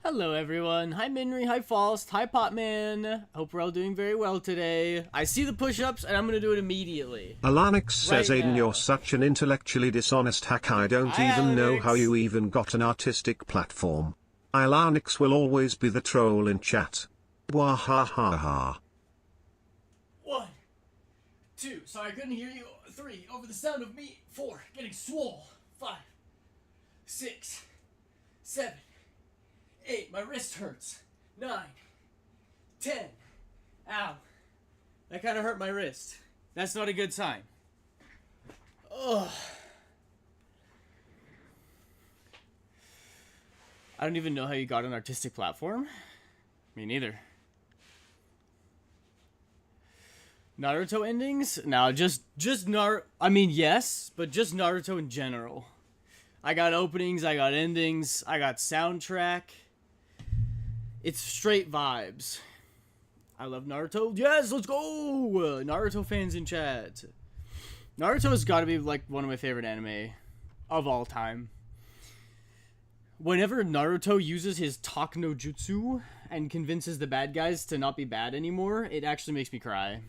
Hello everyone, hi Minri, hi Faust, hi Potman. Hope we're all doing very well today. I see the push-ups and I'm gonna do it immediately. Alanix says, Right Aiden, you're now. such an intellectually dishonest hack. I don't Hi even know how Alex! you even got an artistic platform. Alanix will always be the troll in chat. Wahahaha. 1, 2, sorry I couldn't hear you. 3, over the sound of me. 4, getting swole. 5, 6, 7, 8, my wrist hurts. 9, 10, ow. That kinda hurt my wrist. That's not a good sign. Ugh. I don't even know how you got an artistic platform. Me neither. Naruto endings? No, just Naruto. I mean, yes, but just Naruto in general. I got openings, I got endings, I got soundtrack. It's straight vibes. I love Naruto. Yes, let's go! Naruto fans in chat. Naruto has got to be like one of my favorite anime of all time. Whenever Naruto uses his talk no jutsu and convinces the bad guys to not be bad anymore, it actually makes me cry.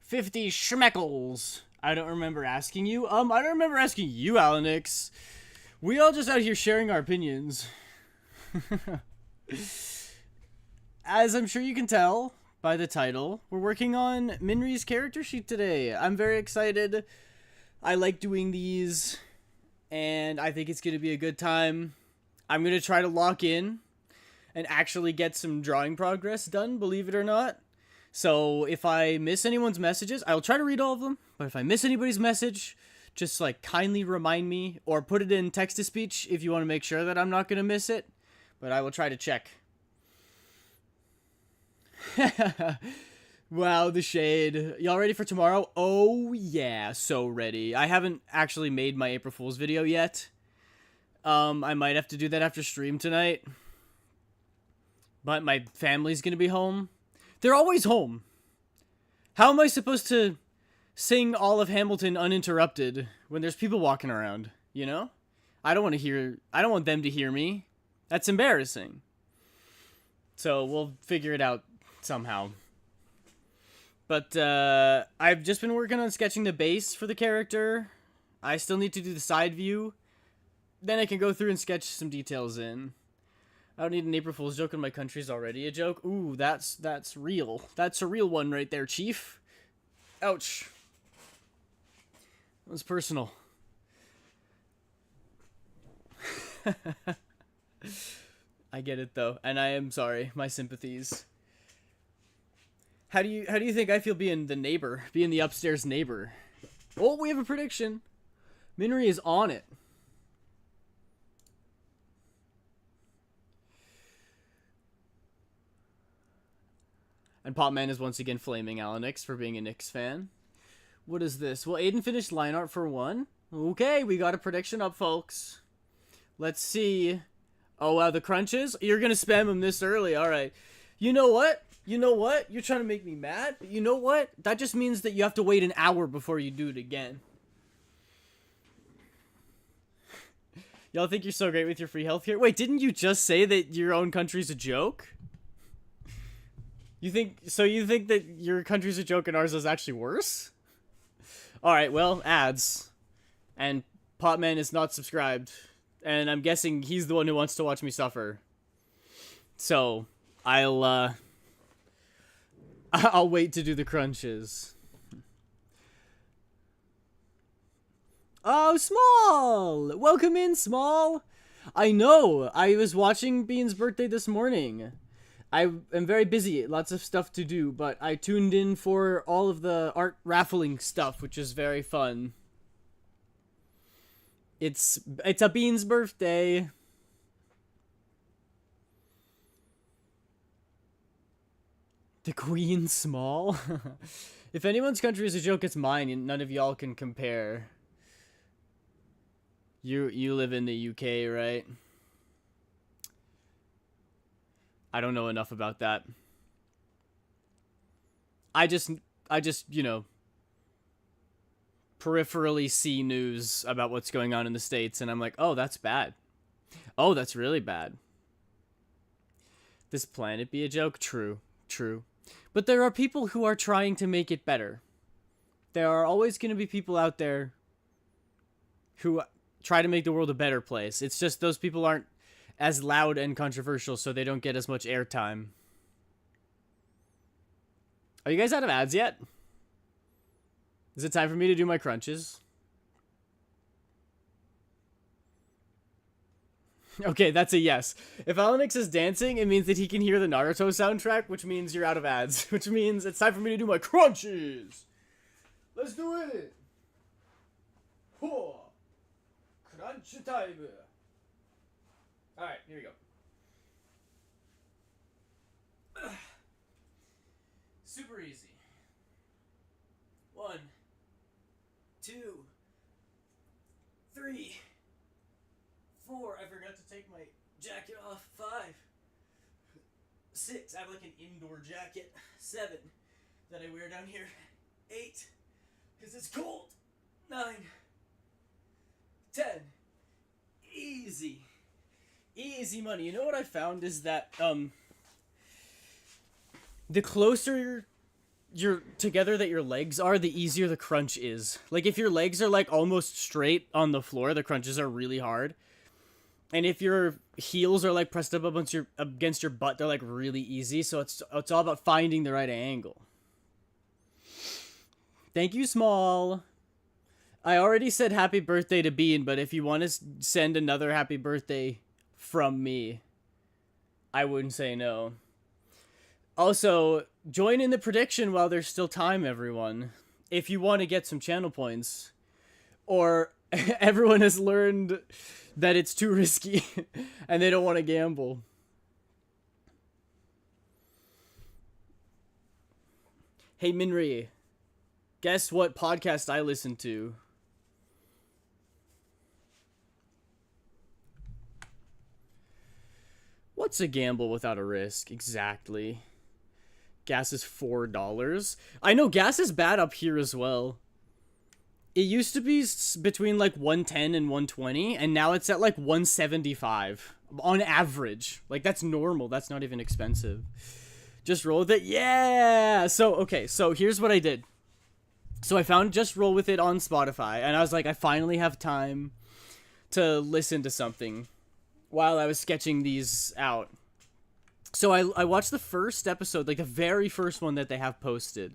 50 schmeckles. I don't remember asking you. I don't remember asking you, Alanix. We all just out here sharing our opinions. As I'm sure you can tell by the title, we're working on Minri's character sheet today. I'm very excited. I like doing these, and I think it's going to be a good time. I'm going to try to lock in and actually get some drawing progress done, believe it or not. So if I miss anyone's messages, I'll try to read all of them. But if I miss anybody's message, just like kindly remind me or put it in text-to-speech if you want to make sure that I'm not going to miss it. But I will try to check. Wow, the shade. Y'all ready for tomorrow? Oh yeah, so ready. I haven't actually made my April Fool's video yet. I might have to do that after stream tonight. But my family's gonna be home. They're always home. How am I supposed to sing all of Hamilton uninterrupted when there's people walking around, you know? I don't want them to hear me. That's embarrassing. So we'll figure it out somehow. But I've just been working on sketching the base for the character. I still need to do the side view. Then I can go through and sketch some details in. I don't need an April Fool's joke when my country's already a joke. Ooh, that's real. That's a real one right there, Chief. Ouch. That was personal. I get it though, and I am sorry. My sympathies. How do you think I feel being the neighbor, being the upstairs neighbor? Oh, we have a prediction. Minri is on it. And Popman is once again flaming Alanix for being a Knicks fan. What is this? Will Aiden finish line art for 1? Okay, we got a prediction up, folks. Let's see. Oh, wow, the crunches? You're going to spam him this early. All right. You know what? You know what? You're trying to make me mad, but you know what? That just means that you have to wait an hour before you do it again. Y'all think you're so great with your free healthcare? Wait, didn't you just say that your own country's a joke? You think that your country's a joke and ours is actually worse? Alright, well, ads. And Potman is not subscribed. And I'm guessing he's the one who wants to watch me suffer. So, I'll wait to do the crunches. Oh, Small! Welcome in, Small! I know, I was watching Bean's birthday this morning. I am very busy, lots of stuff to do, but I tuned in for all of the art raffling stuff, which is very fun. It's a Bean's birthday. The Queen Small? If anyone's country is a joke, it's mine, and none of y'all can compare. You live in the UK, right? I don't know enough about that. I just, you know, peripherally see news about what's going on in the States, and I'm like, oh, that's bad. Oh, that's really bad. This planet be a joke? True, true. But there are people who are trying to make it better. There are always going to be people out there who try to make the world a better place. It's just those people aren't as loud and controversial, so they don't get as much airtime. Are you guys out of ads yet? Is it time for me to do my crunches? Okay, that's a yes. If Alanix is dancing, it means that he can hear the Naruto soundtrack, which means you're out of ads. Which means it's time for me to do my crunches. Let's do it. Crunch time. Alright, here we go. Super easy. 1, 2, 3, 4. I forgot to take my jacket off. 5, 6. I have like an indoor jacket. 7 that I wear down here. 8, because it's cold. 9, 10. Easy. Easy money. You know what I found is that the closer you're together that your legs are, the easier the crunch is. Like if your legs are like almost straight on the floor, the crunches are really hard. And if your heels are like pressed up against your butt, they're like really easy. So it's all about finding the right angle. Thank you, Small. I already said happy birthday to Bean, but if you want to send another happy birthday from me, I wouldn't say no. Also, join in the prediction while there's still time, everyone. If you want to get some channel points. Or everyone has learned that it's too risky and they don't want to gamble. Hey, Minri. Guess what podcast I listen to? What's a gamble without a risk? Exactly. Gas is $4. I know gas is bad up here as well. It used to be between like 110 and 120, and now it's at like 175 on average. Like that's normal. That's not even expensive. Just roll with it. Yeah. So, okay. So here's what I did. So I found Just Roll With It on Spotify, and I was like, I finally have time to listen to something while I was sketching these out. So I watched the first episode, like the very first one that they have posted,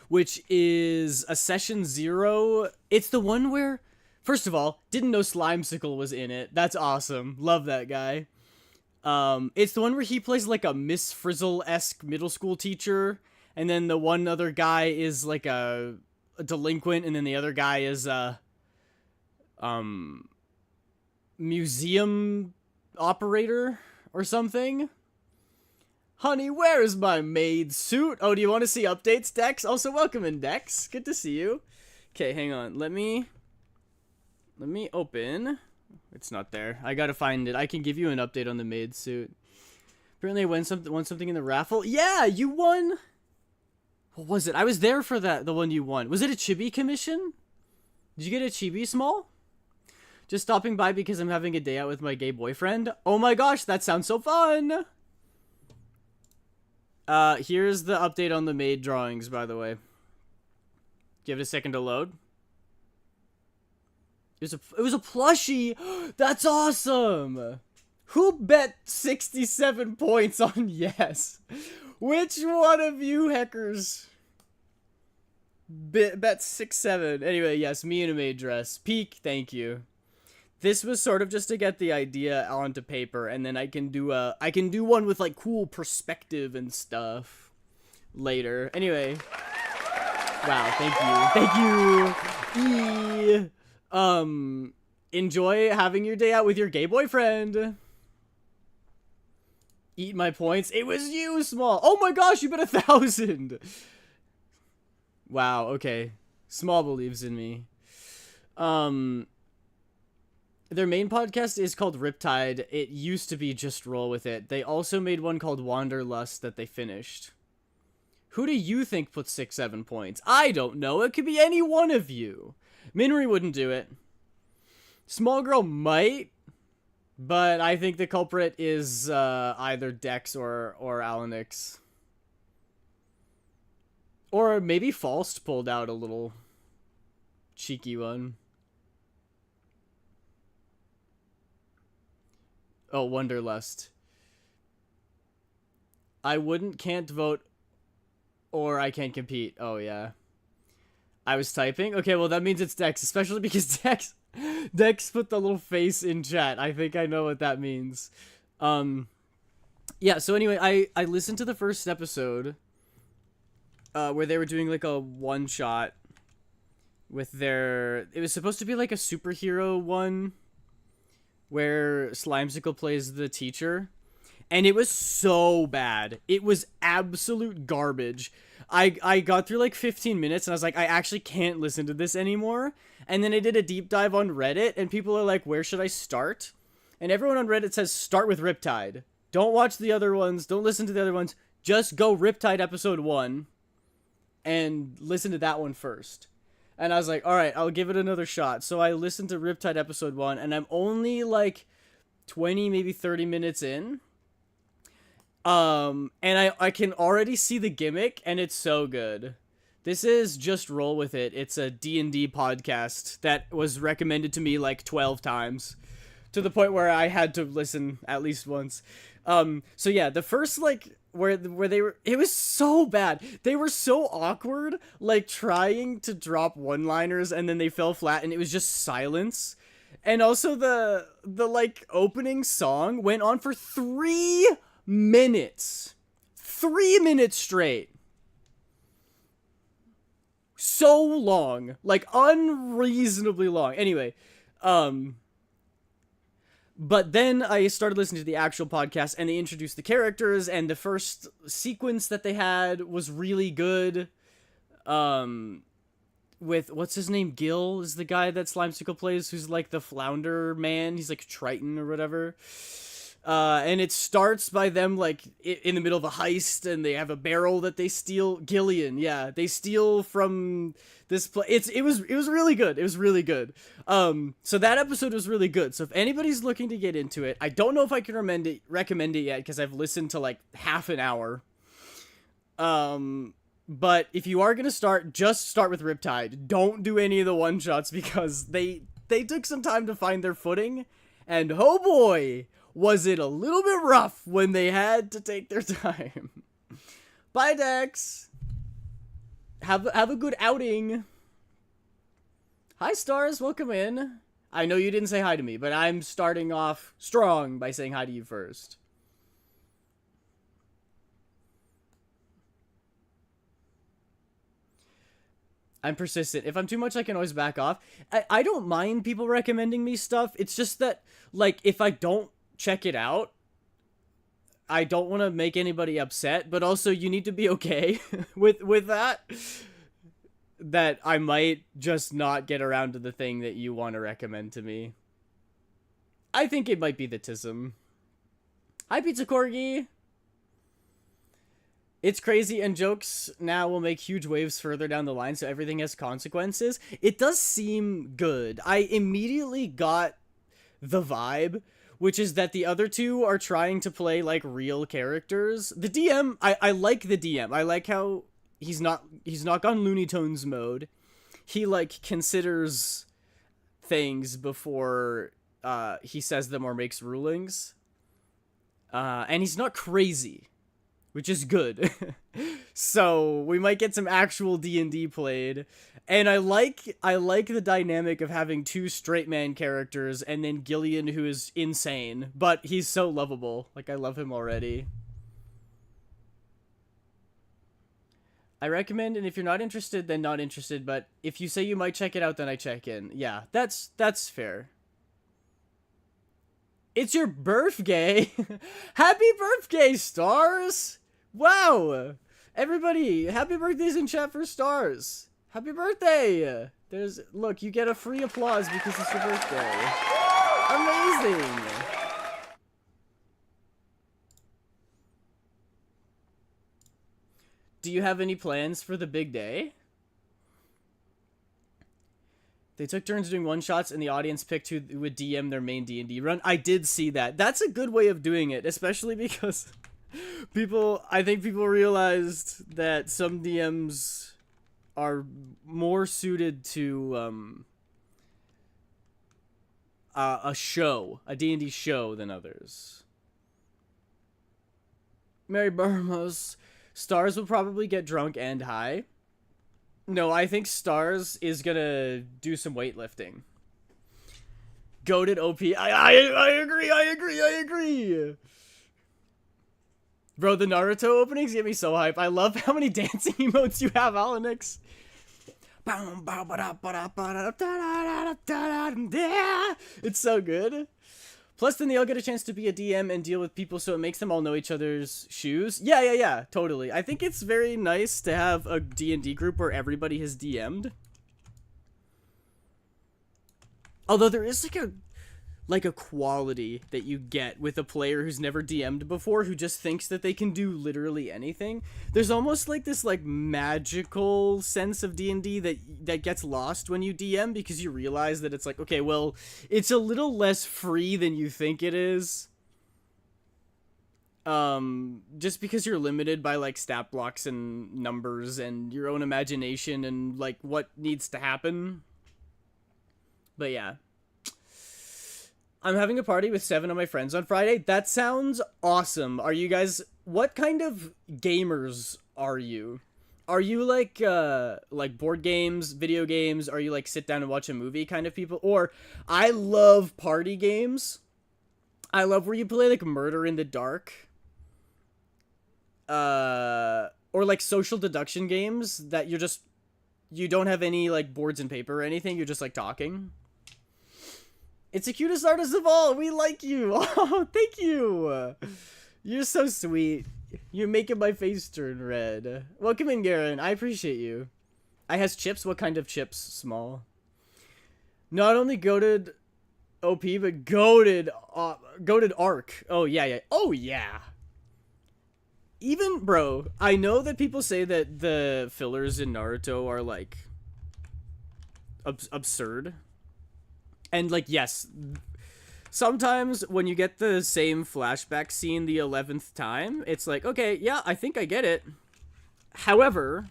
which is a session 0. It's the one where, first of all, didn't know Slimesicle was in it. That's awesome. Love that guy. It's the one where he plays like a Miss Frizzle-esque middle school teacher, and then the one other guy is like a delinquent, and then the other guy is a museum operator or something. Honey, where is my maid suit? Oh, do you want to see updates, Dex? Also, welcome in, Dex. Good to see you. Okay, hang on. Let me open. It's not there. I gotta find it. I can give you an update on the maid suit. Apparently I won something in the raffle. Yeah, you won. What was it? I was there for the one you won. Was it a chibi commission? Did you get a chibi, Small? Just stopping by because I'm having a day out with my gay boyfriend. Oh my gosh, that sounds so fun. Here's the update on the maid drawings, by the way. Give it a second to load. It was a plushie. That's awesome. Who bet 67 points on yes? Which one of you heckers bet 6-7? Anyway, yes, me in a maid dress. Peak, thank you. This was sort of just to get the idea onto paper, and then I can do one with like cool perspective and stuff later. Anyway, wow, thank you. Enjoy having your day out with your gay boyfriend. Eat my points. It was you, Small. Oh my gosh, you bet 1,000. Wow. Okay, Small believes in me. Their main podcast is called Riptide. It used to be Just Roll With It. They also made one called Wanderlust that they finished. Who do you think put 6-7 points? I don't know. It could be any one of you. Minri wouldn't do it. Small Girl might. But I think the culprit is either Dex or Alanix. Or maybe Falst pulled out a little cheeky one. Oh, Wonderlust. I can't vote, or I can't compete. Oh, yeah. I was typing? Okay, well, that means it's Dex, especially because Dex put the little face in chat. I think I know what that means. Yeah, so anyway, I listened to the first episode, where they were doing, like, a one-shot with their... It was supposed to be, like, a superhero one, where Slimesicle plays the teacher. And it was so bad. It was absolute garbage. I got through like 15 minutes and I was like, I actually can't listen to this anymore. And then I did a deep dive on Reddit and people are like, where should I start? And everyone on Reddit says, start with Riptide. Don't watch the other ones. Don't listen to the other ones. Just go Riptide episode 1 and listen to that one first. And I was like, all right, I'll give it another shot. So I listened to Riptide episode 1 and I'm only like 20, maybe 30 minutes in. And I can already see the gimmick, and it's so good. This is Just Roll With It. It's a D&D podcast that was recommended to me like 12 times, to the point where I had to listen at least once. So yeah, the first, like, where they were, it was so bad. They were so awkward, like, trying to drop one-liners, and then they fell flat, and it was just silence. And also the like, opening song went on for 3 minutes. 3 minutes straight. So long. Like, unreasonably long. Anyway, but then I started listening to the actual podcast, and they introduced the characters, and the first sequence that they had was really good. With, what's his name? Gil is the guy that Slimesicle plays, who's like the flounder man. He's like Triton or whatever. And it starts by them, like, in the middle of a heist, and they have a barrel that they steal. Gillian, yeah. They steal from this place. It was really good. It was really good. So that episode was really good. So if anybody's looking to get into it, I don't know if I can recommend it yet, because I've listened to, like, half an hour. But if you are going to start, just start with Riptide. Don't do any of the one-shots, because they took some time to find their footing, and oh boy, was it a little bit rough when they had to take their time. Bye, Dex. Have a good outing. Hi, Stars. Welcome in. I know you didn't say hi to me, but I'm starting off strong by saying hi to you first. I'm persistent. If I'm too much, I can always back off. I don't mind people recommending me stuff. It's just that, like, if I don't check it out, I don't want to make anybody upset, but also you need to be okay with that I might just not get around to the thing that you want to recommend to me. I think it might be the Tism. Hi, Pizza Corgi. It's crazy, and jokes now will make huge waves further down the line, so everything has consequences. It does seem good. I immediately got the vibe, which is that the other two are trying to play, like, real characters. The DM, I like the DM. I like how he's not gone Looney Tunes mode. He, like, considers things before he says them or makes rulings. And he's not crazy, which is good. So we might get some actual D&D played. And I like the dynamic of having 2 straight man characters and then Gillian, who is insane, but he's so lovable. Like, I love him already. I recommend, and if you're not interested, then not interested, but if you say you might check it out, then I check in. Yeah, that's fair. It's your birthday. Happy birthday, Stars. Wow. Everybody, happy birthdays in chat for Stars. Happy birthday. Look, you get a free applause because it's your birthday. Amazing. Do you have any plans for the big day? They took turns doing one-shots, and the audience picked who would DM their main D&D run. I did see that. That's a good way of doing it, especially because I think people realized that some DMs are more suited to a D&D show than others. Mary Burmos, Stars will probably get drunk and high. No, I think Stars is gonna do some weightlifting. Goated OP. I agree. Bro, the Naruto openings get me so hype. I love how many dancing emotes you have, Alanix. It's so good. Plus, then they all get a chance to be a DM and deal with people, so it makes them all know each other's shoes. Yeah, totally. I think it's very nice to have a D&D group where everybody has DM'd. Although there is like a quality that you get with a player who's never DM'd before, who just thinks that they can do literally anything. There's almost like this like magical sense of D&D that gets lost when you DM, because you realize that it's like, okay, well, it's a little less free than you think it is. Just because you're limited by like stat blocks and numbers and your own imagination and like what needs to happen. But yeah. I'm having a party with 7 of my friends on Friday. That sounds awesome. Are you guys... What kind of gamers are you? Are you like board games, video games? Are you like sit down and watch a movie kind of people? Or I love party games. I love where you play like Murder in the Dark. Or like social deduction games that you don't have any like boards and paper or anything. You're just like talking. It's the cutest artist of all. We like you. Oh, thank you. You're so sweet. You're making my face turn red. Welcome in, Garen. I appreciate you. I has chips. What kind of chips? Small. Not only goated OP, but goated arc. Oh, yeah. Oh, yeah. Even, bro, I know that people say that the fillers in Naruto are, like, absurd. And, like, yes, sometimes when you get the same flashback scene the 11th time, it's like, okay, yeah, I think I get it. However,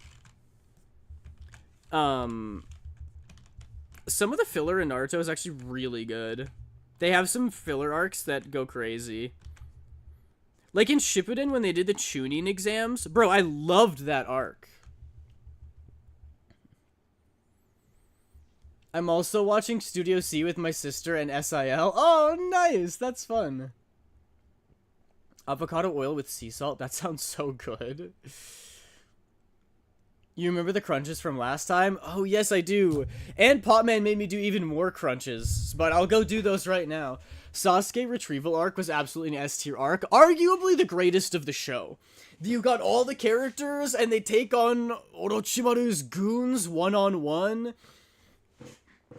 some of the filler in Naruto is actually really good. They have some filler arcs that go crazy. Like in Shippuden when they did the Chunin exams. Bro, I loved that arc. I'm also watching Studio C with my sister and SIL. Oh, nice. That's fun. Avocado oil with sea salt. That sounds so good. You remember the crunches from last time? Oh, yes, I do. And Potman made me do even more crunches, but I'll go do those right now. Sasuke retrieval arc was absolutely an S-tier arc. Arguably the greatest of the show. You got all the characters, and they take on Orochimaru's goons one-on-one.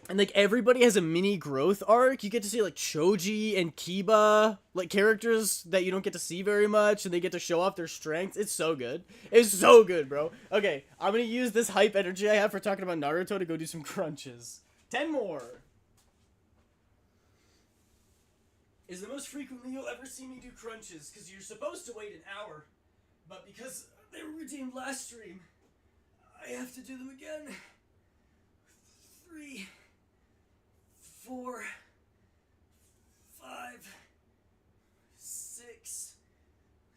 And, like, everybody has a mini growth arc. You get to see, like, Choji and Kiba, like, characters that you don't get to see very much, and they get to show off their strengths. It's so good. It's so good, bro. Okay, I'm gonna use this hype energy I have for talking about Naruto to go do some crunches. 10 more. Is the most frequently you'll ever see me do crunches, because you're supposed to wait an hour. But because they were redeemed last stream, I have to do them again. 3... 4, 5, 6,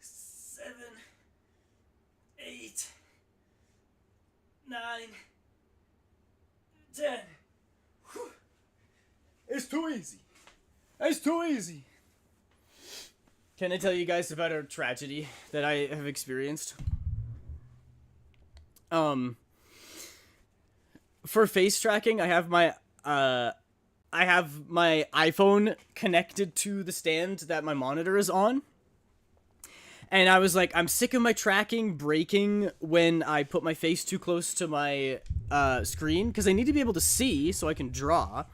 7, 8, 9, 10. Whew. It's too easy. It's too easy. Can I tell you guys about a tragedy that I have experienced? For face tracking, I have my iPhone connected to the stand that my monitor is on. And I was like, I'm sick of my tracking breaking when I put my face too close to my screen, because I need to be able to see so I can draw.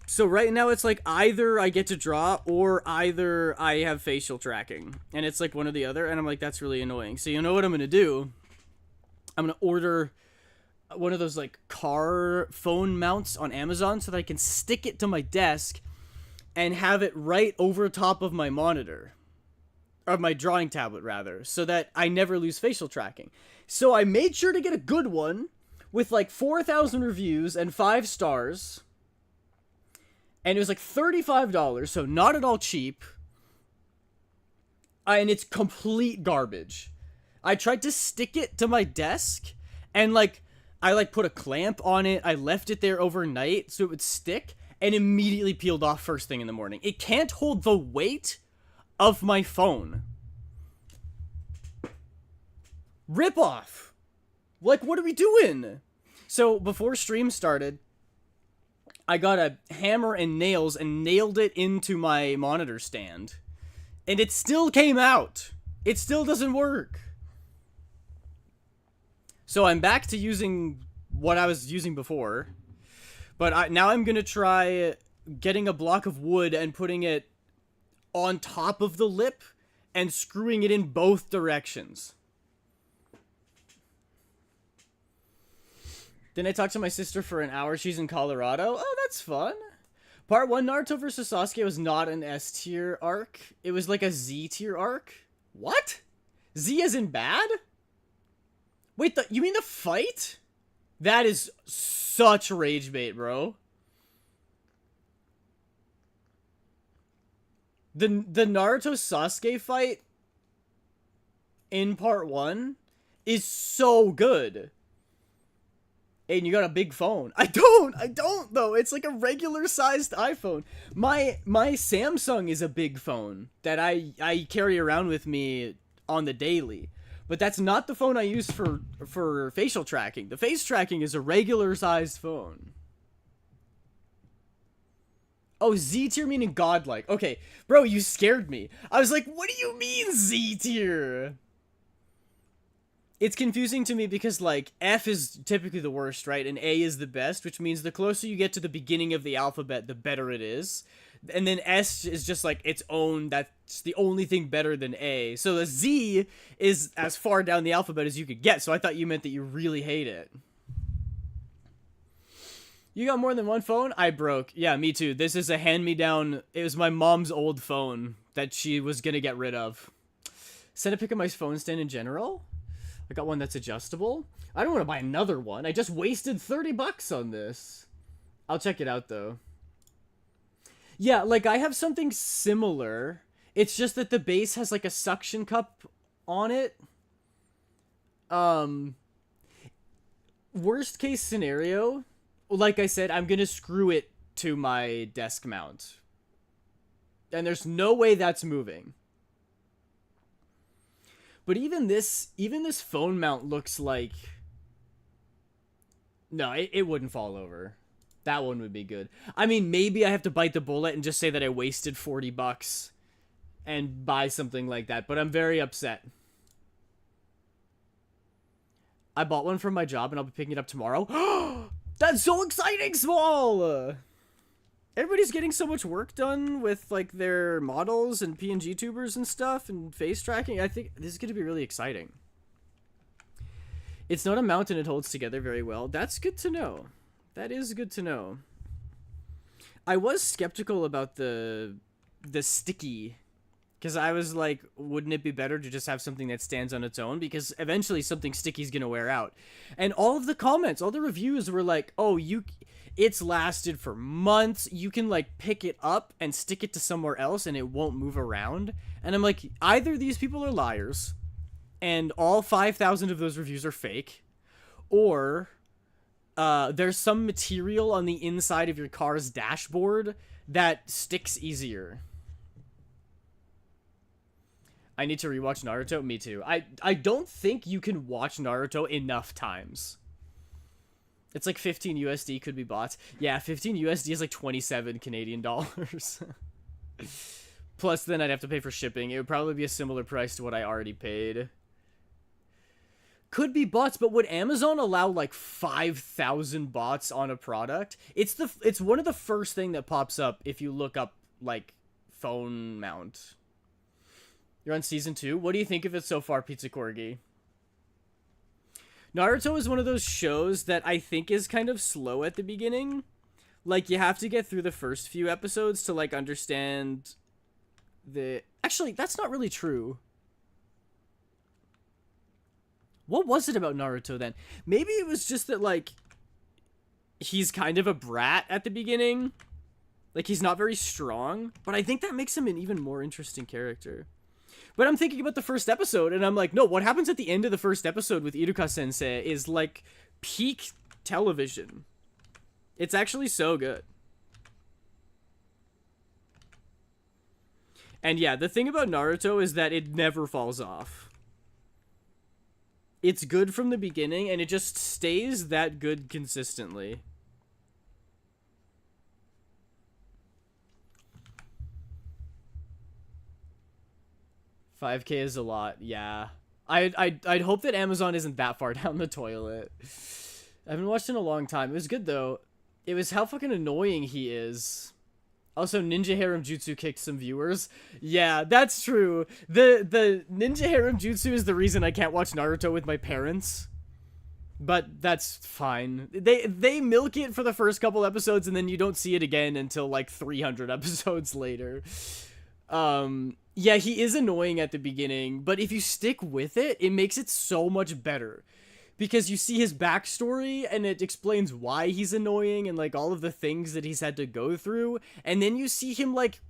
So right now it's like either I get to draw or either I have facial tracking. And it's like one or the other, and I'm like, that's really annoying. So you know what I'm going to do? I'm going to order one of those like car phone mounts on Amazon so that I can stick it to my desk and have it right over top of my monitor. Or my drawing tablet, rather, so that I never lose facial tracking. So I made sure to get a good one with like 4,000 reviews and 5 stars. And it was like $35, so not at all cheap. And it's complete garbage. I tried to stick it to my desk, and like I like put a clamp on it. I left it there overnight so it would stick, and immediately peeled off first thing in the morning. It can't hold the weight of my phone. Rip off. Like, what are we doing? So before stream started, I got a hammer and nails and nailed it into my monitor stand. And it still came out. It still doesn't work. So I'm back to using what I was using before. But now I'm going to try getting a block of wood and putting it on top of the lip and screwing it in both directions. Then I talked to my sister for an hour. She's in Colorado. Oh, that's fun. Part 1, Naruto vs. Sasuke was not an S tier arc. It was like a Z tier arc. What? Z as in bad? Wait, you mean the fight? That is such rage bait, bro. The Naruto Sasuke fight in part 1 is so good. And you got a big phone. I don't though. It's like a regular sized iPhone. My Samsung is a big phone that I carry around with me on the daily. But that's not the phone I use for facial tracking. The face tracking is a regular sized phone. Oh, Z tier meaning godlike. Okay, bro, you scared me. I was like, what do you mean Z tier? It's confusing to me because, like, F is typically the worst, right? And A is the best, which means the closer you get to the beginning of the alphabet, the better it is. And then S is just, like, its own, that's the only thing better than A. So the Z is as far down the alphabet as you could get, so I thought you meant that you really hate it. You got more than one phone? I broke. Yeah, me too. This is a hand-me-down. It was my mom's old phone that she was gonna get rid of. Send a pic of my phone stand in general? I got one that's adjustable. I don't want to buy another one. I just wasted $30 on this. I'll check it out, though. Yeah, like, I have something similar. It's just that the base has, like, a suction cup on it. Worst case scenario, like I said, I'm gonna screw it to my desk mount. And there's no way that's moving. But even this phone mount looks like... No, it wouldn't fall over. That one would be good. I mean, maybe I have to bite the bullet and just say that I wasted $40 and buy something like that, but I'm very upset. I bought one from my job and I'll be picking it up tomorrow. That's so exciting, Small! Everybody's getting so much work done with, like, their models and PNG tubers and stuff and face tracking. I think this is going to be really exciting. It's not a mount and it holds together very well. That's good to know. That is good to know. I was skeptical about the sticky, because I was like, wouldn't it be better to just have something that stands on its own? Because eventually something sticky is going to wear out. And all of the comments, all the reviews were like, oh, it's lasted for months. You can, like, pick it up and stick it to somewhere else and it won't move around. And I'm like, either these people are liars and all 5,000 of those reviews are fake, or there's some material on the inside of your car's dashboard that sticks easier. I need to rewatch Naruto. Me too. I don't think you can watch Naruto enough times. It's like 15 USD could be bought. Yeah, 15 USD is like 27 Canadian dollars. Plus, then I'd have to pay for shipping. It would probably be a similar price to what I already paid. Could be bots, but would Amazon allow like 5,000 bots on a product? It's one of the first thing that pops up if you look up like phone mount. You're on season 2. What do you think of it so far, Pizza Corgi? Naruto is one of those shows that I think is kind of slow at the beginning. Like, you have to get through the first few episodes to, like, understand the... Actually, that's not really true. What was it about Naruto then? Maybe it was just that, like, he's kind of a brat at the beginning. Like, he's not very strong. But I think that makes him an even more interesting character. But I'm thinking about the first episode, and I'm like, no, what happens at the end of the first episode with Iruka-sensei is, like, peak television. It's actually so good. And yeah, the thing about Naruto is that it never falls off. It's good from the beginning, and it just stays that good consistently. $5K is a lot, yeah. I'd hope that Amazon isn't that far down the toilet. I haven't watched in a long time. It was good, though. It was how fucking annoying he is. Also, Ninja Harem Jutsu kicked some viewers. Yeah, that's true. The Ninja Harem Jutsu is the reason I can't watch Naruto with my parents. But that's fine. They milk it for the first couple episodes, and then you don't see it again until, like, 300 episodes later. Yeah, he is annoying at the beginning, but if you stick with it, it makes it so much better. Because you see his backstory, and it explains why he's annoying, and, like, all of the things that he's had to go through. And then you see him, like,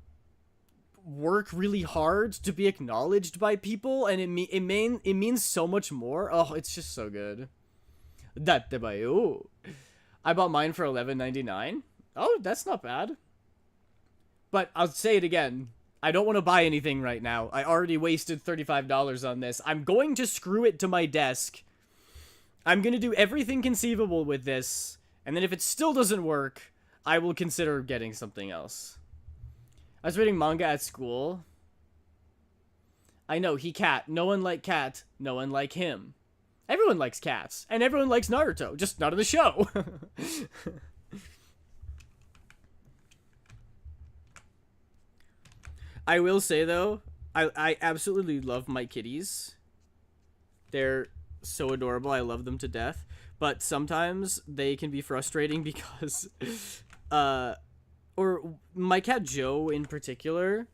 work really hard to be acknowledged by people, and it means so much more. Oh, it's just so good. Datte I bought mine for $11.99. Oh, that's not bad. But I'll say it again. I don't want to buy anything right now. I already wasted $35 on this. I'm going to screw it to my desk. I'm going to do everything conceivable with this, and then if it still doesn't work, I will consider getting something else. I was reading manga at school. I know, he cat. No one like cat. No one like him. Everyone likes cats, and everyone likes Naruto, just not in the show. I will say, though, I absolutely love my kitties. They're so adorable. I love them to death. But sometimes they can be frustrating because, or my cat Joe in particular,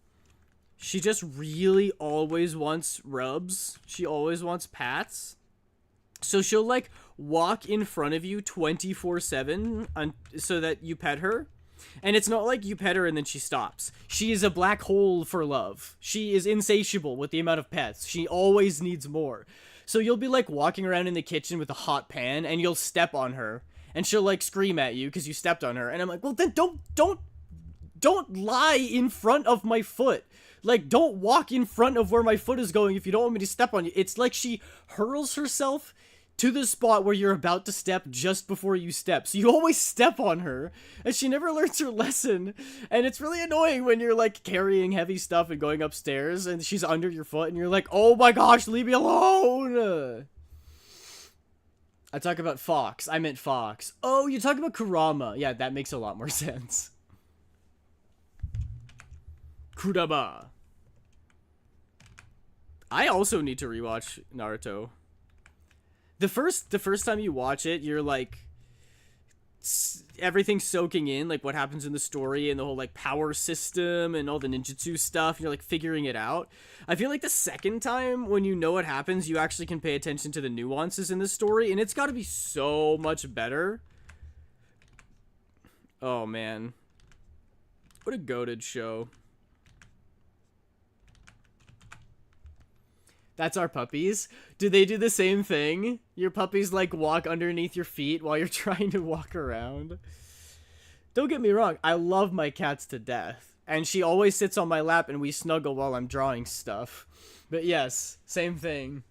she just really always wants rubs. She always wants pats. So she'll, like, walk in front of you 24/7 so that you pet her. And it's not like you pet her and then she stops. She is a black hole for love. She is insatiable with the amount of pets. She always needs more. So you'll be, like, walking around in the kitchen with a hot pan, and you'll step on her. And she'll, like, scream at you because you stepped on her. And I'm like, well, then don't lie in front of my foot. Like, don't walk in front of where my foot is going if you don't want me to step on you. It's like she hurls herself to the spot where you're about to step just before you step. So you always step on her, and she never learns her lesson. And it's really annoying when you're, like, carrying heavy stuff and going upstairs, and she's under your foot, and you're like, oh my gosh, leave me alone! I talk about Fox. I meant Fox. Oh, you talk about Kurama. Yeah, that makes a lot more sense. Kurama. I also need to rewatch Naruto. The first time you watch it, you're like, everything's soaking in, like what happens in the story and the whole, like, power system and all the ninjutsu stuff. You're, like, figuring it out. I feel like the second time, when you know what happens, you actually can pay attention to the nuances in the story, and it's got to be so much better. Oh man, what a goated show. That's our puppies. Do they do the same thing? Your puppies, like, walk underneath your feet while you're trying to walk around? Don't get me wrong, I love my cats to death. And she always sits on my lap and we snuggle while I'm drawing stuff. But yes, same thing.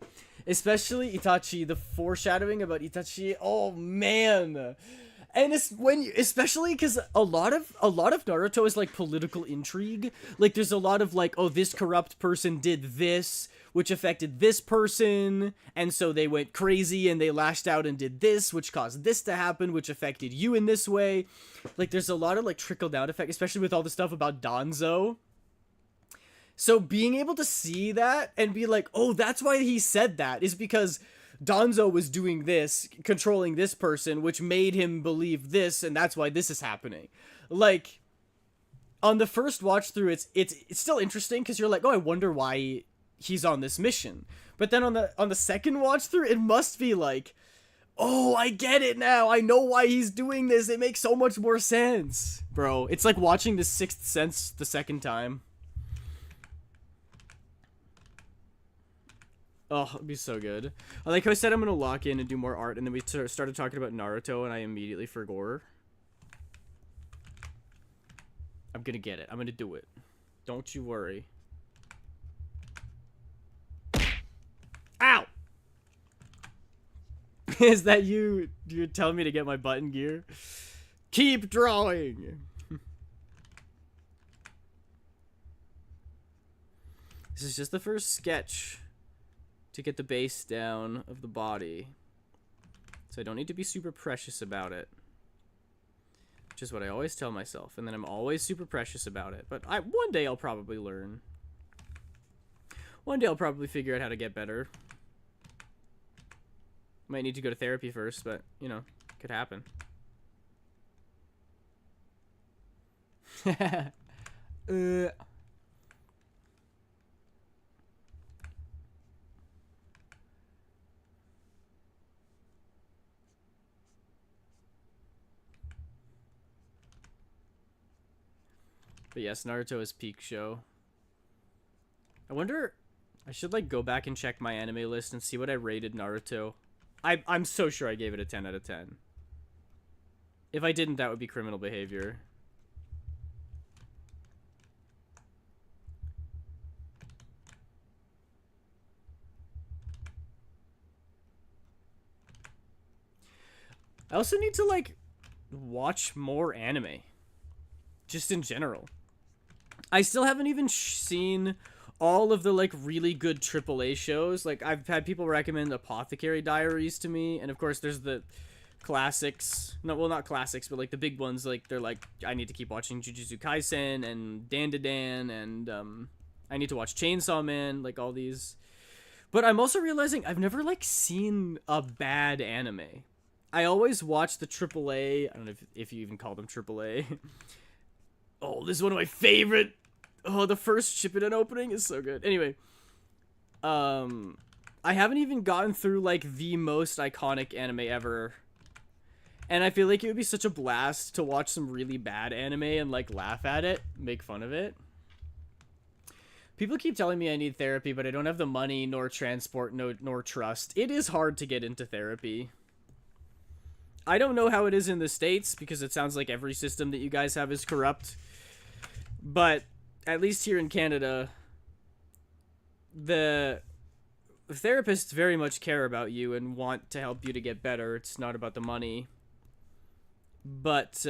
Especially Itachi, the foreshadowing about Itachi. Oh man. And it's when you, especially because a lot of Naruto is, like, political intrigue. Like, there's a lot of, like, oh, this corrupt person did this, which affected this person, and so they went crazy and they lashed out and did this, which caused this to happen, which affected you in this way. Like, there's a lot of, like, trickle down effect, especially with all the stuff about Danzo. So being able to see that and be like, oh, that's why he said that, is because Danzo was doing this, controlling this person, which made him believe this, and that's why this is happening. Like, on the first watch through, it's still interesting because you're like, oh, I wonder why he's on this mission. But then on the second watch through, it must be like, oh, I get it now. I know why he's doing this. It makes so much more sense, bro. It's like watching The Sixth Sense the second time. Oh, it'd be so good. I like how I said I'm gonna lock in and do more art, and then we started talking about Naruto, and I immediately forgot. I'm gonna get it. I'm gonna do it. Don't you worry. Ow! Is that you? You're telling me to get my button gear? Keep drawing! This is just the first sketch to get the base down of the body. So I don't need to be super precious about it. Which is what I always tell myself. And then I'm always super precious about it. But one day I'll probably learn. One day I'll probably figure out how to get better. Might need to go to therapy first, but, you know, could happen. But yes, Naruto is peak show. I wonder, I should like go back and check my anime list and see what I rated Naruto. I'm so sure I gave it a 10 out of 10. If I didn't, that would be criminal behavior. I also need to like watch more anime. Just in general. I still haven't even seen all of the like really good AAA shows. Like I've had people recommend Apothecary Diaries to me, and of course there's the classics. No, well, not classics, but like the big ones. Like they're like, I need to keep watching Jujutsu Kaisen and Dan, and I need to watch Chainsaw Man. Like all these. But I'm also realizing I've never like seen a bad anime. I always watch the AAA. I don't know if you even call them AAA. Oh, this is one of my favorite. Oh, the first Shippuden opening is so good. Anyway, I haven't even gotten through like the most iconic anime ever, and I feel like it would be such a blast to watch some really bad anime and like laugh at it, make fun of it. People keep telling me I need therapy, but I don't have the money, nor transport, nor trust. It is hard to get into therapy. I don't know how it is in the States, because it sounds like every system that you guys have is corrupt. But at least here in Canada, the therapists very much care about you and want to help you to get better. It's not about the money. But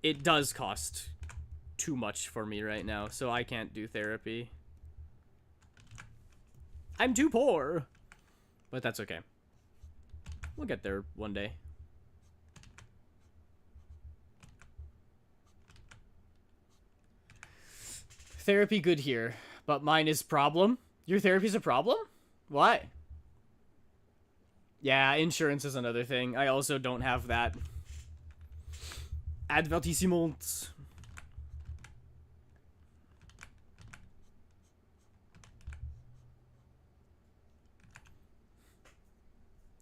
it does cost too much for me right now, so I can't do therapy. I'm too poor. But that's okay. We'll get there one day. Therapy good here, but mine is problem. Your therapy's a problem? Why? Yeah, insurance is another thing. I also don't have that. Advertisement.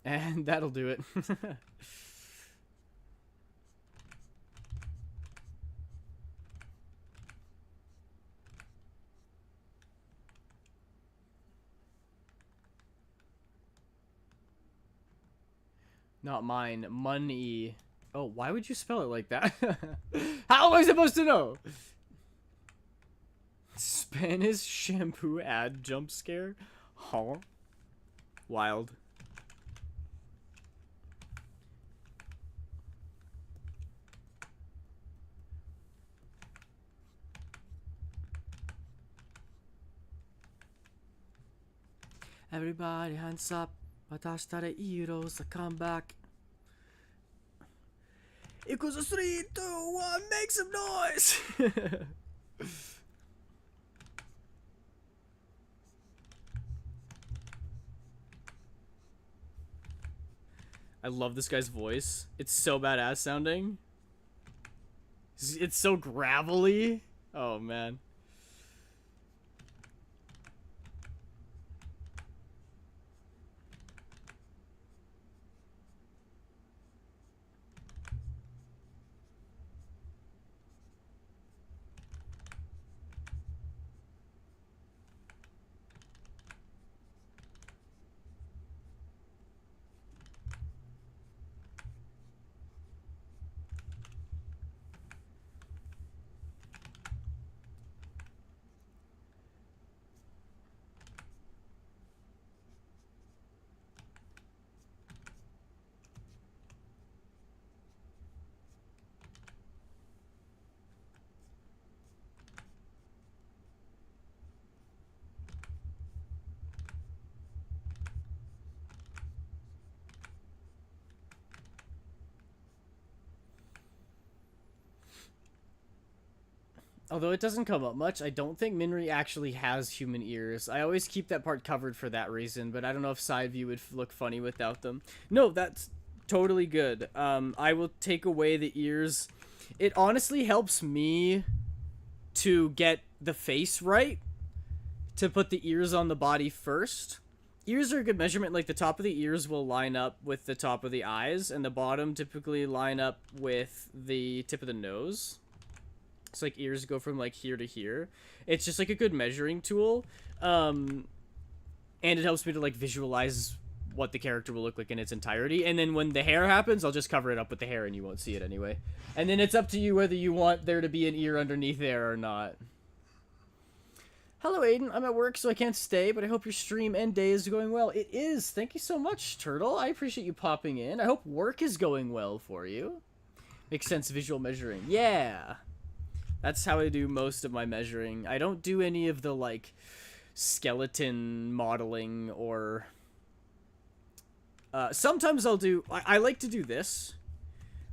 And that'll do it. Not mine. Money. Oh, why would you spell it like that? How am I supposed to know? Spanish shampoo ad jump scare? Huh? Wild. Everybody hands up. Watashitare heroes come back. It goes a 3, 2, 1, make some noise! I love this guy's voice. It's so badass sounding. It's so gravelly. Oh, man. Although it doesn't come up much, I don't think Minri actually has human ears. I always keep that part covered for that reason, but I don't know if side view would look funny without them. No, that's totally good. I will take away the ears. It honestly helps me to get the face right, to put the ears on the body first. Ears are a good measurement. Like, the top of the ears will line up with the top of the eyes, and the bottom typically line up with the tip of the nose. So, like, ears go from, like, here to here. It's just, like, a good measuring tool. And it helps me to, like, visualize what the character will look like in its entirety. And then when the hair happens, I'll just cover it up with the hair and you won't see it anyway. And then it's up to you whether you want there to be an ear underneath there or not. Hello, Aiden. I'm at work, so I can't stay, but I hope your stream and day is going well. It is. Thank you so much, Turtle. I appreciate you popping in. I hope work is going well for you. Makes sense, visual measuring. Yeah. That's how I do most of my measuring. I don't do any of the, like, skeleton modeling or... sometimes I'll do... I like to do this,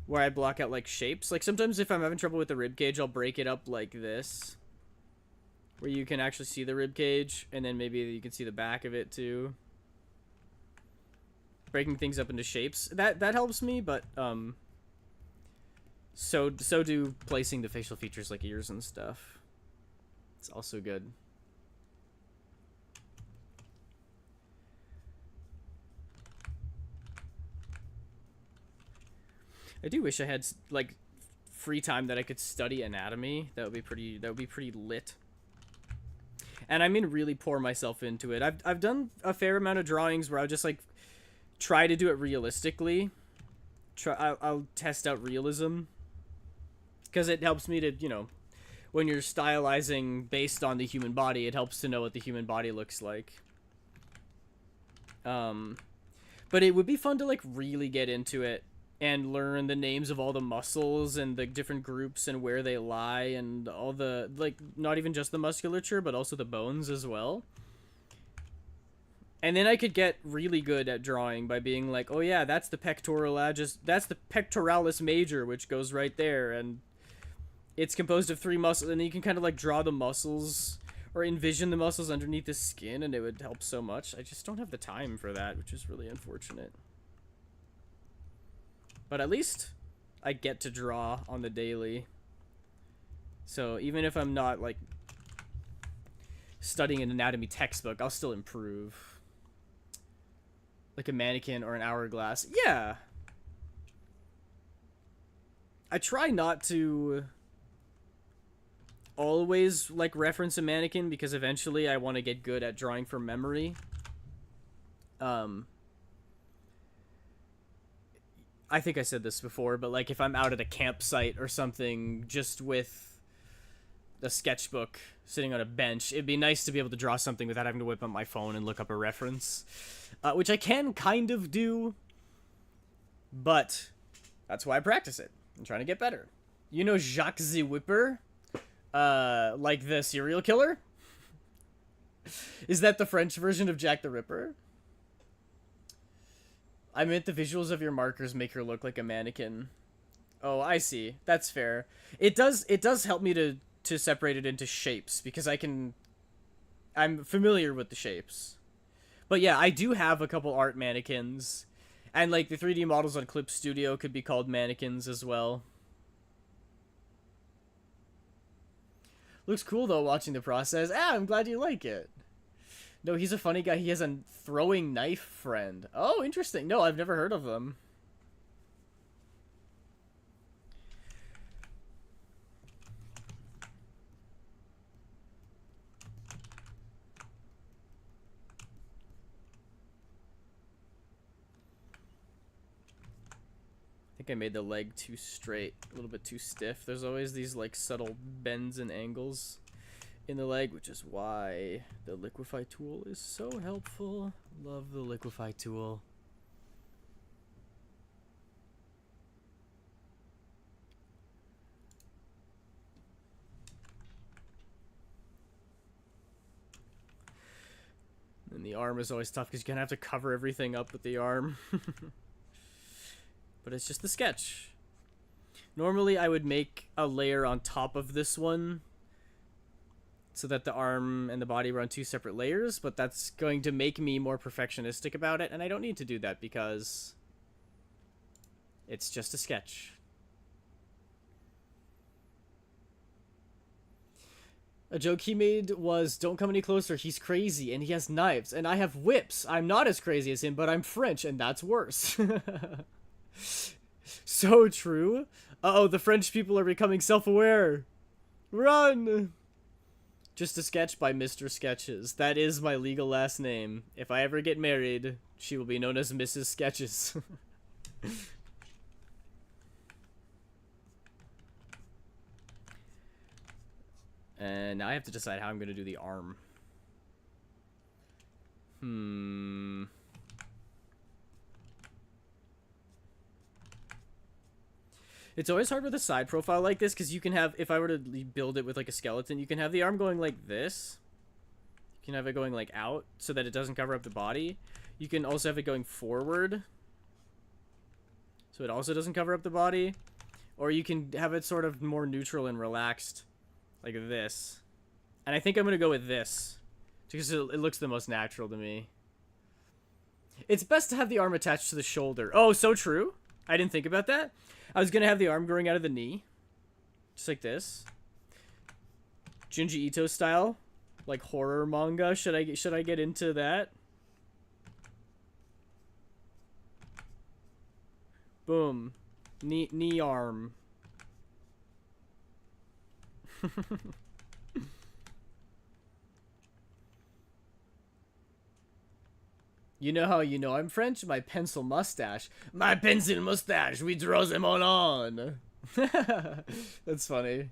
where I block out, like, shapes. Like, sometimes if I'm having trouble with the ribcage, I'll break it up like this, where you can actually see the ribcage, and then maybe you can see the back of it, too. Breaking things up into shapes. That helps me, but, So do placing the facial features like ears and stuff. It's also good. I do wish I had, like, free time that I could study anatomy. That would be pretty lit. And I mean really pour myself into it. I've done a fair amount of drawings where I'll just, like, try to do it realistically. I'll test out realism. Because it helps me to, you know, when you're stylizing based on the human body, it helps to know what the human body looks like. But it would be fun to, like, really get into it and learn the names of all the muscles and the different groups and where they lie and all the, like, not even just the musculature, but also the bones as well. And then I could get really good at drawing by being like, oh yeah, that's the that's the pectoralis major, which goes right there, and it's composed of 3 muscles, and you can kind of, like, draw the muscles or envision the muscles underneath the skin, and it would help so much. I just don't have the time for that, which is really unfortunate. But at least I get to draw on the daily. So even if I'm not, like, studying an anatomy textbook, I'll still improve. Like a mannequin or an hourglass. Yeah. I try not to always, like, reference a mannequin because eventually I want to get good at drawing from memory. I think I said this before, but, like, if I'm out at a campsite or something just with a sketchbook sitting on a bench, it'd be nice to be able to draw something without having to whip up my phone and look up a reference. Which I can kind of do, but that's why I practice it. I'm trying to get better. You know Jacques the Whipper? Like the serial killer? Is that the French version of Jack the Ripper? I meant the visuals of your markers make her look like a mannequin. Oh, I see. That's fair. It does help me to separate it into shapes, because I'm familiar with the shapes. But yeah, I do have a couple art mannequins, And like the 3D models on Clip Studio could be called mannequins as well. Looks cool though watching the process. Ah, I'm glad you like it. No, he's a funny guy. He has a throwing knife friend. Oh, interesting. No, I've never heard of them. I think I made the leg too straight, a little bit too stiff. There's always these like subtle bends and angles in the leg, which is why the liquefy tool is so helpful. Love the liquefy tool. And the arm is always tough because you're gonna have to cover everything up with the arm. But it's just the sketch. Normally I would make a layer on top of this one so that the arm and the body were on two separate layers, but that's going to make me more perfectionistic about it, and I don't need to do that because it's just a sketch. A joke he made was, don't come any closer, he's crazy, and he has knives, and I have whips. I'm not as crazy as him, but I'm French, and that's worse. So true. Uh-oh, the French people are becoming self-aware. Run! Just a sketch by Mr. Sketches. That is my legal last name. If I ever get married, she will be known as Mrs. Sketches. And now I have to decide how I'm going to do the arm. It's always hard with a side profile like this because you can have, if I were to build it with like a skeleton, you can have the arm going like this. You can have it going like out so that it doesn't cover up the body. You can also have it going forward so it also doesn't cover up the body. Or you can have it sort of more neutral and relaxed like this. And I think I'm going to go with this because it looks the most natural to me. It's best to have the arm attached to the shoulder. Oh, so true. I didn't think about that. I was gonna have the arm growing out of the knee, just like this, Junji Ito style, like horror manga. Should I get into that? Boom, knee arm. You know how you know I'm French? My pencil mustache. My pencil mustache, we draw them all on. That's funny.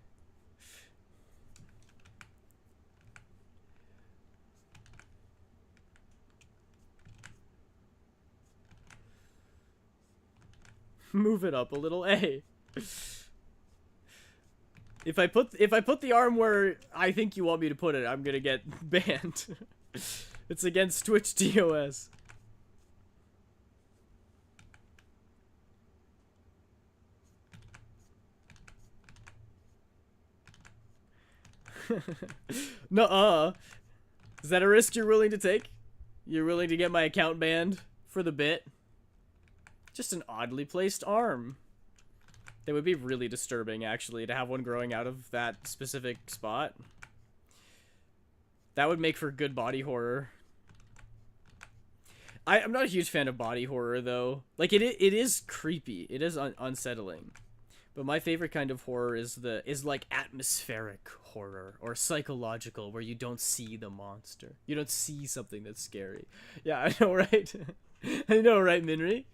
Move it up a little, A. If I put the arm where I think you want me to put it, I'm gonna get banned. It's against Twitch DOS. Nuh-uh. Is that a risk you're willing to take? You're willing to get my account banned for the bit? Just an oddly placed arm. That would be really disturbing, actually, to have one growing out of that specific spot. That would make for good body horror. I'm not a huge fan of body horror, though. Like, it is creepy. It is unsettling. But my favorite kind of horror is like atmospheric horror or psychological, where you don't see the monster. You don't see something that's scary. Yeah, I know, right? I know, right, Minri?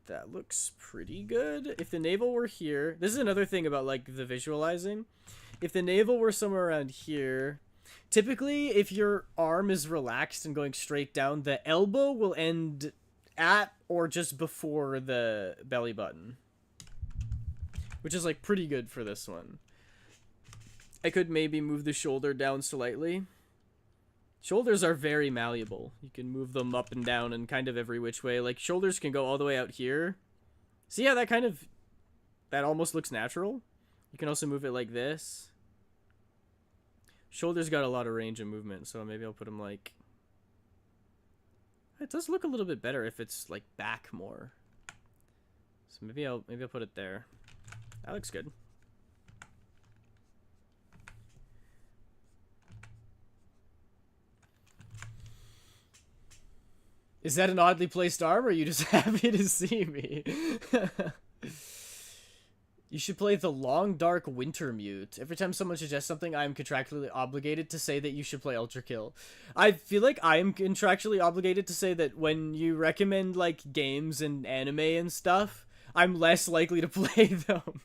That looks pretty good. If the navel were here, this is another thing about like the visualizing. If the navel were somewhere around here, typically if your arm is relaxed and going straight down, the elbow will end at or just before the belly button, which is like pretty good for this one. I could maybe move the shoulder down slightly. Shoulders are very malleable. You can move them up and down and kind of every which way. Like shoulders can go all the way out here. See how that almost looks natural? You can also move it like this. Shoulders got a lot of range of movement, so maybe I'll put them like It does look a little bit better if it's like back more. So maybe I'll put it there. That looks good. Is that an oddly placed arm, or are you just happy to see me? You should play the Long Dark Winter Mute. Every time someone suggests something, I am contractually obligated to say that you should play Ultra Kill. I feel like I am contractually obligated to say that when you recommend, like, games and anime and stuff, I'm less likely to play them.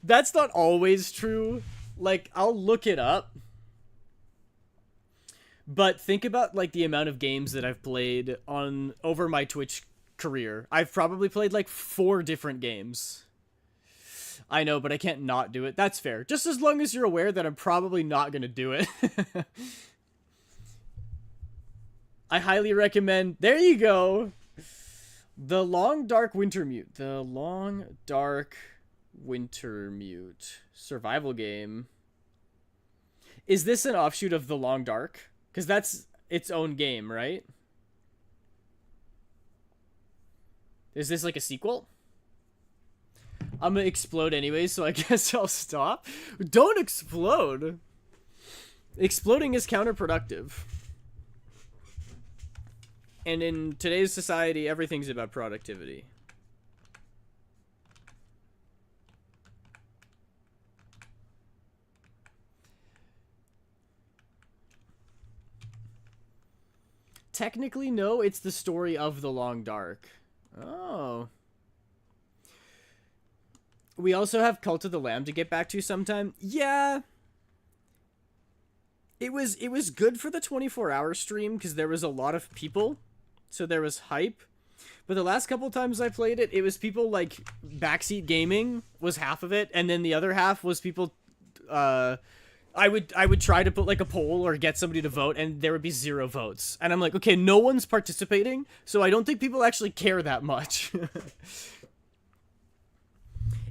That's not always true. Like, I'll look it up. But think about, like, the amount of games that I've played over my Twitch career. I've probably played, like, 4 different games. I know, but I can't not do it. That's fair. Just as long as you're aware that I'm probably not gonna do it. I highly recommend... There you go! The Long Dark Winter Mute. The Long Dark Winter Mute. Survival game. Is this an offshoot of The Long Dark? Because that's its own game, right? Is this like a sequel? I'm gonna explode anyways, so I guess I'll stop. Don't explode! Exploding is counterproductive. And in today's society, everything's about productivity. Technically, no, it's the story of The Long Dark. Oh. We also have Cult of the Lamb to get back to sometime. Yeah. It was good for the 24-hour stream because there was a lot of people. So there was hype. But the last couple times I played it, it was people like backseat gaming was half of it, and then the other half was people I would try to put like a poll or get somebody to vote, and there would be 0 votes. And I'm like, okay, no one's participating, so I don't think people actually care that much.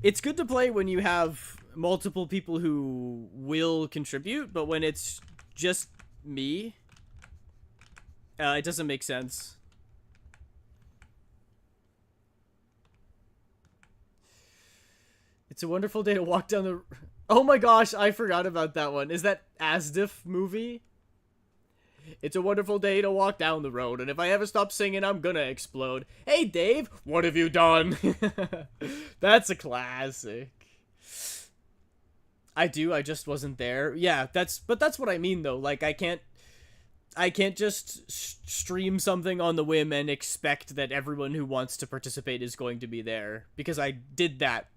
It's good to play when you have multiple people who will contribute, but when it's just me, it doesn't make sense. It's a wonderful day to walk down the... Oh my gosh, I forgot about that one. Is that Asdif movie? It's a wonderful day to walk down the road, and if I ever stop singing, I'm gonna explode. Hey Dave, what have you done? That's a classic. I just wasn't there. Yeah, that's what I mean though. Like, I can't just stream something on the whim and expect that everyone who wants to participate is going to be there, because I did that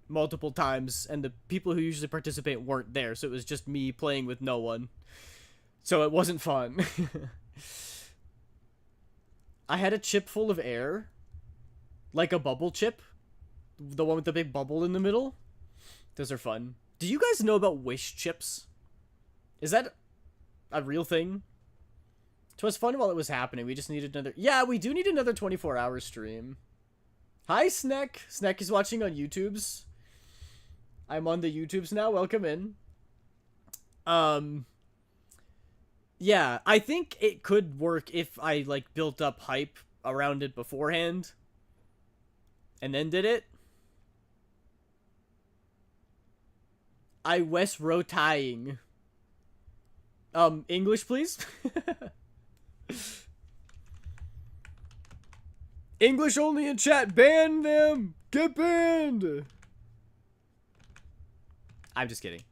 multiple times, and the people who usually participate weren't there, so it was just me playing with no one. So it wasn't fun. I had a chip full of air. Like a bubble chip. The one with the big bubble in the middle. Those are fun. Do you guys know about wish chips? Is that a real thing? It was fun while it was happening. We just needed another... Yeah, we do need another 24-hour stream. Hi, Sneck. Sneck is watching on YouTube's. I'm on the YouTubes now. Welcome in. Yeah, I think it could work if I, like, built up hype around it beforehand. And then did it. I was rotating. English, please? English only in chat. Ban them! Get banned! I'm just kidding.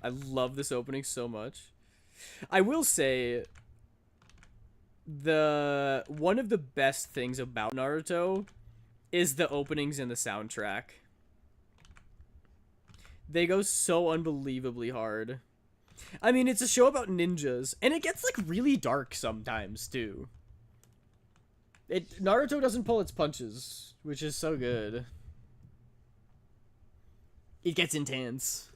I love this opening so much. I will say, one of the best things about Naruto is the openings and the soundtrack. They go so unbelievably hard. I mean, it's a show about ninjas, and it gets, like, really dark sometimes, too. Naruto doesn't pull its punches, which is so good. It gets intense.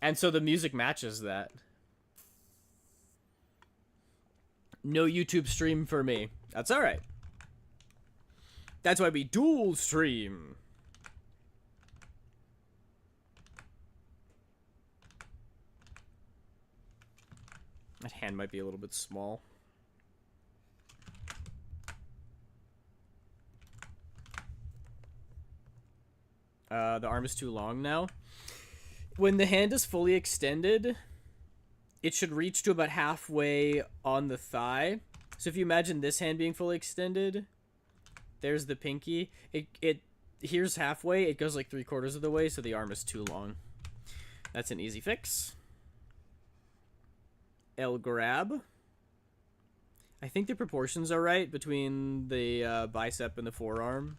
And so the music matches that. No YouTube stream for me. That's alright. That's why we dual stream. That hand might be a little bit small. The arm is too long now. When the hand is fully extended, it should reach to about halfway on the thigh. So if you imagine this hand being fully extended, there's the pinky. Here's halfway. It goes like 3/4 of the way, so the arm is too long. That's an easy fix. L grab. I think the proportions are right between the bicep and the forearm,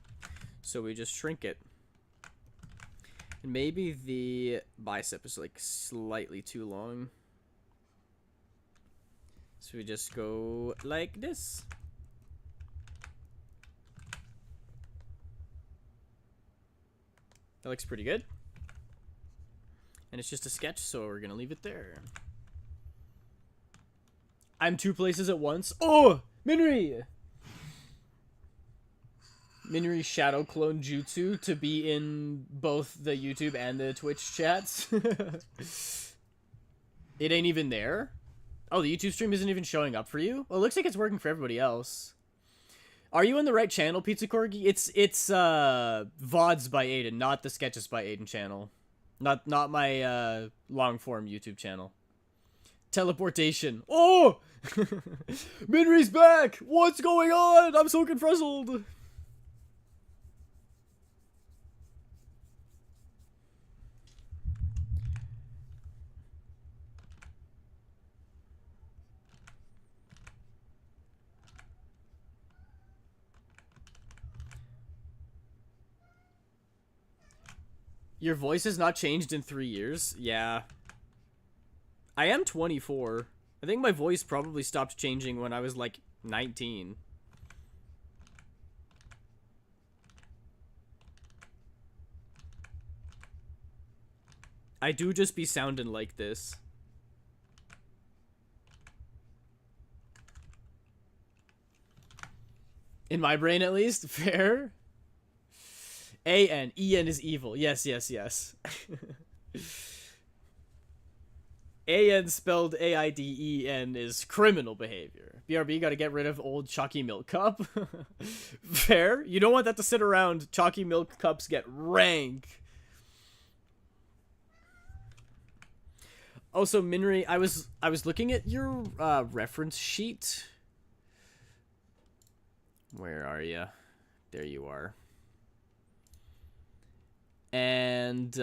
so we just shrink it. And maybe the bicep is like slightly too long, so we just go like this. That looks pretty good. And it's just a sketch, so we're gonna leave it there. I'm 2 places at once. Oh! Minri! Minri shadow clone jutsu to be in both the YouTube and the Twitch chats. It ain't even there? Oh, the YouTube stream isn't even showing up for you? Well, it looks like it's working for everybody else. Are you in the right channel, Pizza Corgi? It's VODs by Aiden, not the Sketches by Aiden channel. Not my long form YouTube channel. Teleportation. Oh! Minri's back! What's going on? I'm so confused. Your voice has not changed in 3 years? Yeah. I am 24. I think my voice probably stopped changing when I was like 19. I do just be sounding like this. In my brain, at least. Fair. A-N. E-N is evil. Yes, yes, yes. A-N spelled A-I-D-E-N is criminal behavior. BRB, gotta get rid of old chalky milk cup. Fair. You don't want that to sit around. Chalky milk cups get rank. Also, Minri, I was looking at your reference sheet. Where are you? There you are. And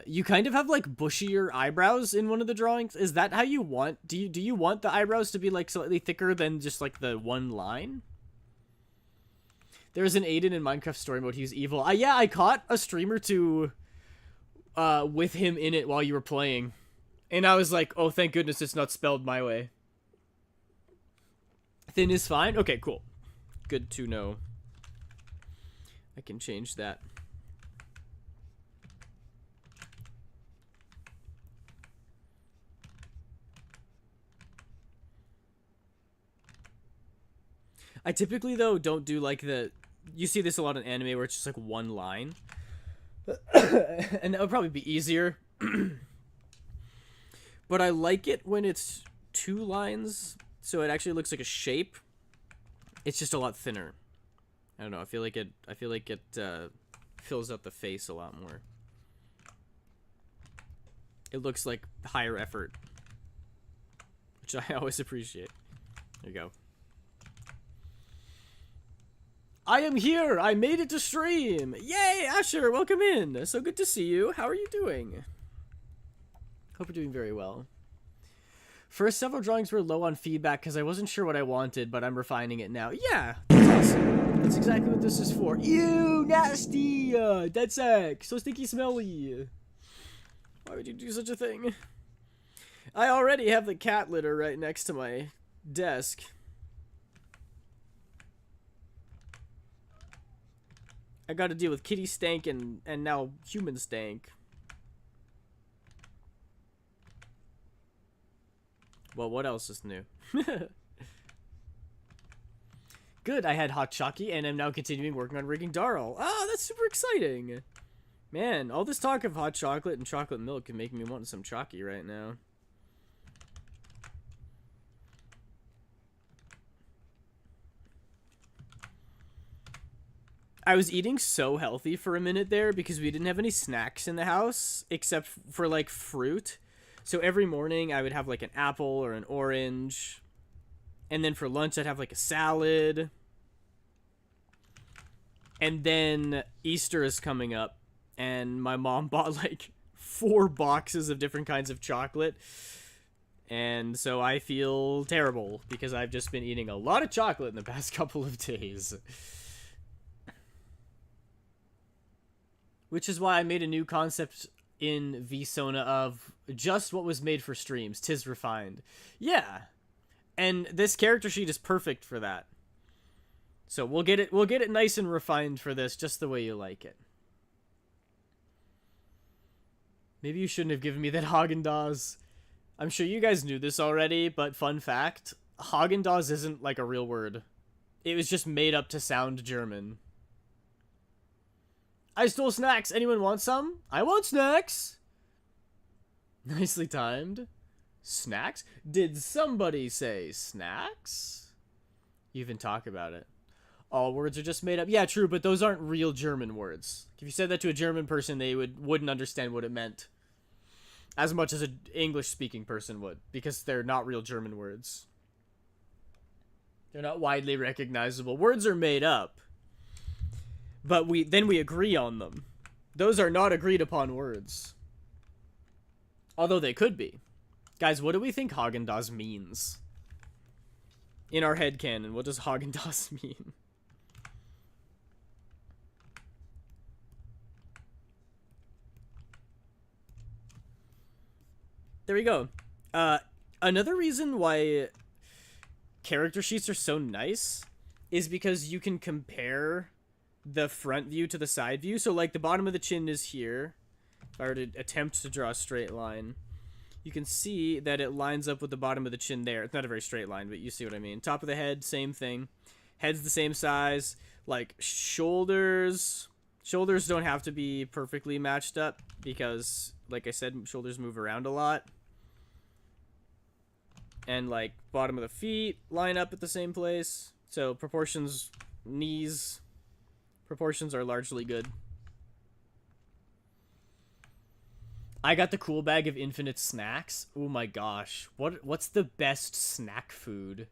you kind of have like bushier eyebrows in one of the drawings. Is that how you want? Do you want the eyebrows to be like slightly thicker than just like the one line? There's an Aiden in Minecraft story mode. He's evil. Yeah, I caught a stream or two with him in it while you were playing, and I was like, oh, thank goodness it's not spelled my way. Thin is fine. Okay, cool. Good to know. I can change that. I typically, though, don't do, like, you see this a lot in anime where it's just, like, one line. And that would probably be easier. But I like it when it's 2 lines, so it actually looks like a shape. It's just a lot thinner. I don't know, I feel like it fills out the face a lot more. It looks like higher effort, which I always appreciate. There you go. I am here! I made it to stream! Yay, Asher, welcome in! So good to see you. How are you doing? Hope you're doing very well. First several drawings were low on feedback because I wasn't sure what I wanted, but I'm refining it now. Yeah, that's awesome. That's exactly what this is for. Ew, nasty! Dead sack! So stinky smelly! Why would you do such a thing? I already have the cat litter right next to my desk. I gotta deal with kitty stank and now human stank. Well, what else is new? Good, I had hot chocolate and am now continuing working on rigging Darl. Oh, that's super exciting. Man, all this talk of hot chocolate and chocolate milk can make me want some chalky right now. I was eating so healthy for a minute there because we didn't have any snacks in the house except for like fruit. So every morning I would have like an apple or an orange. And then for lunch I'd have like a salad. And then Easter is coming up and my mom bought like 4 boxes of different kinds of chocolate. And so I feel terrible because I've just been eating a lot of chocolate in the past couple of days. Which is why I made a new concept in VSona of just what was made for streams. 'Tis refined. Yeah. And this character sheet is perfect for that. So we'll get it nice and refined for this, just the way you like it. Maybe you shouldn't have given me that Haagen-Dazs. I'm sure you guys knew this already, but fun fact, Haagen-Dazs isn't like a real word. It was just made up to sound German. I stole snacks. Anyone want some? I want snacks. Nicely timed. Snacks? Did somebody say snacks? You even talk about it. All words are just made up. Yeah, true, but those aren't real German words. If you said that to a German person, they wouldn't understand what it meant. As much as an English-speaking person would, because they're not real German words. They're not widely recognizable. Words are made up. But we agree on them. Those are not agreed upon words. Although they could be. Guys, what do we think Haagen-Dazs means? In our headcanon, what does Haagen-Dazs mean? There we go. Another reason why character sheets are so nice is because you can compare the front view to the side view. So like the bottom of the chin is here. If I were to attempt to draw a straight line, you can see that it lines up with the bottom of the chin there. It's not a very straight line, but you see what I mean. Top of the head, same thing. Head's the same size. Like shoulders don't have to be perfectly matched up because, like I said, shoulders move around a lot. And like bottom of the feet line up at the same place. So proportions, knees, proportions are largely good. I got the cool bag of infinite snacks. Oh my gosh. What's the best snack food?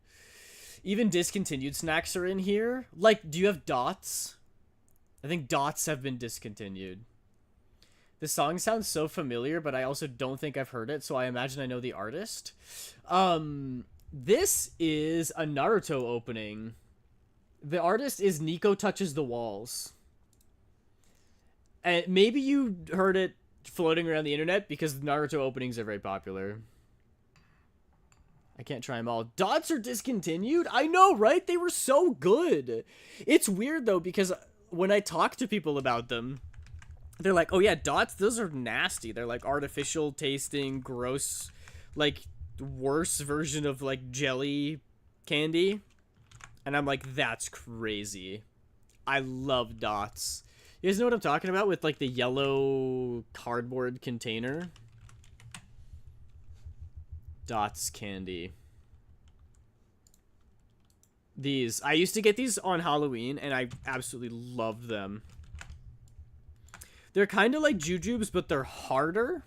Even discontinued snacks are in here. Like, do you have Dots? I think Dots have been discontinued. The song sounds so familiar, but I also don't think I've heard it, so I imagine I know the artist. This is a Naruto opening. The artist is Nico Touches the Walls. And maybe you heard it floating around the internet because Naruto openings are very popular. I can't try them all. Dots are discontinued? I know, right? They were so good. It's weird, though, because when I talk to people about them, they're like, oh, yeah, Dots, those are nasty. They're, like, artificial tasting, gross, like, worse version of, like, jelly candy. And I'm like, that's crazy. I love Dots. You guys know what I'm talking about with, like, the yellow cardboard container? Dots candy. These. I used to get these on Halloween, and I absolutely loved them. They're kind of like jujubes, but they're harder.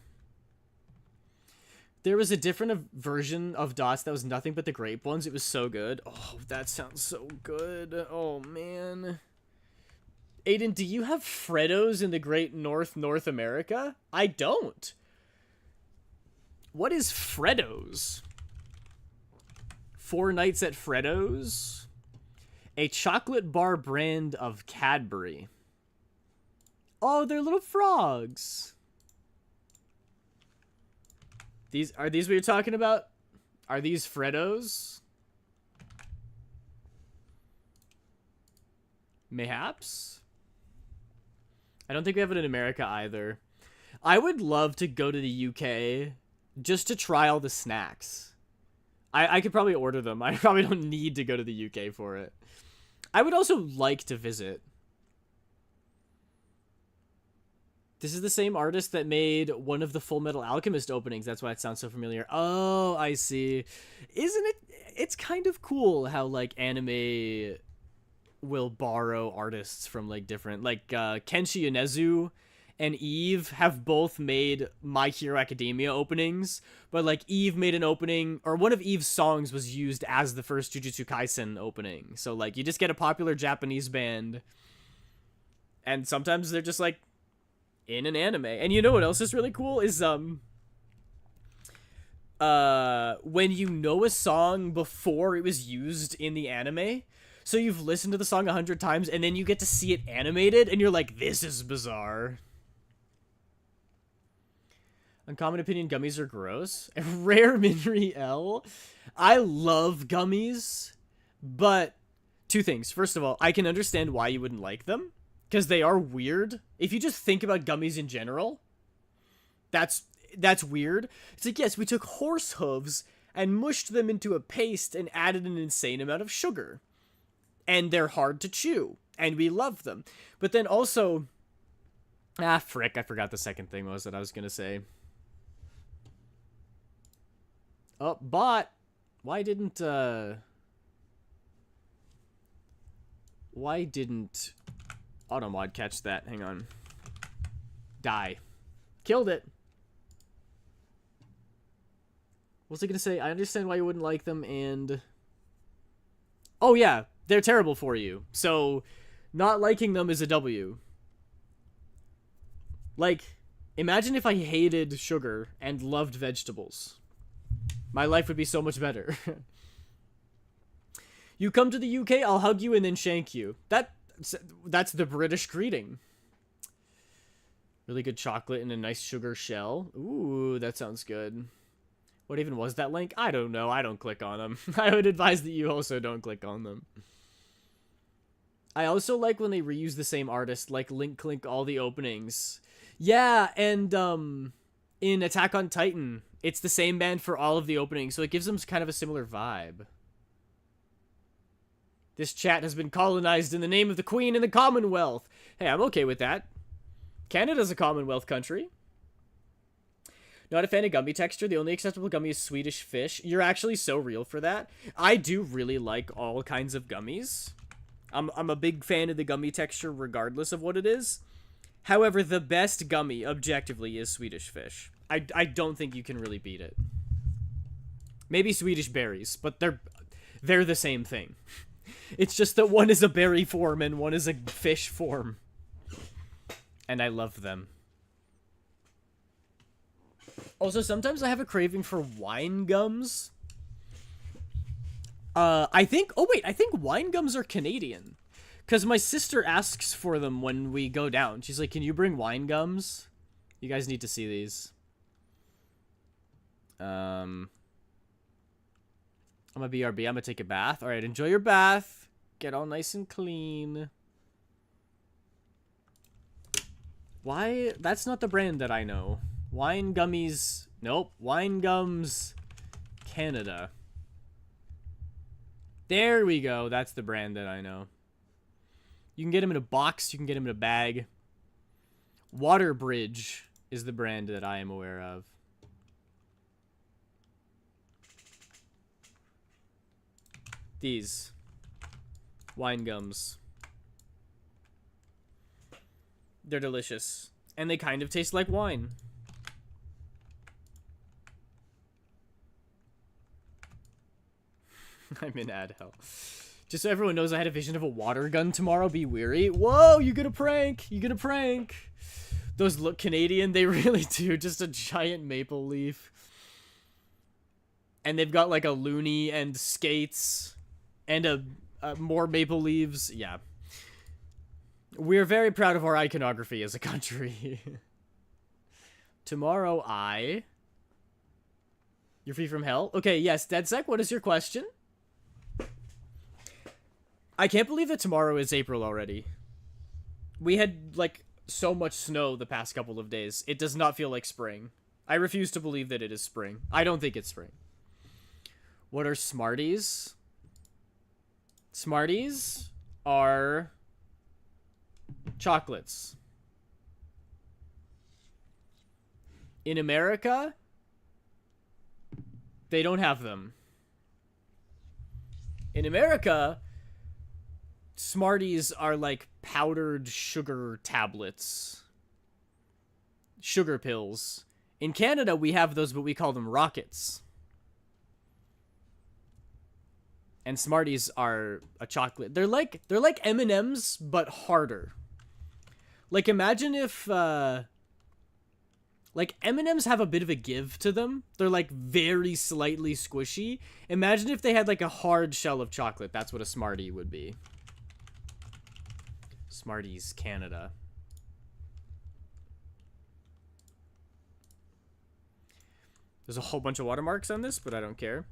There was a different version of Dots that was nothing but the grape ones. It was so good. Oh, that sounds so good. Oh, man. Aiden, do you have Freddos in the Great North America? I don't. What is Freddos? 4 Nights at Freddos? A chocolate bar brand of Cadbury. Oh, they're little frogs. Are these what you're talking about? Are these Freddos? Mayhaps? I don't think we have it in America either. I would love to go to the UK just to try all the snacks. I could probably order them. I probably don't need to go to the UK for it. I would also like to visit. This is the same artist that made one of the Full Metal Alchemist openings. That's why it sounds so familiar. Oh, I see. Isn't it? It's kind of cool how, like, anime will borrow artists from, like, different... Like, Kenshi Yonezu and Eve have both made My Hero Academia openings, but, like, Eve made an opening, or one of Eve's songs was used as the first Jujutsu Kaisen opening. So, like, you just get a popular Japanese band, and sometimes they're just, like, in an anime. And you know what else is really cool is when you know a song before it was used in the anime, so you've listened to the song 100 times and then you get to see it animated and you're like, this is bizarre. Uncommon opinion, gummies are gross. Rare Minri L. I love gummies, but two things. First of all, I can understand why you wouldn't like them, because they are weird. If you just think about gummies in general, that's weird. It's like, yes, we took horse hooves and mushed them into a paste and added an insane amount of sugar. And they're hard to chew. And we love them. But then also... Ah, frick, I forgot the second thing was that I was going to say. Oh, bot! Why didn't Automod catch that? Hang on. Die. Killed it. What was I gonna say? I understand why you wouldn't like them, and... Oh yeah, they're terrible for you. So, not liking them is a W. Like, imagine if I hated sugar and loved vegetables. My life would be so much better. You come to the UK, I'll hug you and then shank you. That's the British greeting. Really good chocolate and a nice sugar shell. Ooh, that sounds good. What even was that link? I don't know. I don't click on them. I would advise that you also don't click on them. I also like when they reuse the same artist, like Link Clink all the openings. Yeah, and in Attack on Titan, it's the same band for all of the openings, so it gives them kind of a similar vibe. This chat has been colonized in the name of the Queen and the Commonwealth. Hey, I'm okay with that. Canada's a Commonwealth country. Not a fan of gummy texture. The only acceptable gummy is Swedish fish. You're actually so real for that. I do really like all kinds of gummies. I'm a big fan of the gummy texture regardless of what it is. However, the best gummy, objectively, is Swedish fish. I don't think you can really beat it. Maybe Swedish berries, but they're the same thing. It's just that one is a berry form and one is a fish form. And I love them. Also, sometimes I have a craving for wine gums. I think wine gums are Canadian. Because my sister asks for them when we go down. She's like, can you bring wine gums? You guys need to see these. I'm a BRB. I'm gonna take a bath. Alright, enjoy your bath. Get all nice and clean. Why? That's not the brand that I know. Wine gummies. Nope. Wine gums. Canada. There we go. That's the brand that I know. You can get them in a box. You can get them in a bag. Waterbridge is the brand that I am aware of. These. Wine gums. They're delicious. And they kind of taste like wine. I'm in ad hell. Just so everyone knows, I had a vision of a water gun tomorrow. Be weary. Whoa, you get a prank. You get a prank. Those look Canadian. They really do. Just a giant maple leaf. And they've got like a loony and skates. And a more maple leaves. Yeah. We're very proud of our iconography as a country. Tomorrow You're free from hell? Okay, yes, DeadSec, what is your question? I can't believe that tomorrow is April already. We had, like, so much snow the past couple of days. It does not feel like spring. I refuse to believe that it is spring. I don't think it's spring. What are Smarties? Smarties are chocolates. In America, they don't have them. In America, Smarties are like powdered sugar tablets. Sugar pills. In Canada, we have those, but we call them rockets. And Smarties are a chocolate. They're like M&Ms, but harder. Like, imagine if, like, M&Ms have a bit of a give to them. They're, like, very slightly squishy. Imagine if they had, like, a hard shell of chocolate. That's what a Smartie would be. Smarties, Canada. There's a whole bunch of watermarks on this, but I don't care.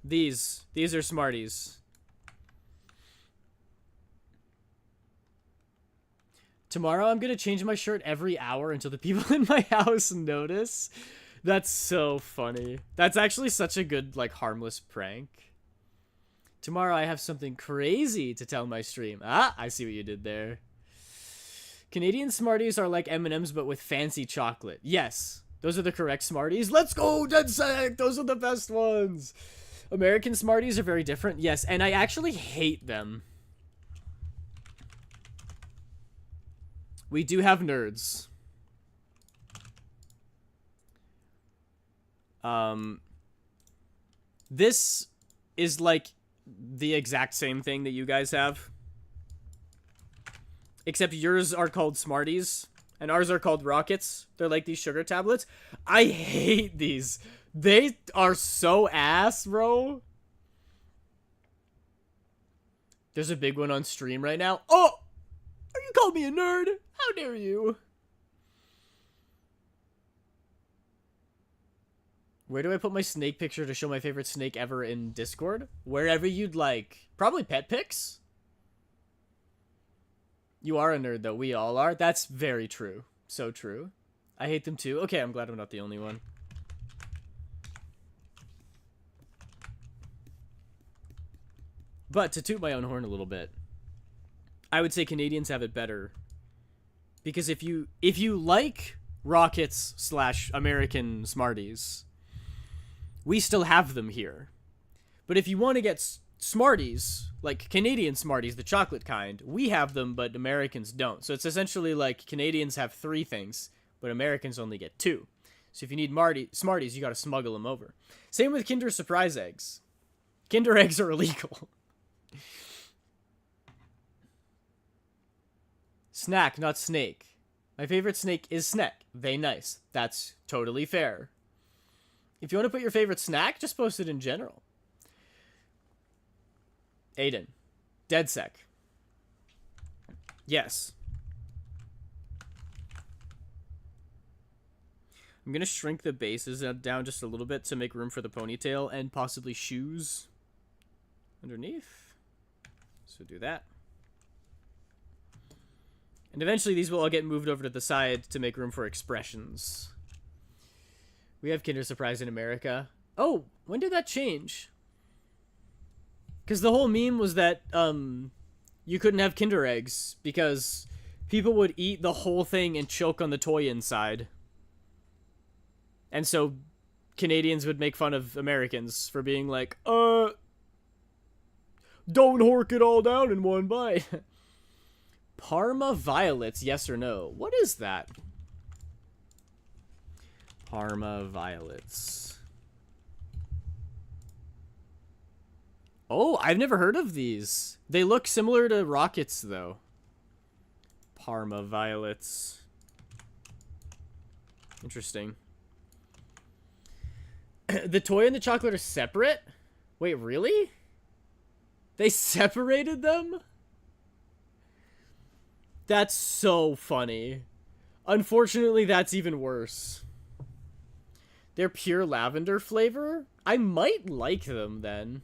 These are Smarties. Tomorrow I'm gonna change my shirt every hour until the people in my house notice. That's so funny. That's actually such a good, like, harmless prank. Tomorrow I have something crazy to tell my stream. Ah, I see what you did there. Canadian Smarties are like M&Ms but with fancy chocolate. Yes, those are the correct Smarties. Let's go, DeadSec! Those are the best ones! American Smarties are very different. Yes, and I actually hate them. We do have nerds. This is like the exact same thing that you guys have. Except yours are called Smarties, and ours are called Rockets. They're like these sugar tablets. I hate these. They are so ass, bro. There's a big one on stream right now. Oh! Are you calling me a nerd? How dare you? Where do I put my snake picture to show my favorite snake ever in Discord? Wherever you'd like. Probably pet pics? You are a nerd, though. We all are. That's very true. So true. I hate them, too. Okay, I'm glad I'm not the only one. But to toot my own horn a little bit, I would say Canadians have it better. Because if you like Rockets / American Smarties, we still have them here. But if you want to get Smarties, like Canadian Smarties, the chocolate kind, we have them, but Americans don't. So it's essentially like Canadians have 3 things, but Americans only get 2. So if you need Smarties, you gotta smuggle them over. Same with Kinder Surprise Eggs. Kinder Eggs are illegal. Snack, not snake. My favorite snake is snack. They nice. That's totally fair. If you want to put your favorite snack, just post it in general. Aiden. DeadSec. Yes. I'm going to shrink the bases down just a little bit to make room for the ponytail and possibly shoes underneath. So do that. And eventually these will all get moved over to the side to make room for expressions. We have Kinder Surprise in America. Oh, when did that change? Because the whole meme was that you couldn't have Kinder Eggs because people would eat the whole thing and choke on the toy inside. And so Canadians would make fun of Americans for being like, don't hork it all down in one bite. Parma Violets, yes or no? What is that? Parma Violets. Oh, I've never heard of these. They look similar to Rockets, though. Parma Violets. Interesting. The toy and the chocolate are separate? Wait, really? They separated them? That's so funny. Unfortunately, that's even worse. They're pure lavender flavor? I might like them, then.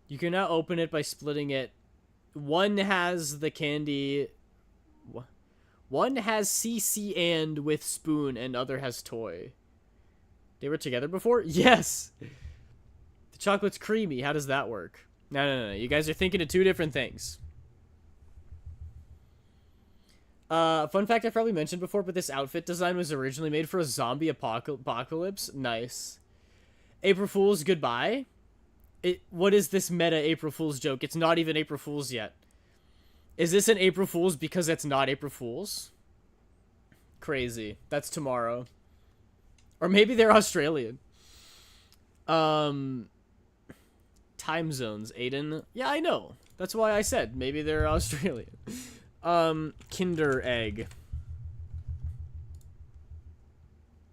You can now open it by splitting it. One has the candy... One has CC and with spoon, and other has toy. They were together before? Yes! The chocolate's creamy. How does that work? No. You guys are thinking of two different things. Fun fact I probably mentioned before, but this outfit design was originally made for a zombie apocalypse. Nice. April Fool's goodbye. What is this meta April Fool's joke? It's not even April Fool's yet. Is this an April Fool's because it's not April Fool's? Crazy. That's tomorrow. Or maybe they're Australian. Time zones, Aiden. Yeah, I know. That's why I said maybe they're Australian. Kinder Egg.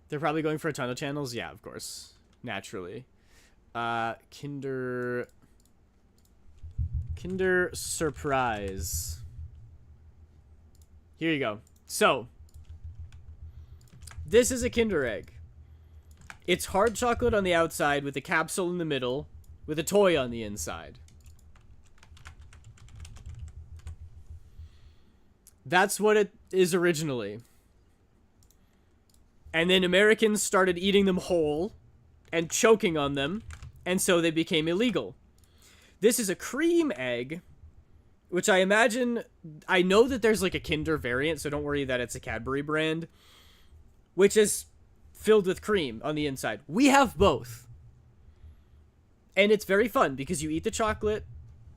They're probably going for a ton of channels. Yeah, of course. Naturally. Kinder Surprise. Here you go. So, this is a Kinder Egg. It's hard chocolate on the outside with a capsule in the middle with a toy on the inside. That's what it is originally. And then Americans started eating them whole and choking on them, and so they became illegal. This is a cream egg, which I imagine... I know that there's like a Kinder variant, so don't worry that it's a Cadbury brand, which is filled with cream on the inside. We have both. And it's very fun because you eat the chocolate,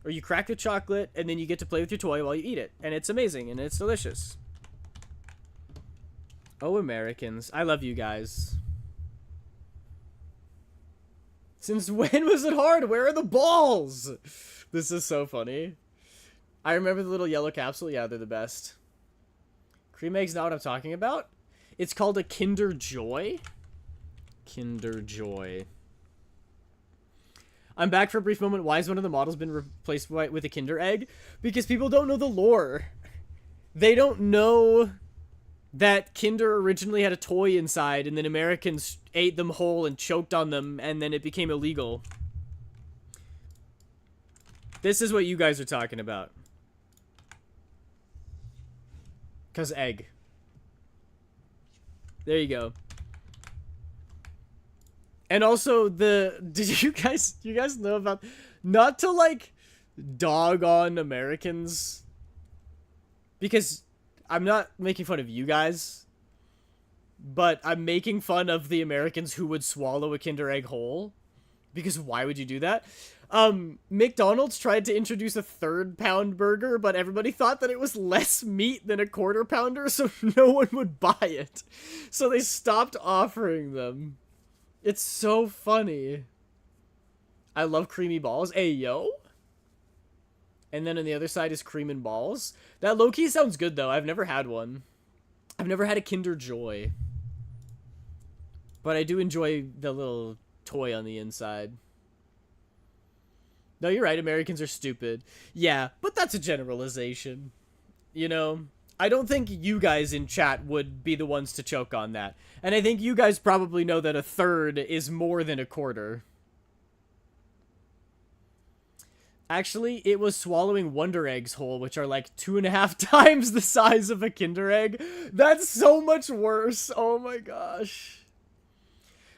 or you crack the chocolate, and then you get to play with your toy while you eat it. And it's amazing, and it's delicious. Oh, Americans. I love you guys. Since when was it hard? Where are the balls? This is so funny. I remember the little yellow capsule. Yeah, they're the best. Cream eggs, not what I'm talking about. It's called a Kinder Joy. Kinder Joy. I'm back for a brief moment. Why has one of the models been replaced with a Kinder Egg? Because people don't know the lore. They don't know that Kinder originally had a toy inside, and then Americans ate them whole and choked on them, and then it became illegal. This is what you guys are talking about. 'Cause egg. There you go. And also did you guys know about, not to like dog on Americans, because I'm not making fun of you guys, but I'm making fun of the Americans who would swallow a Kinder Egg whole, because why would you do that? McDonald's tried to introduce a 3-pound burger, but everybody thought that it was less meat than a 1/4 pounder, so no one would buy it. So they stopped offering them. It's so funny. I love creamy balls. Hey, yo. And then on the other side is cream and balls. That low-key sounds good, though. I've never had one. I've never had a Kinder Joy. But I do enjoy the little toy on the inside. No, you're right. Americans are stupid. Yeah, but that's a generalization. You know? I don't think you guys in chat would be the ones to choke on that. And I think you guys probably know that a 1/3 is more than a 1/4. Actually, it was swallowing Wonder Eggs whole, which are like 2.5 times the size of a Kinder Egg. That's so much worse. Oh my gosh.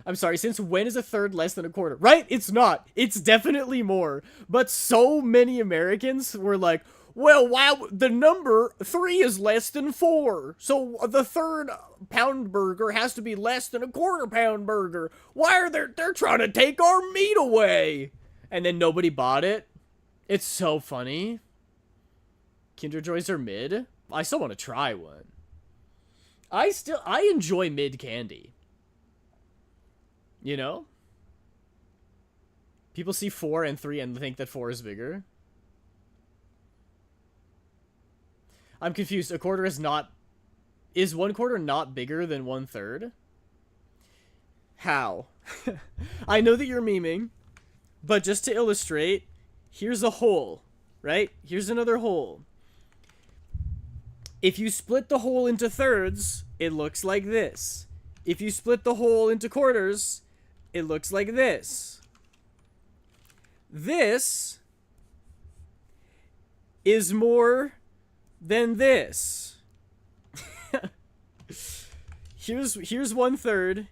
I'm sorry, since when is a 1/3 less than a 1/4? Right? It's not. It's definitely more. But so many Americans were like, well, wow, the number 3 is less than 4. So the 3-pound burger has to be less than a 1/4 pound burger. Why are they're trying to take our meat away? And then nobody bought it. It's so funny. Kinder Joys are mid. I still want to try one. I enjoy mid candy. You know? People see 4 and 3 and think that 4 is bigger. I'm confused. A 1/4 is not... Is 1/4 not bigger than 1/3? How? I know that you're memeing, but just to illustrate, here's a hole, right? Here's another hole. If you split the hole into 1/3s, it looks like this. If you split the hole into 1/4s, it looks like this. This is more than this. Here's 1/3.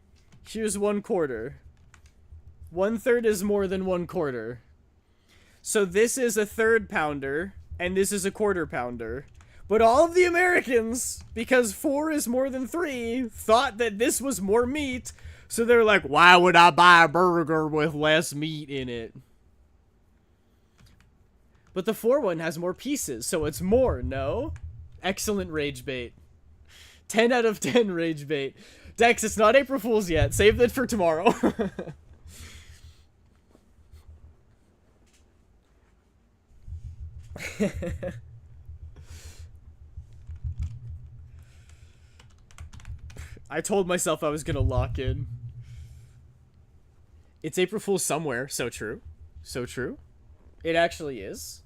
Here's 1/4. 1/3 is more than 1/4. So this is a third pounder, and this is a quarter pounder. But all of the Americans, because 4 is more than 3, thought that this was more meat. So they're like, why would I buy a burger with less meat in it? But the 4 one has more pieces, so it's more, no? Excellent rage bait. 10 out of 10 rage bait. Dex, it's not April Fool's yet. Save that for tomorrow. I told myself I was gonna lock in. It's April Fool's somewhere. So true. So true. It actually is.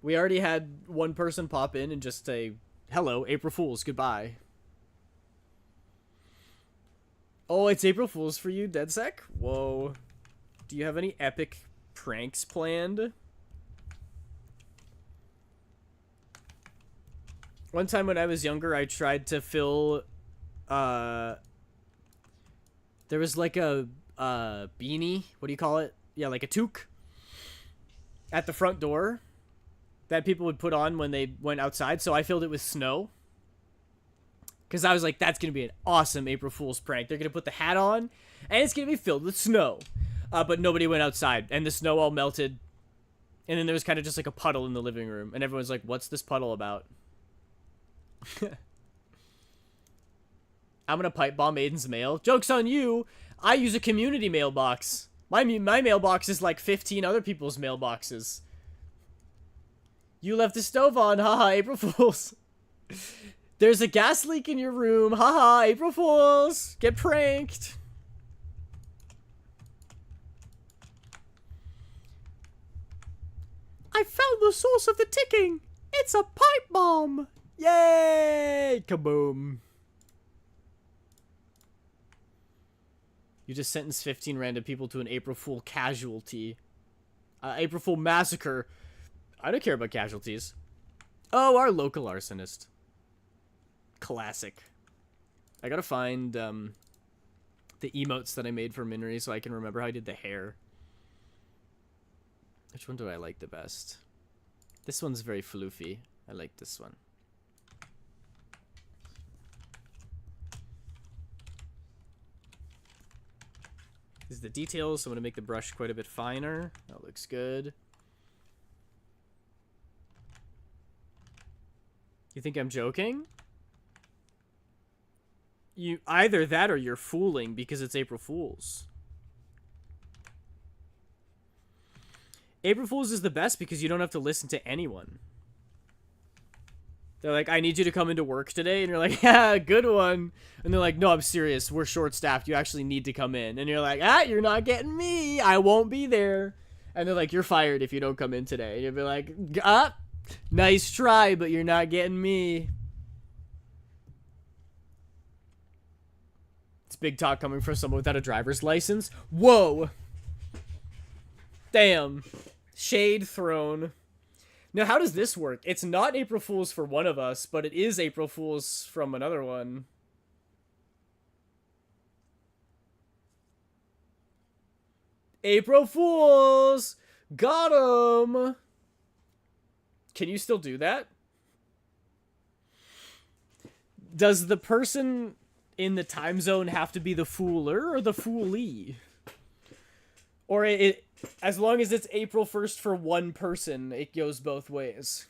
We already had one person pop in and just say, hello, April Fool's, goodbye. Oh, it's April Fool's for you, DeadSec? Whoa. Do you have any epic pranks planned? One time when I was younger, I tried to fill, there was like a, beanie, what do you call it? Yeah, like a toque at the front door that people would put on when they went outside, so I filled it with snow. Because I was like, that's going to be an awesome April Fool's prank. They're going to put the hat on, and it's going to be filled with snow. But nobody went outside, and the snow all melted. And then there was kind of just like a puddle in the living room, and everyone's like, what's this puddle about? I'm gonna pipe bomb Aiden's mail. Joke's on you. I use a community mailbox. My mailbox is like 15 other people's mailboxes. You left the stove on. Haha, April Fools. There's a gas leak in your room. Haha, April Fools. Get pranked. I found the source of the ticking. It's a pipe bomb. Yay! Kaboom. You just sentenced 15 random people to an April Fool casualty. April Fool massacre. I don't care about casualties. Oh, our local arsonist. Classic. I gotta find the emotes that I made for Minri so I can remember how I did the hair. Which one do I like the best? This one's very floofy. I like this one. This is the details, so I'm going to make the brush quite a bit finer. That looks good. You think I'm joking? You either that or you're fooling because it's April Fool's. April Fool's is the best because you don't have to listen to anyone. They're like, I need you to come into work today. And you're like, yeah, good one. And they're like, no, I'm serious. We're short-staffed. You actually need to come in. And you're like, you're not getting me. I won't be there. And they're like, you're fired if you don't come in today. And you'll be like, nice try, but you're not getting me. It's big talk coming from someone without a driver's license. Whoa. Damn. Shade thrown. Now, how does this work? It's not April Fool's for one of us, but it is April Fool's from another one. April Fools! Got him! Can you still do that? Does the person in the time zone have to be the fooler or the foolee? Or as long as it's April 1st for one person, it goes both ways.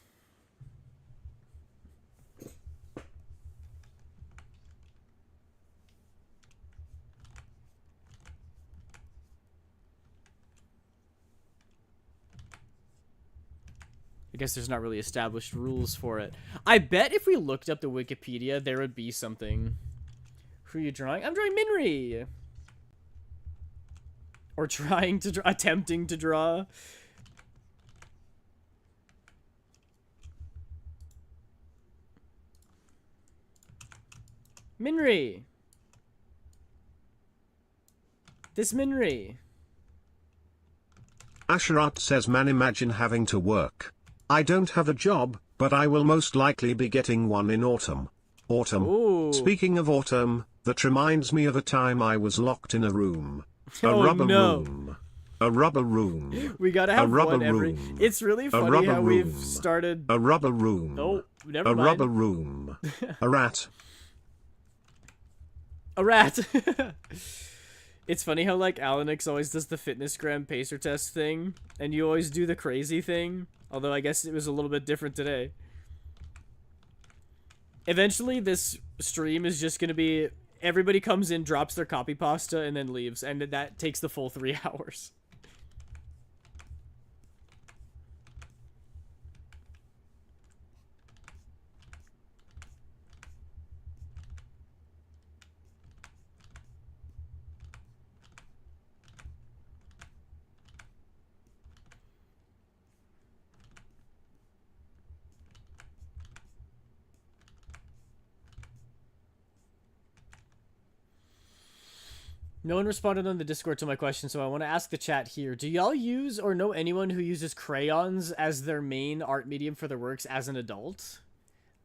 I guess there's not really established rules for it. I bet if we looked up the Wikipedia, there would be something. Who are you drawing? I'm drawing Minri! Or trying to draw, attempting to draw. Minri. This Minri. Asherat says, man, imagine having to work. I don't have a job, but I will most likely be getting one in autumn. Autumn. Ooh. Speaking of autumn, that reminds me of a time I was locked in a room. A Oh rubber no. room. A rubber room. We gotta A have rubber one every. room. It's really A funny rubber how we've room. started. A rubber room. Oh, never A mind. rubber room. A rat. A rat. It's funny how like Alanix always does the fitness gram pacer test thing, and you always do the crazy thing. Although I guess it was a little bit different today. Eventually, this stream is just gonna be everybody comes in, drops their copy pasta, and then leaves, and that takes the full 3 hours. No one responded on the Discord to my question, so I want to ask the chat here. Do y'all use or know anyone who uses crayons as their main art medium for their works as an adult?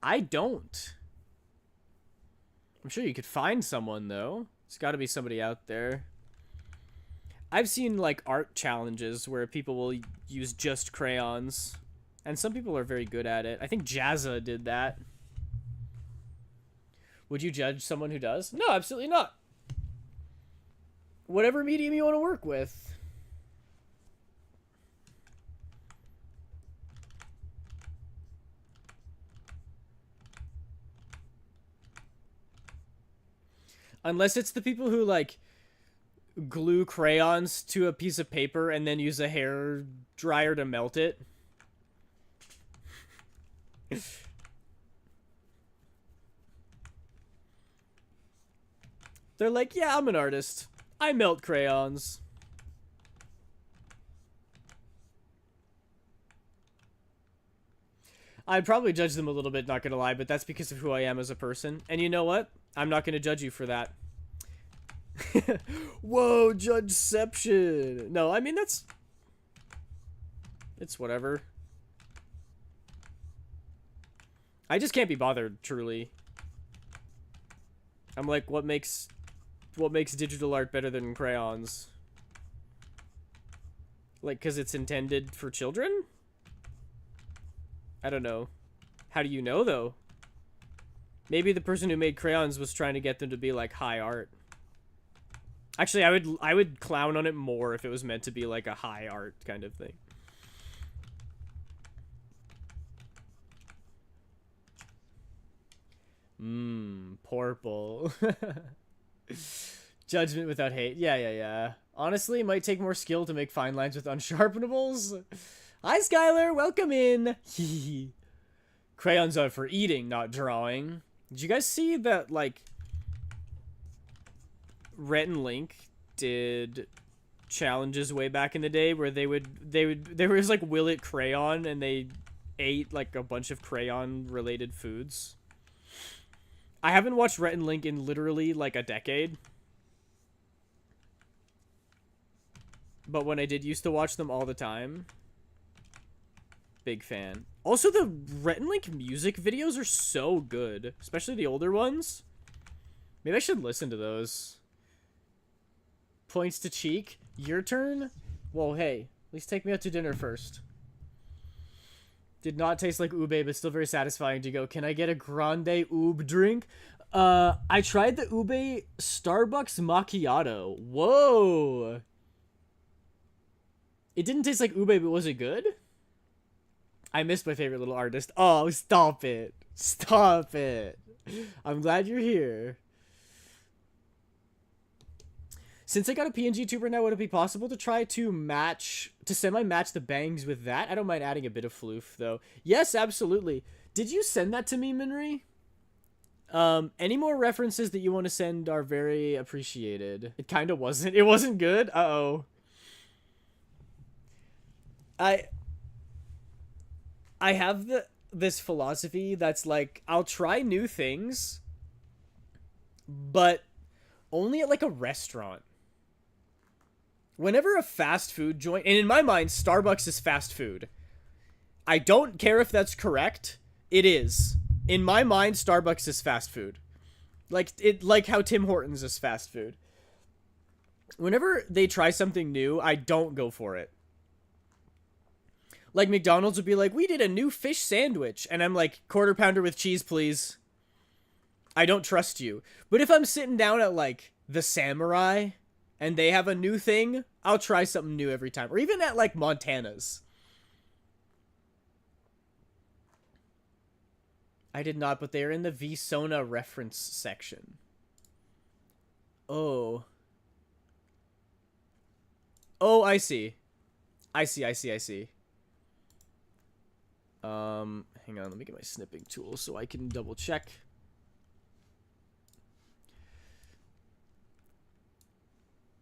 I don't. I'm sure you could find someone, though. There's got to be somebody out there. I've seen, like, art challenges where people will use just crayons. And some people are very good at it. I think Jazza did that. Would you judge someone who does? No, absolutely not. Whatever medium you want to work with. Unless it's the people who, like, glue crayons to a piece of paper and then use a hair dryer to melt it. They're like, yeah, I'm an artist. I melt crayons. I'd probably judge them a little bit, not gonna lie, but that's because of who I am as a person. And you know what? I'm not gonna judge you for that. Whoa, Judgeception. No, I mean, that's... It's whatever. I just can't be bothered, truly. I'm like, what makes digital art better than crayons? Like, because it's intended for children? I don't know. How do you know, though? Maybe the person who made crayons was trying to get them to be, like, high art. Actually, I would clown on it more if it was meant to be, like, a high art kind of thing. Purple. Judgment without hate. Yeah. Honestly, it might take more skill to make fine lines with unsharpenables. Hi, Skylar. Welcome in. Crayons are for eating, not drawing. Did you guys see that, like, Rhett and Link did challenges way back in the day where there was, like, Will It Crayon, and they ate, like, a bunch of crayon-related foods? I haven't watched Rhett and Link in literally, like, a decade. But when I did used to watch them all the time, big fan. Also, the Rhett and Link music videos are so good, especially the older ones. Maybe I should listen to those. Points to cheek. Your turn? Whoa, hey, at least take me out to dinner first. Did not taste like ube, but still very satisfying to go. Can I get a grande ube drink? I tried the ube Starbucks macchiato. Whoa. It didn't taste like ube, but was it good? I missed my favorite little artist. Oh, stop it. Stop it. I'm glad you're here. Since I got a PNG tuber now, would it be possible to try to semi-match the bangs with that? I don't mind adding a bit of floof, though. Yes, absolutely. Did you send that to me, Minri? Any more references that you want to send are very appreciated. It kind of wasn't. It wasn't good? Uh-oh. I have this philosophy that's like, I'll try new things, but only at, like, a restaurant. Whenever a fast food joint, and in my mind, Starbucks is fast food. I don't care if that's correct. It is. In my mind, Starbucks is fast food. Like how Tim Hortons is fast food. Whenever they try something new, I don't go for it. Like McDonald's would be like, we did a new fish sandwich. And I'm like, quarter pounder with cheese, please. I don't trust you. But if I'm sitting down at like the Samurai and they have a new thing, I'll try something new every time. Or even at like Montana's. I did not, but they are in the VSona reference section. Oh. Oh, I see. I see. Hang on, let me get my snipping tool so I can double check.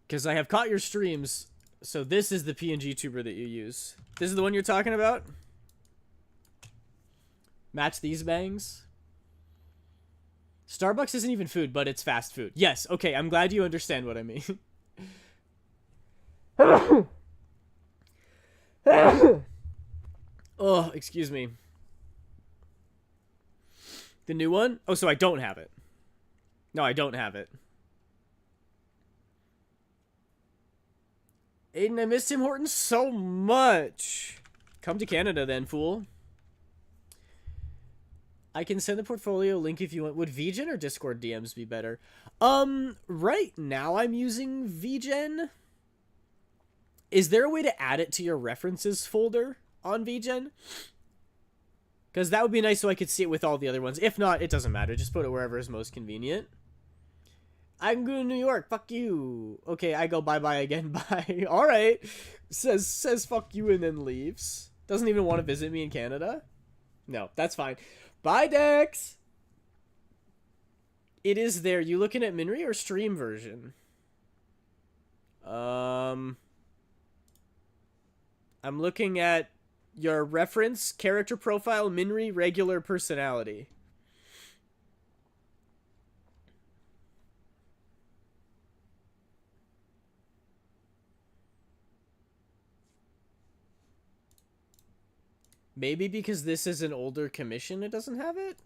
Because I have caught your streams, so this is the PNG tuber that you use. This is the one you're talking about? Match these bangs? Starbucks isn't even food, but it's fast food. Yes, okay, I'm glad you understand what I mean. Oh, excuse me. The new one? Oh, so I don't have it. No, I don't have it. Aiden, I miss Tim Hortons so much. Come to Canada then, fool. I can send the portfolio link if you want. Would vgen or Discord DMs be better? Right now I'm using vgen. Is there a way to add it to your references folder on vgen? Because that would be nice so I could see it with all the other ones. If not, it doesn't matter. Just put it wherever is most convenient. I'm going to New York. Fuck you. Okay, I go bye-bye again. Bye. All right. Says fuck you and then leaves. Doesn't even want to visit me in Canada. No, that's fine. Bye, Dex. It is there. You looking at Minri or stream version? I'm looking at your reference, character profile, Minri, regular personality. Maybe because this is an older commission, it doesn't have it?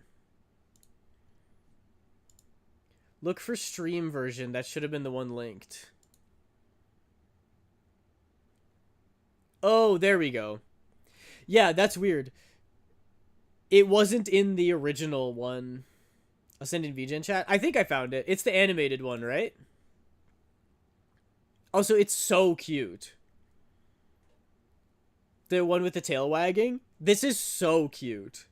Look for stream version. That should have been the one linked. Oh, there we go. Yeah, that's weird. It wasn't in the original one. I'll send in VGen chat. I think I found it. It's the animated one, right? Also, it's so cute. The one with the tail wagging. This is so cute.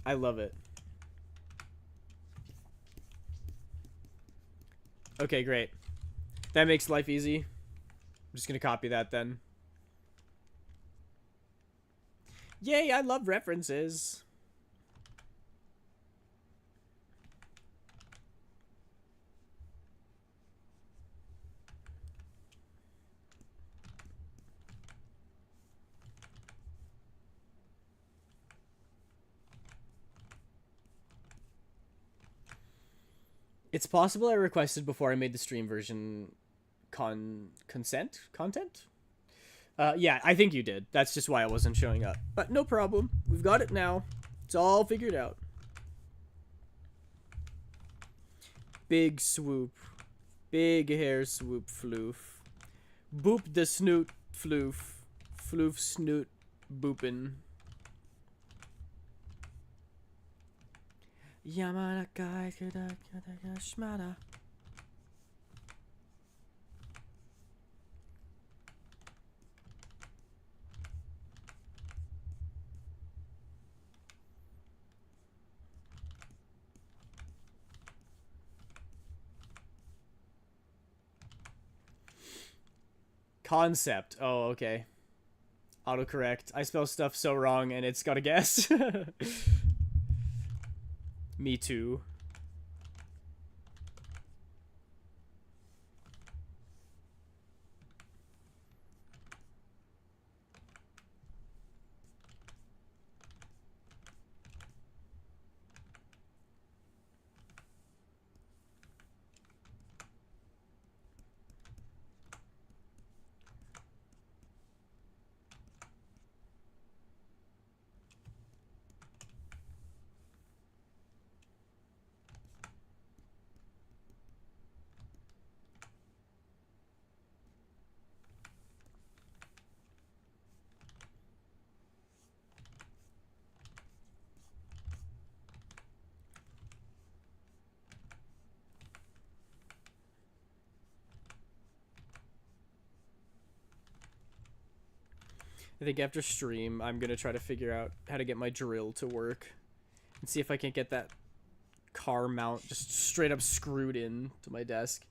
I love it. Okay, great. That makes life easy. I'm just gonna copy that then. Yay, I love references. It's possible I requested before I made the stream version content? Yeah, I think you did. That's just why I wasn't showing up. But no problem. We've got it now. It's all figured out. Big swoop. Big hair swoop floof. Boop the snoot floof. Floof snoot boopin'. Yamada guy shmada. Concept. Oh, okay. Autocorrect. I spell stuff so wrong and it's got a guess. Me too. I think after stream, I'm going to try to figure out how to get my drill to work. And see if I can get that car mount just straight up screwed in to my desk.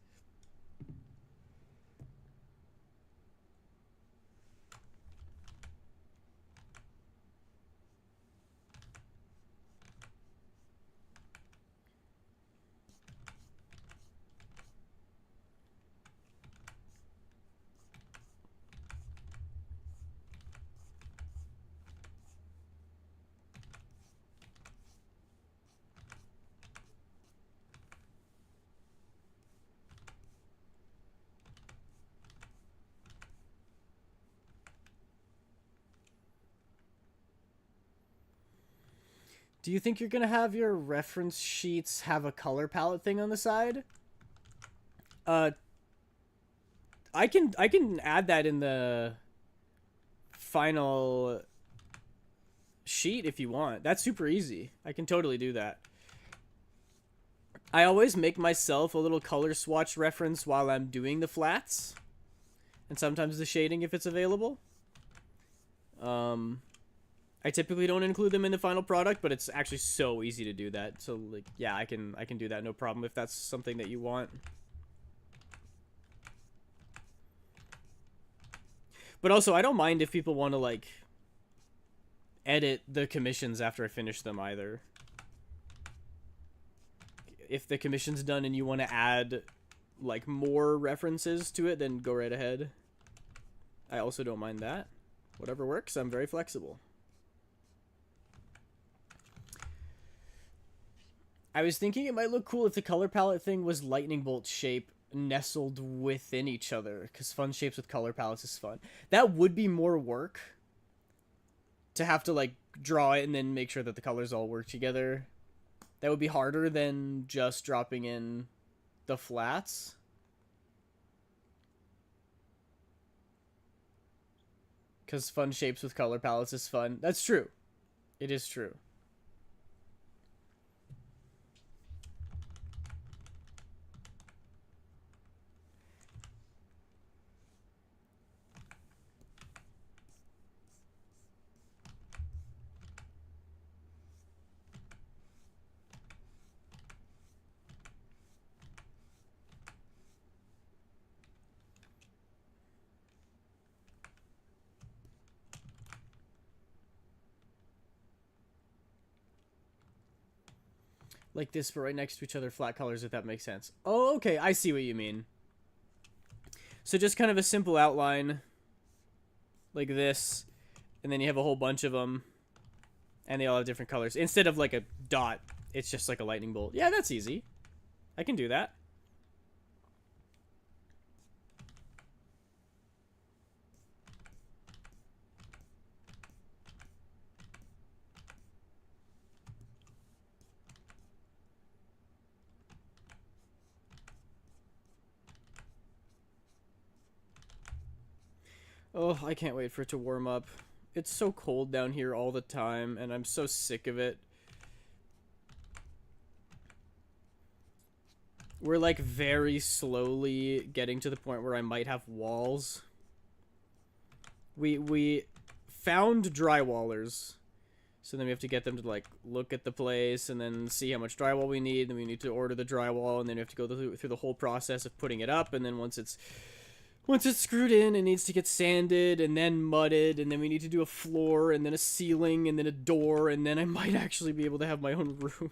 Do you think you're gonna have your reference sheets have a color palette thing on the side? I can add that in the final sheet if you want. That's super easy. I can totally do that. I always make myself a little color swatch reference while I'm doing the flats, and sometimes the shading if it's available. I typically don't include them in the final product, but it's actually so easy to do that. So like, yeah, I can do that no problem if that's something that you want. But also, I don't mind if people want to like edit the commissions after I finish them either. If the commission's done and you want to add like more references to it, then go right ahead. I also don't mind that. Whatever works, I'm very flexible. I was thinking it might look cool if the color palette thing was lightning bolt shape nestled within each other, because fun shapes with color palettes is fun. That would be more work to have to like draw it and then make sure that the colors all work together. That would be harder than just dropping in the flats. Because fun shapes with color palettes is fun. That's true. It is true. Like this, but right next to each other, flat colors, if that makes sense. Oh, okay, I see what you mean. So just kind of a simple outline, like this, and then you have a whole bunch of them, and they all have different colors. Instead of like a dot, it's just like a lightning bolt. Yeah, that's easy. I can do that. Oh, I can't wait for it to warm up. It's so cold down here all the time, and I'm so sick of it. We're like very slowly getting to the point where I might have walls. We found drywallers. So then we have to get them to like look at the place and then see how much drywall we need. Then we need to order the drywall, and then we have to go through the whole process of putting it up, and then once it's screwed in, it needs to get sanded and then mudded, and then we need to do a floor and then a ceiling and then a door, and then I might actually be able to have my own room.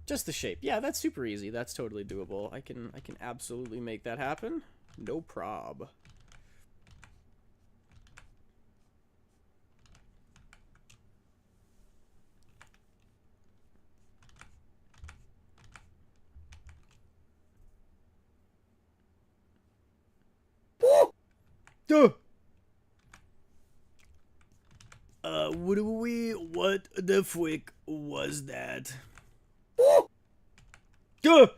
Just the shape. Yeah, that's super easy. That's totally doable. I can absolutely make that happen. No prob. What the frick was that? There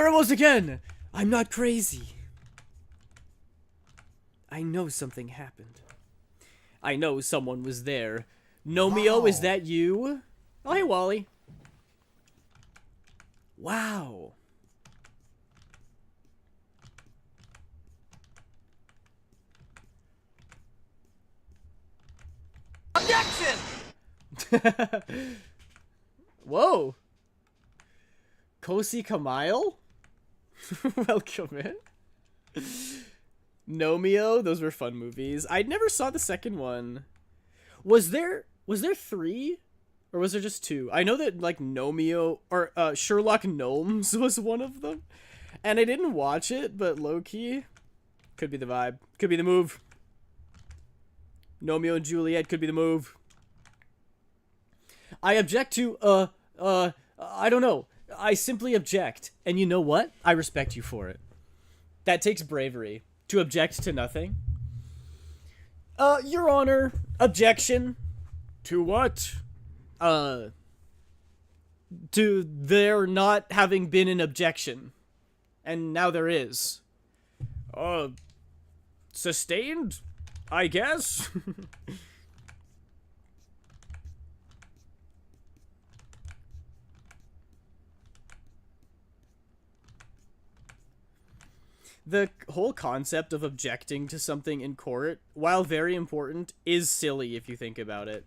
it was again! I'm not crazy. I know something happened. I know someone was there. Nomeo, is that you? Oh, hey, Wally. Wow. Objection! Whoa. Kosi Kamail? Welcome in. Nomeo, those were fun movies. I never saw the second one. Was there 3? Or was there just 2? I know that, like, Nomeo, or Sherlock Gnomes was one of them. And I didn't watch it, but low-key, could be the vibe. Could be the move. Nomeo and Juliet could be the move. I object to, I don't know. I simply object. And you know what? I respect you for it. That takes bravery. To object to nothing. Your Honor, objection. To what? To there not having been an objection. And now there is. Sustained? I guess? The whole concept of objecting to something in court, while very important, is silly if you think about it.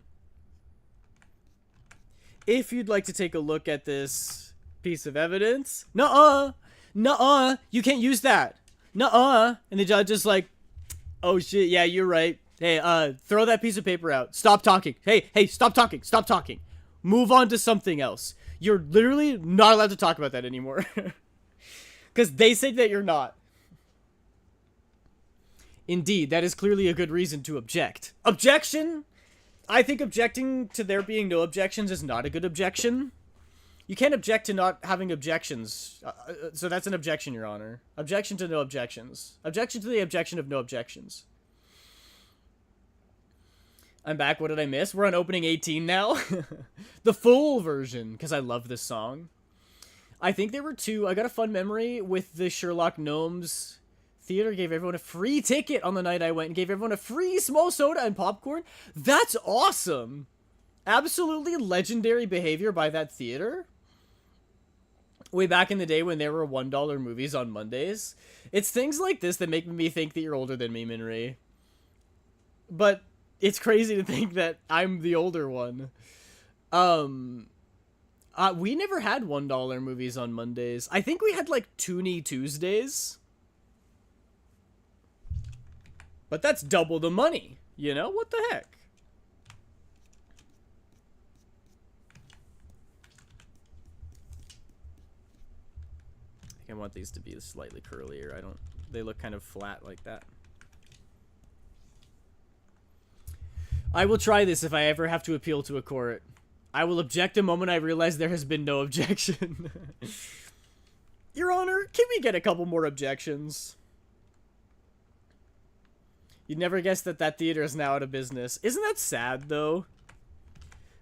If you'd like to take a look at this piece of evidence, nuh-uh, you can't use that, nuh-uh, and the judge is like, oh shit, yeah, you're right, hey, throw that piece of paper out, stop talking, hey, stop talking, move on to something else. You're literally not allowed to talk about that anymore. Because they say that you're not. Indeed, that is clearly a good reason to object. Objection? I think objecting to there being no objections is not a good objection. You can't object to not having objections. So that's an objection, Your Honor. Objection to no objections. Objection to the objection of no objections. I'm back. What did I miss? We're on opening 18 now. The full version, because I love this song. I think there were 2. I got a fun memory with the Sherlock Gnomes theater. Gave everyone a free ticket on the night I went and gave everyone a free small soda and popcorn. That's awesome. Absolutely legendary behavior by that theater. Way back in the day when there were $1 movies on Mondays. It's things like this that make me think that you're older than me, Minri. But it's crazy to think that I'm the older one. We never had $1 movies on Mondays. I think we had like Toonie Tuesdays. But that's double the money, you know? What the heck? I think I want these to be slightly curlier. They look kind of flat like that. I will try this if I ever have to appeal to a court. I will object the moment I realize there has been no objection. Your Honor, can we get a couple more objections? You'd never guess that that theater is now out of business. Isn't that sad, though?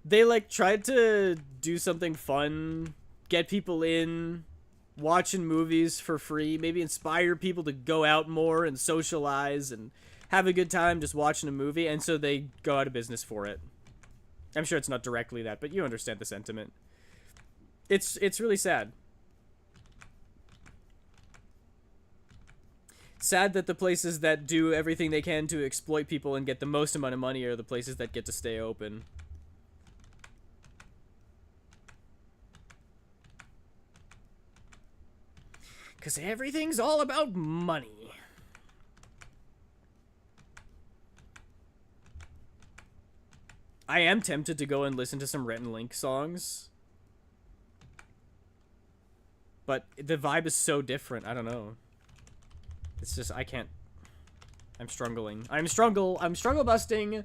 They, like, tried to do something fun, get people in, watching movies for free, maybe inspire people to go out more and socialize and have a good time just watching a movie, and so they go out of business for it. I'm sure it's not directly that, but you understand the sentiment. It's really sad. Sad that the places that do everything they can to exploit people and get the most amount of money are the places that get to stay open. Because everything's all about money. I am tempted to go and listen to some Rhett and Link songs. But the vibe is so different, I don't know. It's just, I can't. I'm struggling. I'm struggle busting.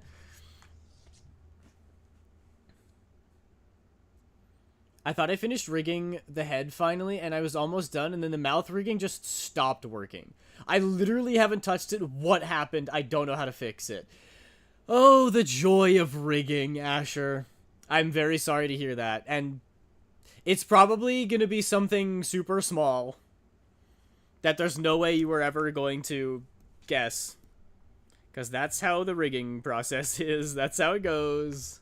I thought I finished rigging the head finally, and I was almost done, and then the mouth rigging just stopped working. I literally haven't touched it. What happened? I don't know how to fix it. Oh, the joy of rigging, Asher. I'm very sorry to hear that, and it's probably gonna be something super small that there's no way you were ever going to guess. Because that's how the rigging process is. That's how it goes.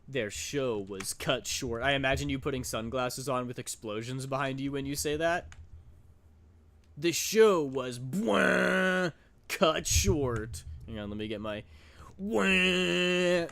Their show was cut short. I imagine you putting sunglasses on with explosions behind you when you say that. The show was cut short. Hang on, let me get my There.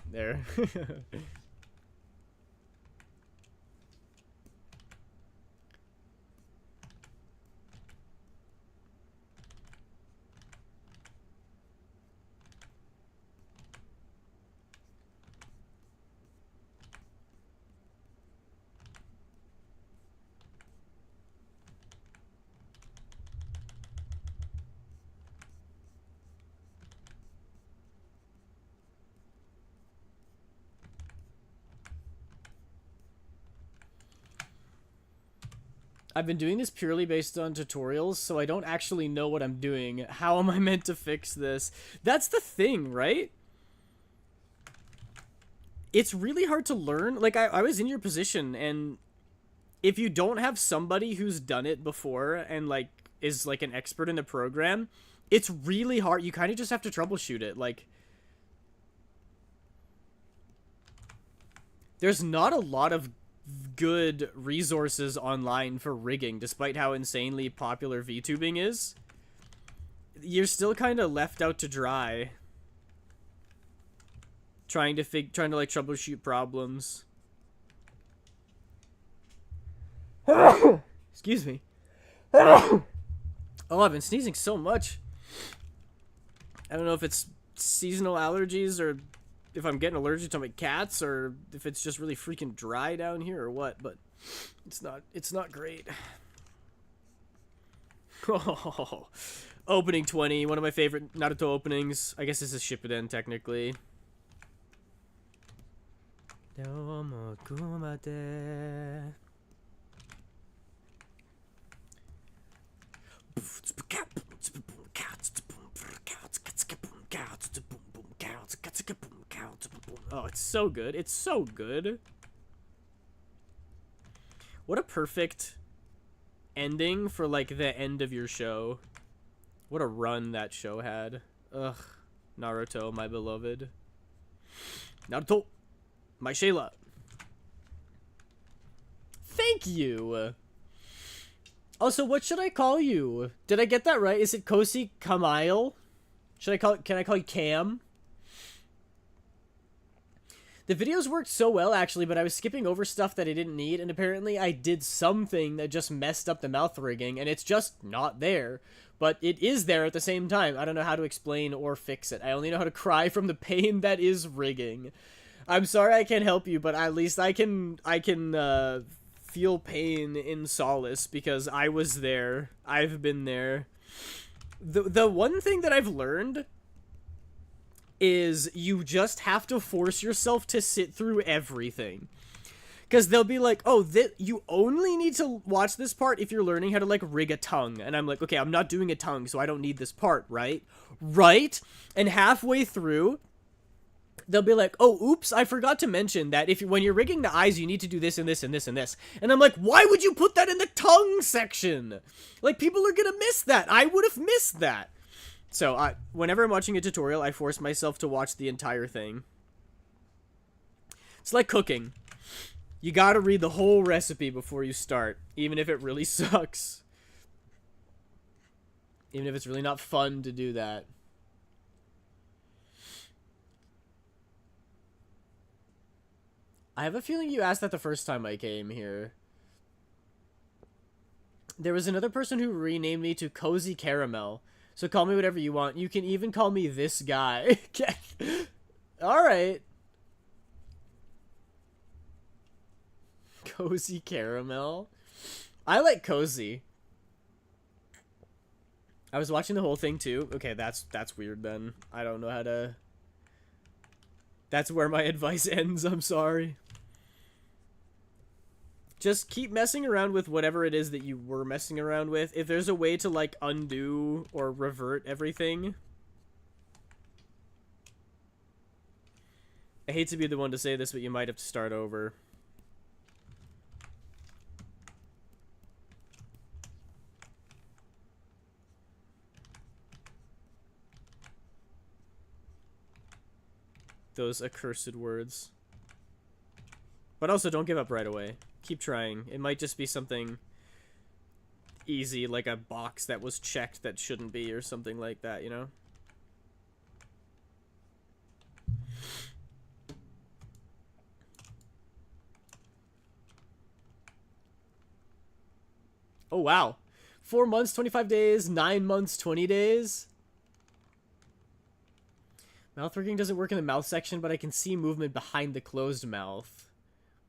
I've been doing this purely based on tutorials, so I don't actually know what I'm doing. How am I meant to fix this? That's the thing, right? It's really hard to learn. Like, I was in your position, and if you don't have somebody who's done it before and, like, is, like, an expert in the program, it's really hard. You kind of just have to troubleshoot it. Like, there's not a lot of good resources online for rigging, despite how insanely popular VTubing is. You're still kind of left out to dry, trying to like troubleshoot problems. Excuse me. Oh, I've been sneezing so much. I don't know if it's seasonal allergies or if I'm getting allergic to my cats or if it's just really freaking dry down here or what, but it's not great. Oh, opening 20, one of my favorite Naruto openings. I guess this is Shippuden technically. Oh, it's so good. It's so good. What a perfect ending for, like, the end of your show. What a run that show had. Ugh. Naruto, my beloved. Naruto, my Shayla. Thank you. Also, what should I call you? Did I get that right? Is it Kosi Kamail? Can I call you Cam? The videos worked so well, actually, but I was skipping over stuff that I didn't need, and apparently I did something that just messed up the mouth rigging, and it's just not there. But it is there at the same time. I don't know how to explain or fix it. I only know how to cry from the pain that is rigging. I'm sorry I can't help you, but at least I can feel pain in solace, because I was there. I've been there. The one thing that I've learned is you just have to force yourself to sit through everything. Because they'll be like, oh, you only need to watch this part if you're learning how to, like, rig a tongue. And I'm like, okay, I'm not doing a tongue, so I don't need this part, right? Right? And halfway through, they'll be like, oh, oops, I forgot to mention that when you're rigging the eyes, you need to do this and this and this and this. And I'm like, why would you put that in the tongue section? Like, people are gonna miss that. I would have missed that. So, whenever I'm watching a tutorial, I force myself to watch the entire thing. It's like cooking. You gotta read the whole recipe before you start, even if it really sucks. Even if it's really not fun to do that. I have a feeling you asked that the first time I came here. There was another person who renamed me to Cozy Caramel. So call me whatever you want. You can even call me this guy. Alright. Cozy Caramel. I like cozy. I was watching the whole thing too. Okay, that's weird then. I don't know how to... That's where my advice ends. I'm sorry. Just keep messing around with whatever it is that you were messing around with. If there's a way to, like, undo or revert everything. I hate to be the one to say this, but you might have to start over. Those accursed words. But also, don't give up right away. Keep trying. It might just be something easy, like a box that was checked that shouldn't be, or something like that, you know? Oh, wow. 4 months, 25 days. 9 months, 20 days. Mouth working doesn't work in the mouth section, but I can see movement behind the closed mouth.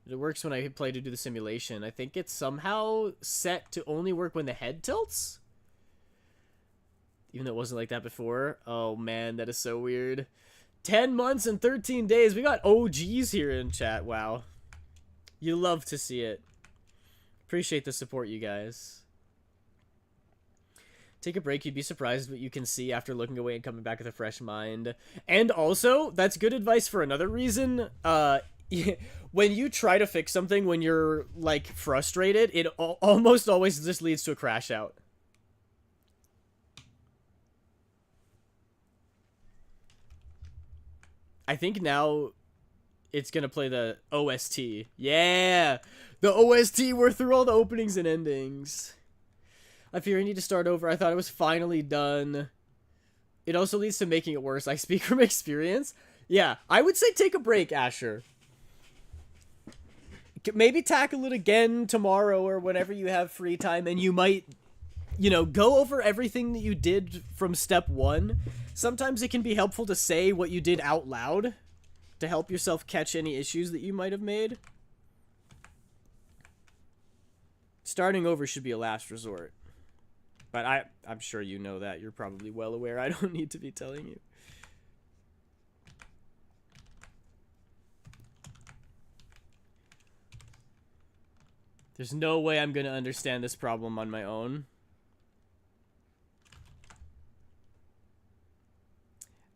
It works when I hit play to do the simulation. I think it's somehow set to only work when the head tilts? Even though it wasn't like that before. Oh, man, that is so weird. 10 months and 13 days. We got OGs here in chat. Wow. You love to see it. Appreciate the support, you guys. Take a break. You'd be surprised what you can see after looking away and coming back with a fresh mind. And also, that's good advice for another reason. When you try to fix something when you're, like, frustrated, it almost always just leads to a crash out. I think now it's gonna play the OST. Yeah! The OST, we're through all the openings and endings. I fear I need to start over. I thought it was finally done. It also leads to making it worse. I speak from experience. Yeah, I would say take a break, Asher. Maybe tackle it again tomorrow or whenever you have free time, and you might, you know, go over everything that you did from step 1. Sometimes it can be helpful to say what you did out loud to help yourself catch any issues that you might have made. Starting over should be a last resort. But I'm sure you know that. You're probably well aware. I don't need to be telling you. There's no way I'm going to understand this problem on my own.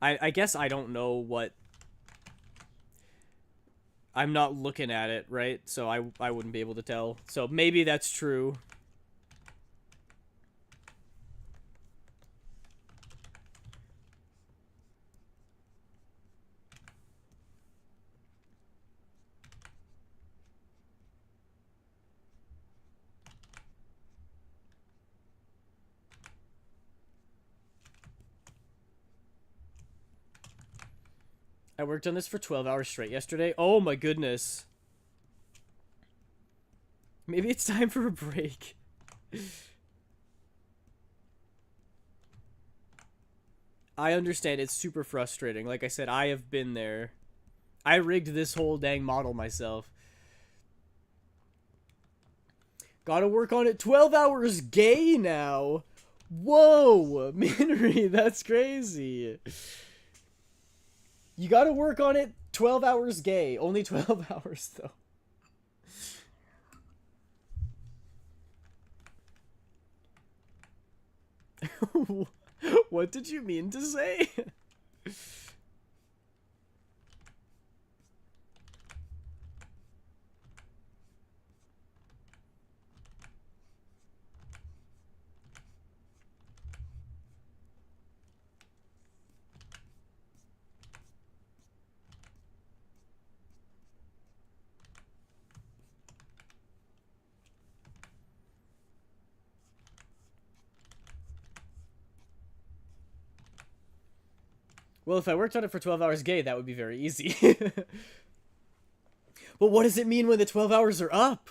I guess I don't know what... I'm not looking at it, right? So I wouldn't be able to tell. So maybe that's true. I worked on this for 12 hours straight yesterday. Oh my goodness. Maybe it's time for a break. I understand it's super frustrating. Like I said, I have been there. I rigged this whole dang model myself. Gotta work on it 12 hours gay now. Whoa, Minry, that's crazy. You gotta work on it 12 hours gay. Only 12 hours, though. What did you mean to say? Well, if I worked on it for 12 hours gay, that would be very easy. But what does it mean when the 12 hours are up?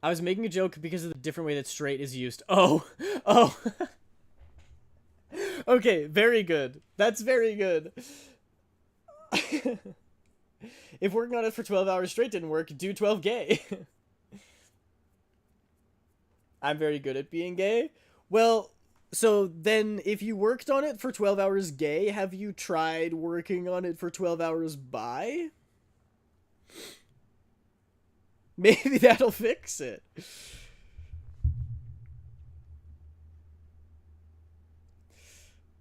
I was making a joke because of the different way that straight is used. Oh. Oh. Okay, very good. That's very good. If working on it for 12 hours straight didn't work, do 12 gay. I'm very good at being gay. Well... So then, if you worked on it for 12 hours gay, have you tried working on it for 12 hours bi? Maybe that'll fix it.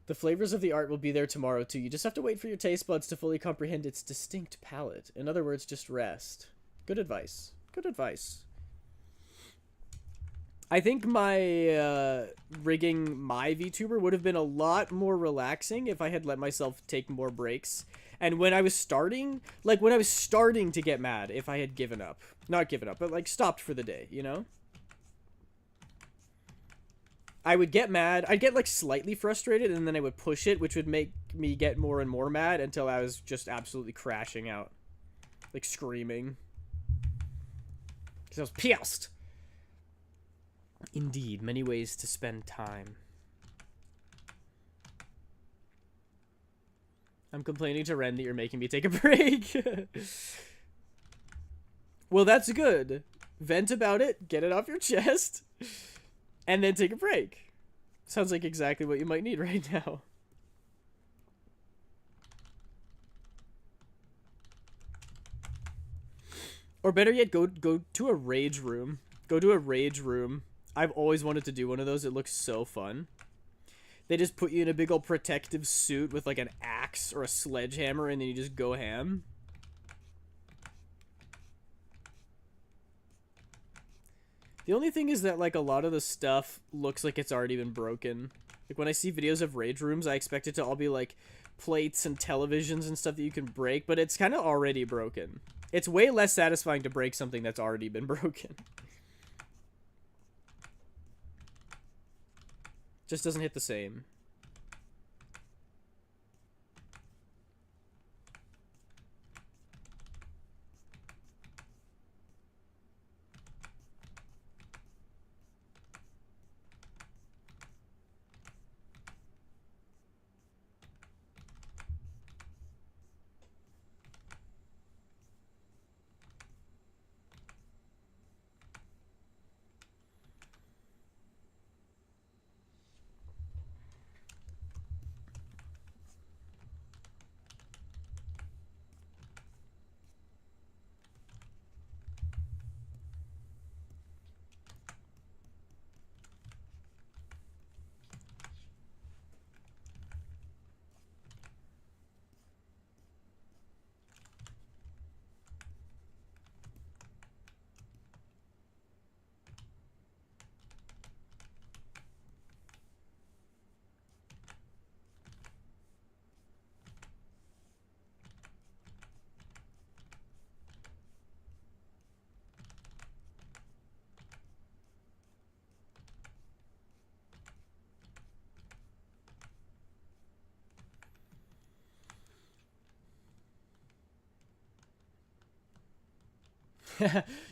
The flavors of the art will be there tomorrow, too. You just have to wait for your taste buds to fully comprehend its distinct palette. In other words, just rest. Good advice. Good advice. I think my rigging my VTuber would have been a lot more relaxing if I had let myself take more breaks. And when I was starting, like when I was starting to get mad, if I had given up. Not given up, but like stopped for the day, you know? I would get mad. I'd get like slightly frustrated and then I would push it, which would make me get more and more mad until I was just absolutely crashing out. Like screaming. Because I was pissed. Indeed, many ways to spend time. I'm complaining to Ren that you're making me take a break. Well, that's good. Vent about it, get it off your chest, and then take a break. Sounds like exactly what you might need right now. Or better yet, go to a rage room. Go to a rage room. I've always wanted to do one of those. It looks so fun. They just put you in a big old protective suit with like an axe or a sledgehammer, and then you just go ham. The only thing is that like a lot of the stuff looks like it's already been broken. Like when I see videos of rage rooms, I expect it to all be like plates and televisions and stuff that you can break, but it's kind of already broken. It's way less satisfying to break something that's already been broken. Just doesn't hit the same.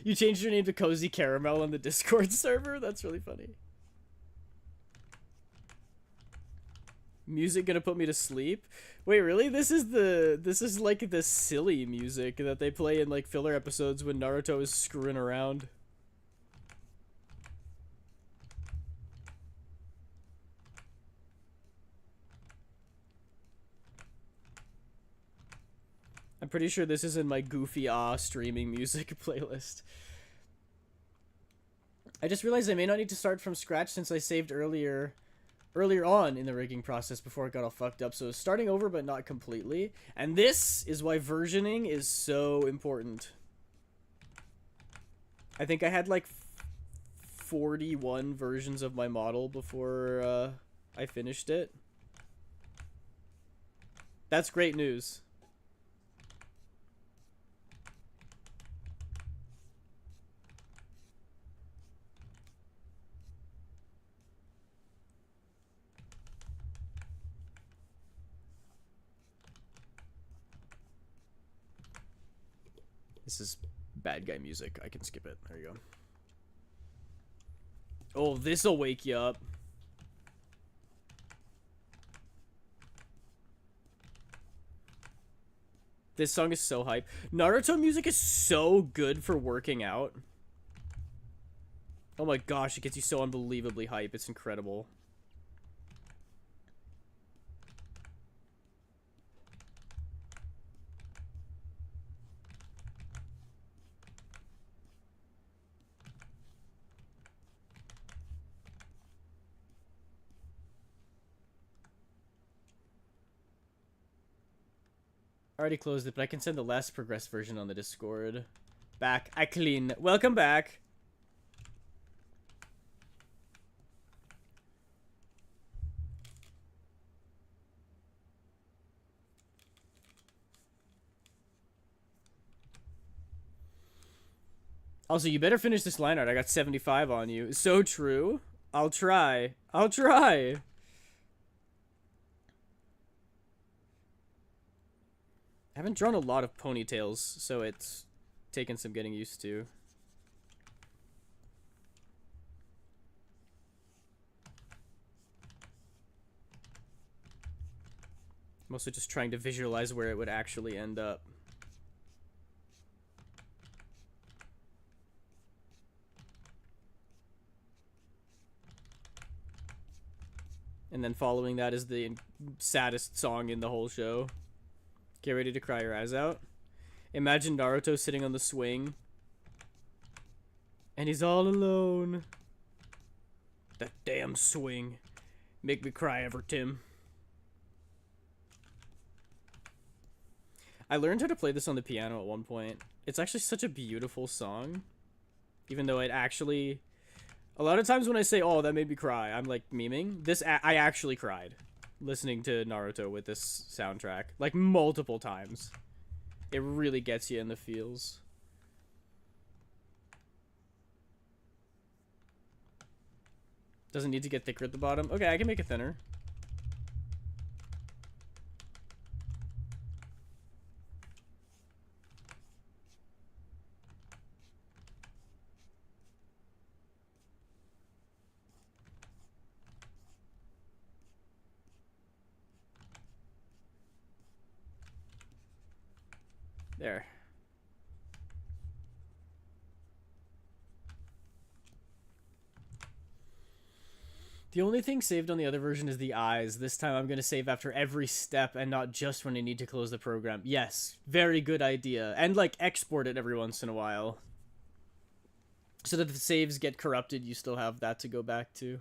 You changed your name to Cozy Caramel on the Discord server? That's really funny. Music gonna put me to sleep? Wait, really? This is like the silly music that they play in like filler episodes when Naruto is screwing around. I'm pretty sure this is in my goofy streaming music playlist. I just realized I may not need to start from scratch since I saved earlier on in the rigging process before it got all fucked up. So starting over but not completely. And this is why versioning is so important. I think I had like 41 versions of my model before I finished it. That's great news. This is bad guy music. I can skip it. There you go. Oh, this'll wake you up. This song is so hype. Naruto music is so good for working out. Oh my gosh, it gets you so unbelievably hype. It's incredible. I already closed it, but I can send the last progressed version on the Discord. Back. I clean. Welcome back. Also, you better finish this line art. I got 75 on you. So true. I'll try. I'll try. I haven't drawn a lot of ponytails, so it's taken some getting used to. I'm also just trying to visualize where it would actually end up. And then following that is the saddest song in the whole show. Get ready to cry your eyes out. Imagine Naruto sitting on the swing. And he's all alone. That damn swing. Make me cry, Tim. I learned how to play this on the piano at one point. It's actually such a beautiful song. Even though it actually... A lot of times when I say, oh, that made me cry, I'm like memeing. I actually cried listening to Naruto with this soundtrack. Like multiple times. It really gets you in the feels. Doesn't need to get thicker at the bottom. Okay, I can make it thinner. There. The only thing saved on the other version is the eyes. This time I'm going to save after every step and not just when I need to close the program. Yes, very good idea. And, like, export it every once in a while. So that if the saves get corrupted, you still have that to go back to.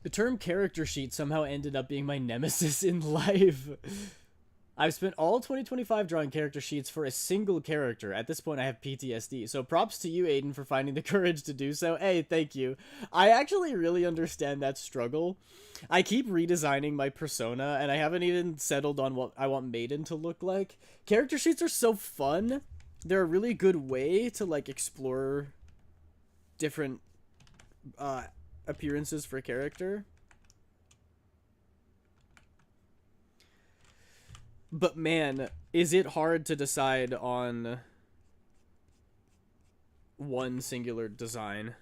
The term character sheet somehow ended up being my nemesis in life. I've spent all 2025 drawing character sheets for a single character. At this point, I have PTSD. So props to you, Aiden, for finding the courage to do so. Hey, thank you. I actually really understand that struggle. I keep redesigning my persona, and I haven't even settled on what I want Maiden to look like. Character sheets are so fun. They're a really good way to, like, explore different appearances for character. But man, is it hard to decide on one singular design.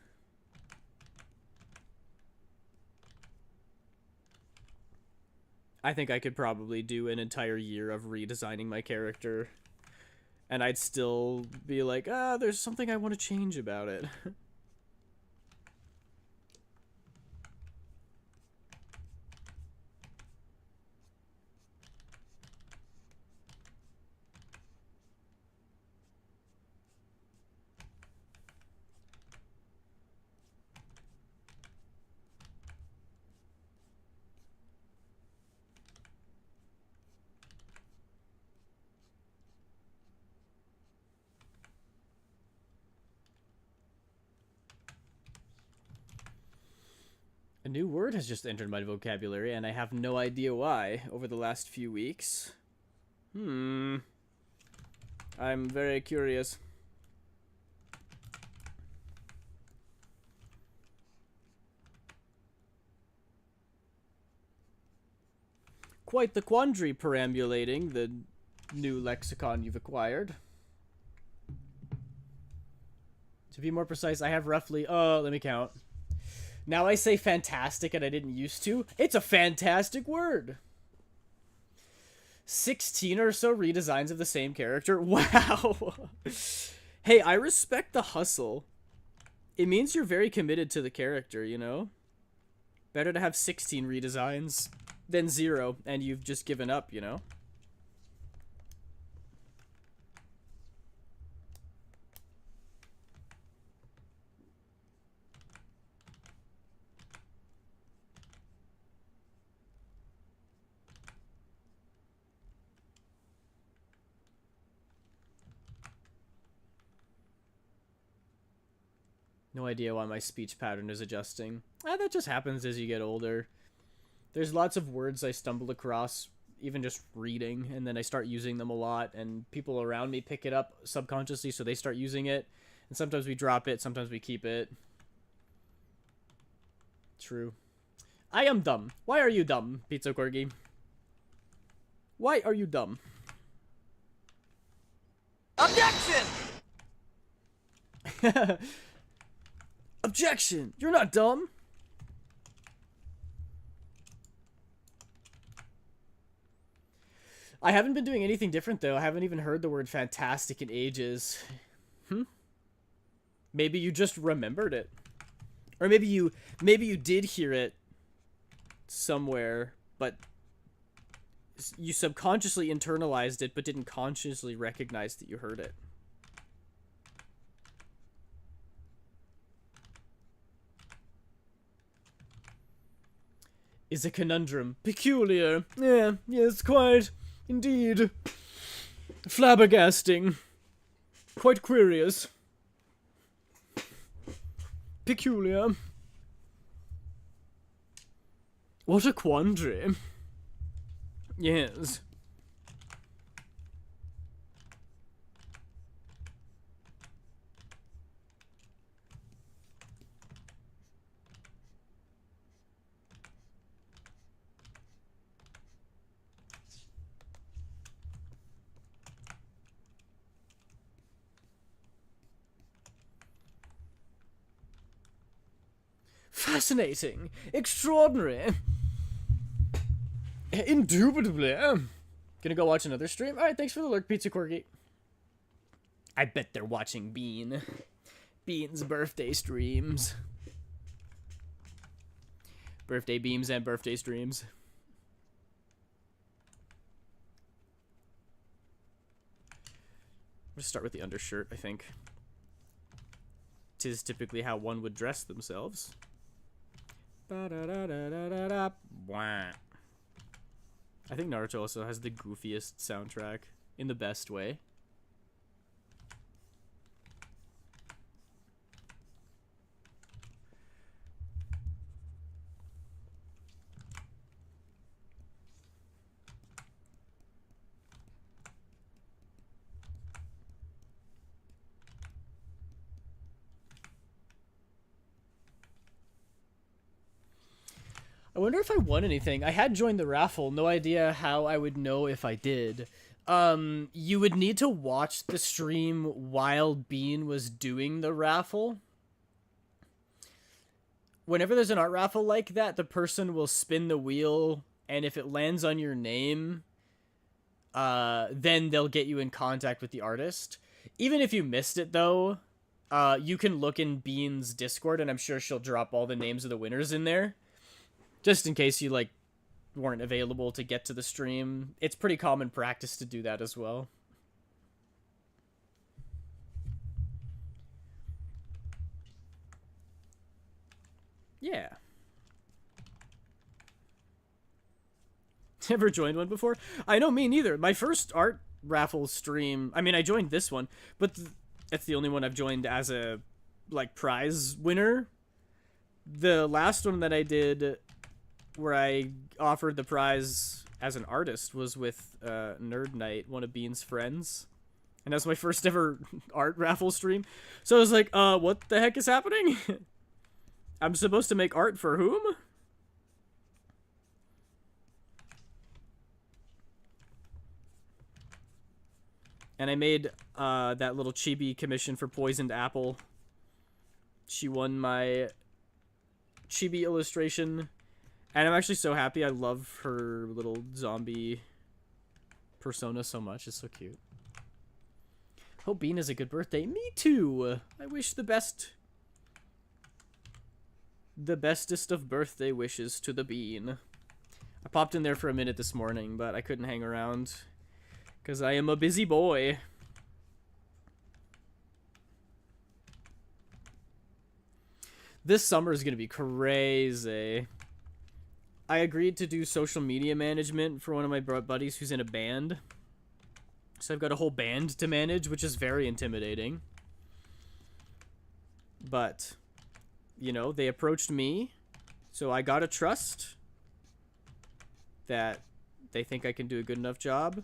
I think I could probably do an entire year of redesigning my character, and I'd still be like, there's something I want to change about it. A new word has just entered my vocabulary, and I have no idea why over the last few weeks. I'm very curious. Quite the quandary perambulating the new lexicon you've acquired. To be more precise, I have roughly, let me count. Now I say fantastic and I didn't used to. It's a fantastic word. 16 or so redesigns of the same character. Wow. Hey, I respect the hustle. It means you're very committed to the character, you know? Better to have 16 redesigns than 0 and you've just given up, you know? No idea why my speech pattern is adjusting. That just happens as you get older. There's lots of words I stumble across, even just reading, and then I start using them a lot, and people around me pick it up subconsciously, so they start using it. And sometimes we drop it, sometimes we keep it. True. I am dumb. Why are you dumb, Pizza Corgi? Why are you dumb? Objection! Objection! You're not dumb! I haven't been doing anything different, though. I haven't even heard the word fantastic in ages. Maybe you just remembered it. Or maybe you did hear it somewhere, but you subconsciously internalized it, but didn't consciously recognize that you heard it. Is a conundrum. Peculiar. Yeah, yes, quite. Indeed. Flabbergasting. Quite curious. Peculiar. What a quandary. Yes. Fascinating. Extraordinary. Indubitably. Gonna go watch another stream? Alright, thanks for the lurk, Pizza Corgi. I bet they're watching Bean. Bean's birthday streams. Birthday beams and birthday streams. I'm gonna start with the undershirt, I think. 'Tis typically how one would dress themselves. Ba-da-da-da-da-da-da. Wah. I think Naruto also has the goofiest soundtrack in the best way. I wonder if I won anything. I had joined the raffle. No idea how I would know if I did. You would need to watch the stream while Bean was doing the raffle. Whenever there's an art raffle like that, the person will spin the wheel, and if it lands on your name, then they'll get you in contact with the artist. Even if you missed it, though, you can look in Bean's Discord, and I'm sure she'll drop all the names of the winners in there. Just in case you, like, weren't available to get to the stream. It's pretty common practice to do that as well. Yeah. Never joined one before? I know, me neither. My first art raffle stream... I mean, I joined this one, but that's the only one I've joined as a, like, prize winner. The last one that I did... where I offered the prize as an artist was with Nerd Knight, one of Bean's friends. And that was my first ever art raffle stream. So I was like, what the heck is happening? I'm supposed to make art for whom? And I made that little chibi commission for Poisoned Apple. She won my chibi illustration. And I'm actually so happy. I love her little zombie persona so much. It's so cute. Hope Bean has a good birthday. Me too. I wish the bestest of birthday wishes to the Bean. I popped in there for a minute this morning, but I couldn't hang around because I am a busy boy. This summer is going to be crazy. I agreed to do social media management for one of my buddies who's in a band. So I've got a whole band to manage, which is very intimidating. But you know, they approached me, so I gotta trust that they think I can do a good enough job.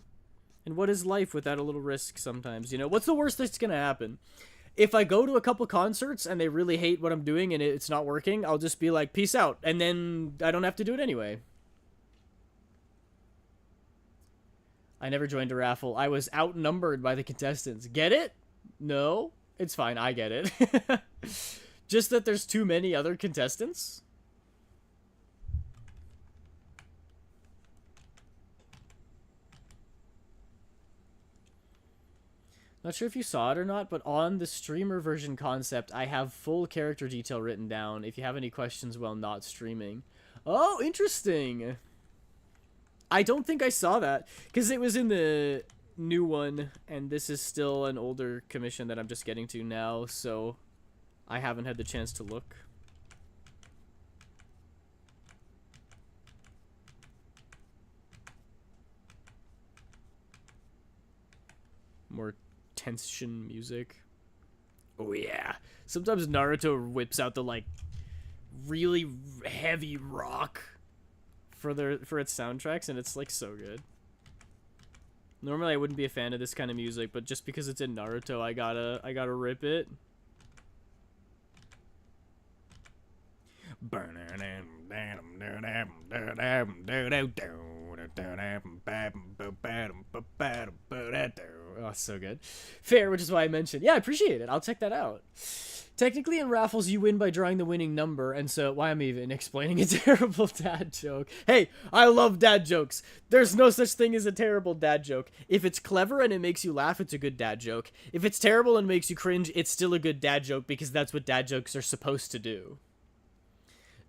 And what is life without a little risk sometimes? You know, what's the worst that's gonna happen? If I go to a couple concerts and they really hate what I'm doing and it's not working, I'll just be like, peace out. And then I don't have to do it anyway. I never joined a raffle. I was outnumbered by the contestants. Get it? No? It's fine. I get it. Just that there's too many other contestants? Not sure if you saw it or not, but on the streamer version concept, I have full character detail written down if you have any questions while not streaming. Oh, interesting. I don't think I saw that, because it was in the new one, and this is still an older commission that I'm just getting to now, so I haven't had the chance to look. More tension music. Oh yeah. Sometimes Naruto whips out the like really heavy rock for its soundtracks, and it's like so good. Normally I wouldn't be a fan of this kind of music, but just because it's in Naruto, I gotta rip it. Oh, so good. Fair, which is why I mentioned. Yeah, I appreciate it. I'll check that out. Technically, in raffles, you win by drawing the winning number, and so why I'm even explaining a terrible dad joke. Hey, I love dad jokes. There's no such thing as a terrible dad joke. If it's clever and it makes you laugh, it's a good dad joke. If it's terrible and makes you cringe, it's still a good dad joke because that's what dad jokes are supposed to do.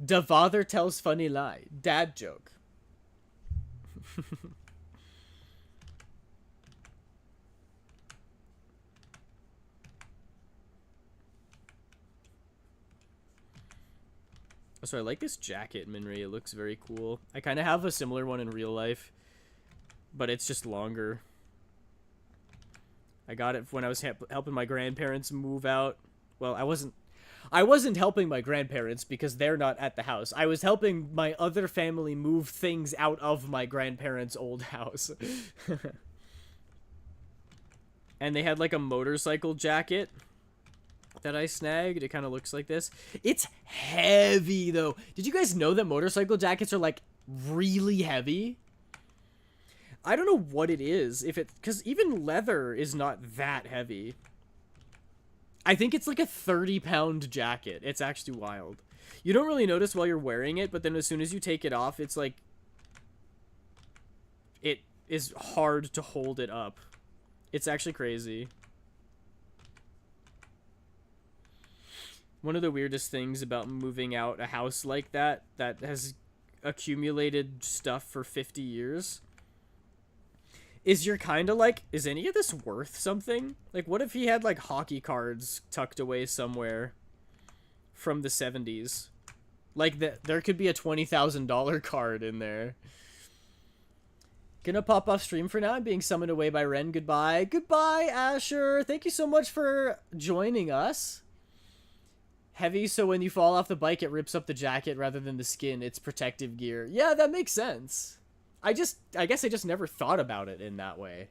Da father tells funny lie. Dad joke. So I like this jacket, Minri. It looks very cool. I kind of have a similar one in real life, but it's just longer. I got it when I was helping my grandparents move out. Well, I wasn't helping my grandparents because they're not at the house. I was helping my other family move things out of my grandparents' old house. And they had like a motorcycle jacket that I snagged. It kind of looks like this. It's heavy though. Did you guys know that motorcycle jackets are like really heavy? I don't know what it is, because even leather is not that heavy. I think it's like a 30-pound jacket. It's actually wild. You don't really notice while you're wearing it, but then as soon as you take it off, it's like it is hard to hold it up. It's actually crazy. One of the weirdest things about moving out a house like that has accumulated stuff for 50 years is you're kind of like, is any of this worth something? Like, what if he had like hockey cards tucked away somewhere from the 70s? Like, there could be a $20,000 card in there. Gonna pop off stream for now. I'm being summoned away by Ren. Goodbye. Goodbye, Asher. Thank you so much for joining us. Heavy, so when you fall off the bike, it rips up the jacket rather than the skin. It's protective gear. Yeah, that makes sense. I guess I just never thought about it in that way.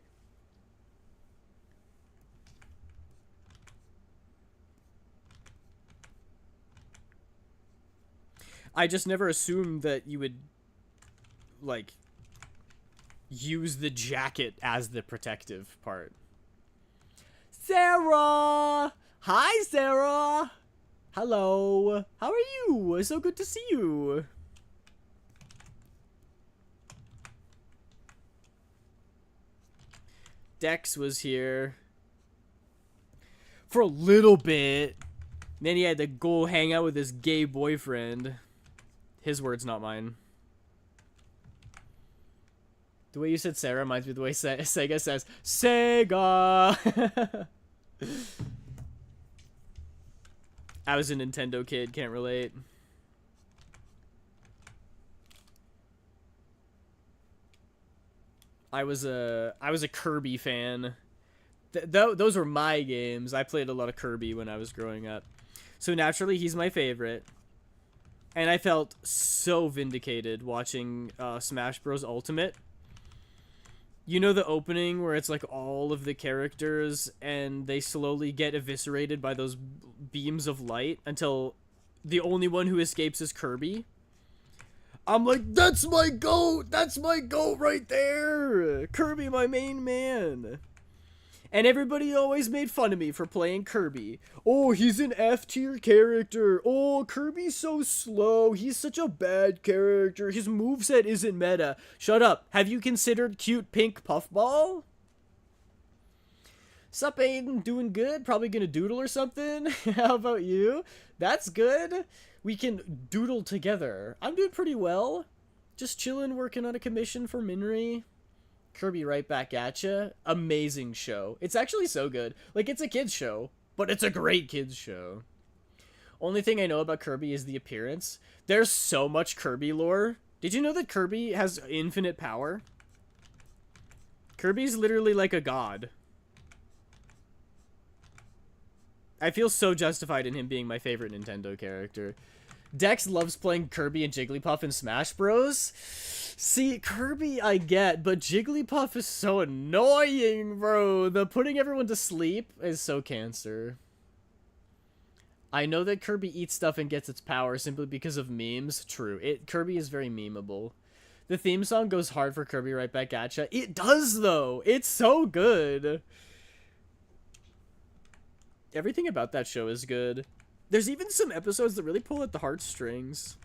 I just never assumed that you would, like, use the jacket as the protective part. Sarah! Hi, Sarah! Hello! How are you? It's so good to see you! Dex was here for a little bit. Then he had to go hang out with his gay boyfriend. His words, not mine. The way you said Sarah reminds me of the way Sega says, Sega! I was a Nintendo kid, can't relate. I was a Kirby fan. Those were my games. I played a lot of Kirby when I was growing up. So naturally, he's my favorite. And I felt so vindicated watching Smash Bros. Ultimate. You know the opening where it's like all of the characters and they slowly get eviscerated by those beams of light until the only one who escapes is Kirby? I'm like, that's my goat! That's my goat right there! Kirby, my main man! And everybody always made fun of me for playing Kirby. Oh, he's an F-tier character. Oh, Kirby's so slow. He's such a bad character. His moveset isn't meta. Shut up. Have you considered cute pink puffball? Sup, Aiden? Doing good? Probably gonna doodle or something? How about you? That's good. We can doodle together. I'm doing pretty well. Just chilling, working on a commission for Minri. Kirby right back at ya. Amazing show. It's actually so good. Like, it's a kid's show, but it's a great kid's show. Only thing I know about Kirby is the appearance. There's so much Kirby lore. Did you know that Kirby has infinite power? Kirby's literally like a god. I feel so justified in him being my favorite Nintendo character. Dex loves playing Kirby and Jigglypuff in Smash Bros. See, Kirby I get, but Jigglypuff is so annoying, bro. The putting everyone to sleep is so cancer. I know that Kirby eats stuff and gets its power simply because of memes. True. Kirby is very memeable. The theme song goes hard for Kirby right back at ya. It does, though. It's so good. Everything about that show is good. There's even some episodes that really pull at the heartstrings.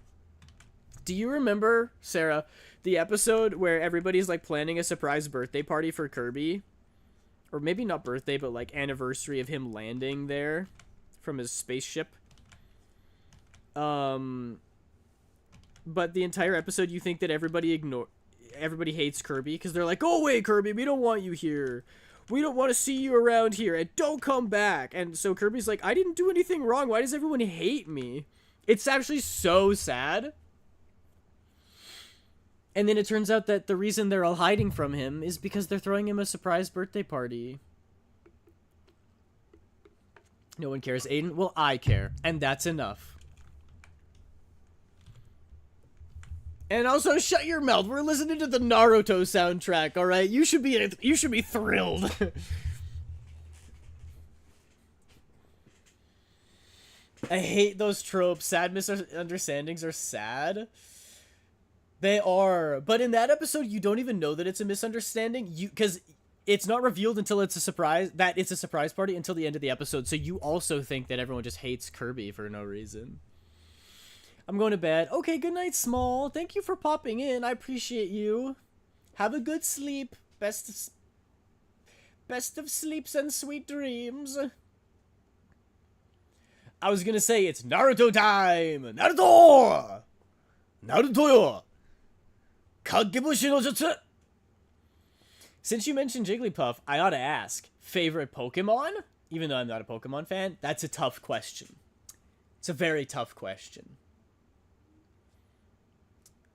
Do you remember, Sarah, the episode where everybody's like planning a surprise birthday party for Kirby? Or maybe not birthday, but like anniversary of him landing there from his spaceship. But the entire episode you think that everybody hates Kirby because they're like, "Go away, Kirby, we don't want you here. We don't want to see you around here, and don't come back." And so Kirby's like, I didn't do anything wrong. Why does everyone hate me? It's actually so sad. And then it turns out that the reason they're all hiding from him is because they're throwing him a surprise birthday party. No one cares, Aiden? Well, I care, and that's enough. And also, shut your mouth. We're listening to the Naruto soundtrack, all right? You should be thrilled. I hate those tropes. Sad misunderstandings are sad. They are. But in that episode, you don't even know that it's a misunderstanding. Because it's not revealed until it's a surprise, that it's a surprise party until the end of the episode. So you also think that everyone just hates Kirby for no reason. I'm going to bed. Okay, good night, Small. Thank you for popping in. I appreciate you. Have a good sleep. Best of sleeps and sweet dreams. I was going to say it's Naruto time. Naruto! Naruto yo! Kagebushi no jutsu! Since you mentioned Jigglypuff, I ought to ask, favorite Pokemon? Even though I'm not a Pokemon fan, that's a tough question. It's a very tough question.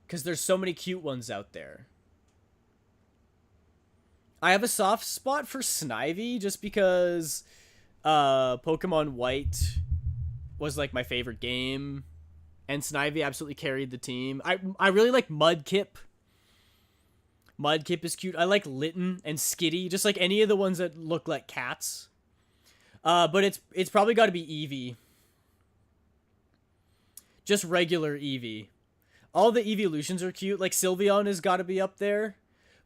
Because there's so many cute ones out there. I have a soft spot for Snivy just because Pokemon White was like my favorite game. And Snivy absolutely carried the team. I really like Mudkip. Mudkip is cute. I like Litten and Skitty. Just like any of the ones that look like cats. But it's probably got to be Eevee. Just regular Eevee. All the evolutions are cute. Like, Sylveon has got to be up there.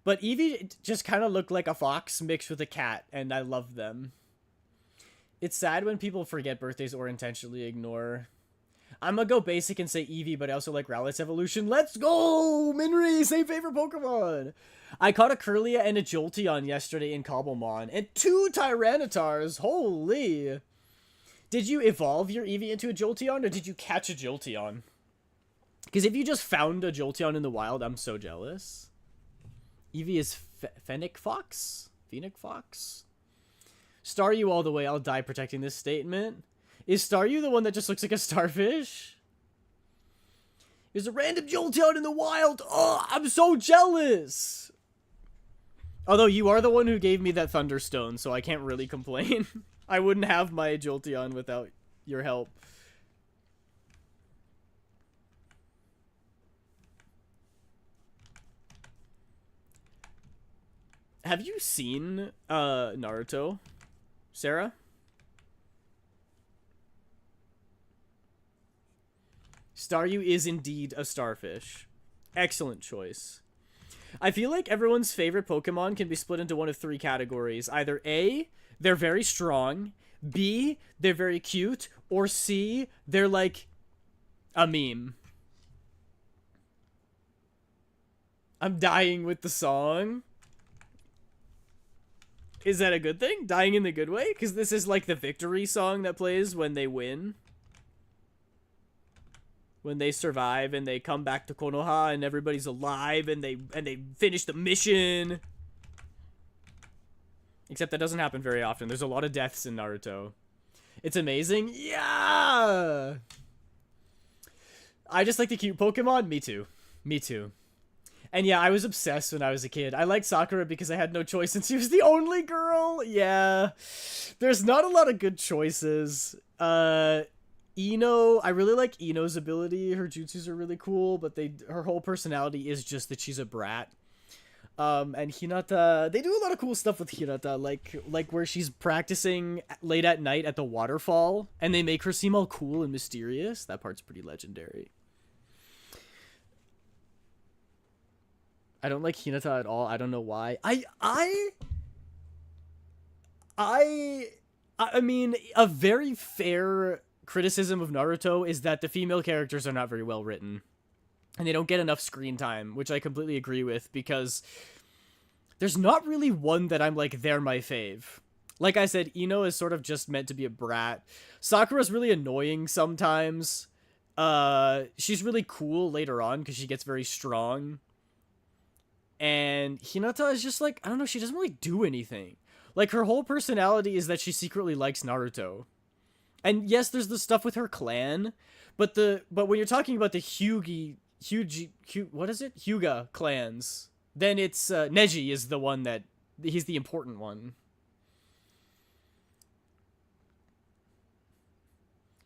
But Eevee just kind of looked like a fox mixed with a cat, and I love them. It's sad when people forget birthdays or intentionally ignore. I'm gonna go basic and say Eevee, but I also like Rowlet's evolution. Let's go! Minri, same favorite Pokemon! I caught a Kirlia and a Jolteon yesterday in Cobblemon, and 2 Tyrannitars! Holy! Did you evolve your Eevee into a Jolteon, or did you catch a Jolteon? Because if you just found a Jolteon in the wild, I'm so jealous. Eevee is Fennec Fox? Phoenix Fox? Staryu all the way, I'll die protecting this statement. Is Staryu the one that just looks like a starfish? There's a random Jolteon in the wild! Oh, I'm so jealous! Although you are the one who gave me that Thunderstone, so I can't really complain. I wouldn't have my Jolteon without your help. Have you seen Naruto, Sarah? Staryu is indeed a starfish. Excellent choice. I feel like everyone's favorite Pokemon can be split into one of three categories. Either A, they're very strong, B, they're very cute, or C, they're like a meme. I'm dying with the song. Is that a good thing? Dying in the good way? Because this is like the victory song that plays when they win. When they survive and they come back to Konoha and everybody's alive and they finish the mission. Except that doesn't happen very often. There's a lot of deaths in Naruto. It's amazing. Yeah! I just like the cute Pokemon. Me too. Me too. And yeah, I was obsessed when I was a kid. I liked Sakura because I had no choice since she was the only girl. Yeah. There's not a lot of good choices. Ino, I really like Ino's ability. Her jutsus are really cool, but her whole personality is just that she's a brat. And Hinata, they do a lot of cool stuff with Hinata, like where she's practicing late at night at the waterfall, and they make her seem all cool and mysterious. That part's pretty legendary. I don't like Hinata at all. I don't know why. I mean, a very fair criticism of Naruto is that the female characters are not very well written. And they don't get enough screen time, which I completely agree with, because there's not really one that I'm like, they're my fave. Like I said, Ino is sort of just meant to be a brat. Sakura's really annoying sometimes. She's really cool later on because she gets very strong. And Hinata is just like, I don't know, she doesn't really do anything. Like, her whole personality is that she secretly likes Naruto. And yes, there's the stuff with her clan, but when you're talking about the Hyuga clans, then it's Neji is the one that he's the important one.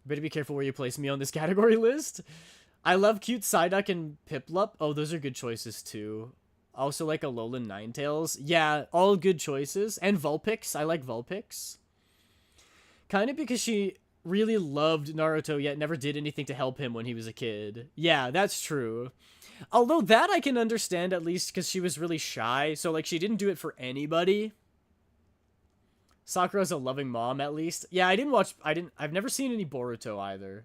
Better be careful where you place me on this category list. I love cute Psyduck and Piplup. Oh, those are good choices too. Also like Alolan Ninetales. Yeah, all good choices. And Vulpix. I like Vulpix. Kind of because she really loved Naruto yet never did anything to help him when he was a kid. Yeah, that's true. Although that I can understand at least because she was really shy. So like she didn't do it for anybody. Sakura's a loving mom at least. Yeah, I've never seen any Boruto either.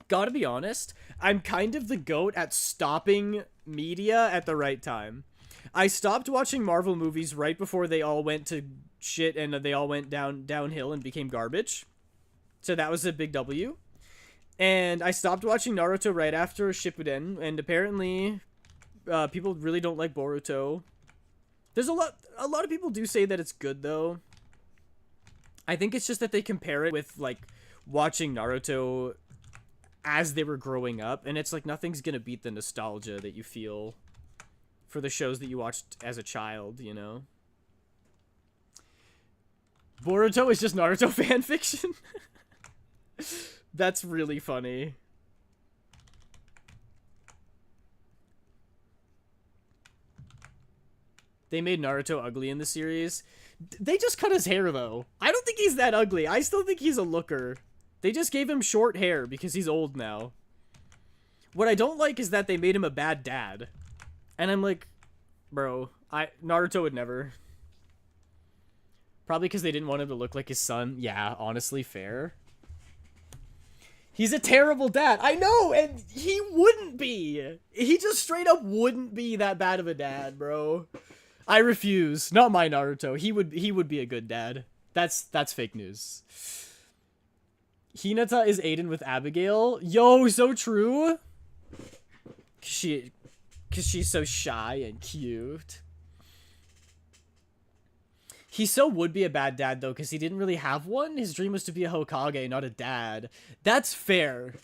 Gotta be honest, I'm kind of the goat at stopping media at the right time. I stopped watching Marvel movies right before they all went to shit and they all went downhill and became garbage. So that was a big W. And I stopped watching Naruto right after Shippuden, and apparently people really don't like Boruto. There's a lot of people do say that it's good though. I think it's just that they compare it with like watching Naruto as they were growing up, and it's like nothing's gonna beat the nostalgia that you feel for the shows that you watched as a child, you know? Boruto is just Naruto fanfiction? That's really funny. They made Naruto ugly in the series. They just cut his hair, though. I don't think he's that ugly. I still think he's a looker. They just gave him short hair because he's old now. What I don't like is that they made him a bad dad. And I'm like, bro, Naruto would never. Probably because they didn't want him to look like his son. Yeah, honestly, fair. He's a terrible dad. I know, and he wouldn't be. He just straight up wouldn't be that bad of a dad, bro. I refuse. Not my Naruto. He would be a good dad. That's fake news. Hinata is Aiden with Abigail. Yo, so true. Cause she's so shy and cute. He so would be a bad dad, though, because he didn't really have one. His dream was to be a Hokage, not a dad. That's fair.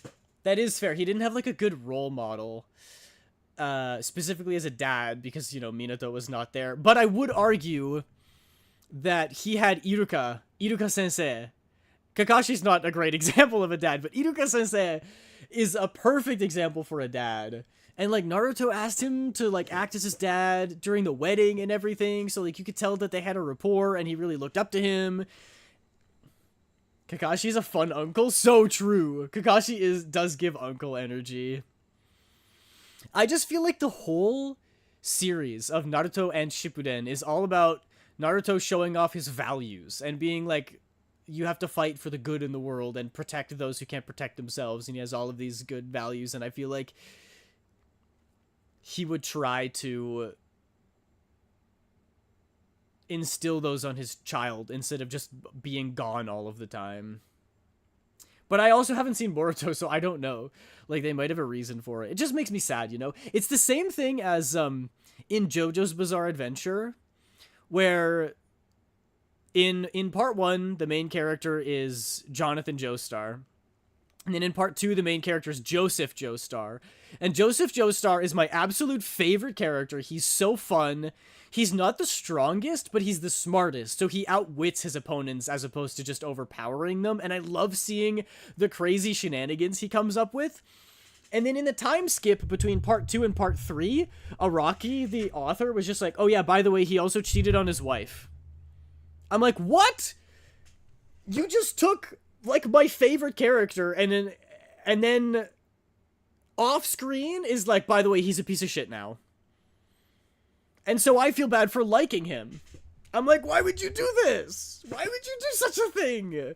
That is fair. He didn't have, like, a good role model. Specifically as a dad, because, you know, Minato was not there. But I would argue that he had Iruka-sensei. Kakashi's not a great example of a dad, but Iruka-sensei is a perfect example for a dad. And, like, Naruto asked him to, like, act as his dad during the wedding and everything. So, like, you could tell that they had a rapport and he really looked up to him. Kakashi's a fun uncle. So true. Kakashi does give uncle energy. I just feel like the whole series of Naruto and Shippuden is all about Naruto showing off his values and being like, you have to fight for the good in the world and protect those who can't protect themselves. And he has all of these good values. And I feel like he would try to instill those on his child instead of just being gone all of the time. But I also haven't seen Boruto, so I don't know. Like, they might have a reason for it. It just makes me sad, you know? It's the same thing as in JoJo's Bizarre Adventure, where in part 1, the main character is Jonathan Joestar. And then in part 2, the main character is Joseph Joestar. And Joseph Joestar is my absolute favorite character. He's so fun. He's not the strongest, but he's the smartest. So he outwits his opponents as opposed to just overpowering them. And I love seeing the crazy shenanigans he comes up with. And then in the time skip between part 2 and part 3, Araki, the author, was just like, oh yeah, by the way, he also cheated on his wife. I'm like, what? You just took, like, my favorite character and then off screen is like, by the way, he's a piece of shit now. And so I feel bad for liking him. I'm like, why would you do this? Why would you do such a thing?